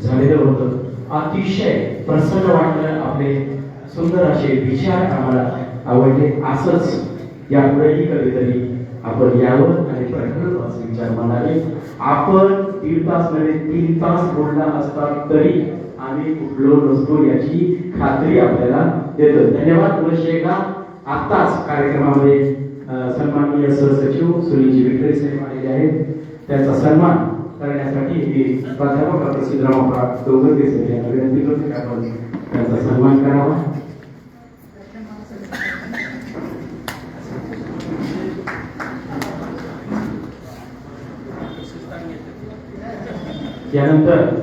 झालेलं होतं. अतिशय प्रसन्न वाटलं. आपले सुंदर असे विचार आम्हाला आवडले. असंच यापुढेही कधीतरी आपण यावर आणि प्रखर असे विचार म्हणाले. आपण 1.5 तास म्हणजे 3 तास बोलला असता तरी आम्ही कुठलो नसतो याची खात्री आपल्याला देतो. धन्यवाद. पुढे एकदा आत्ताच कार्यक्रमामध्ये सन्माननीय सहसचिव सुनीलजी विक्रे साहेब आलेले आहेत. त्यांचा सन्मान करण्यासाठी मी प्राध्यापक डॉक्टर सिद्धरामप्पा दोघे साहेब यांना विनंती करतो की आपण त्यांचा सन्मान करावा. यानंतर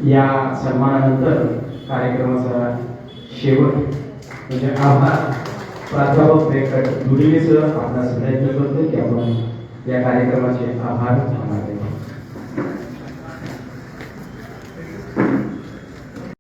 या सन्मानानंतर कार्यक्रमाचा शेवट म्हणजे आभार प्राध्यापक वेंकट दुडिले सर आपला विनंती करतो की आपण या कार्यक्रमाचे आभार मानावे.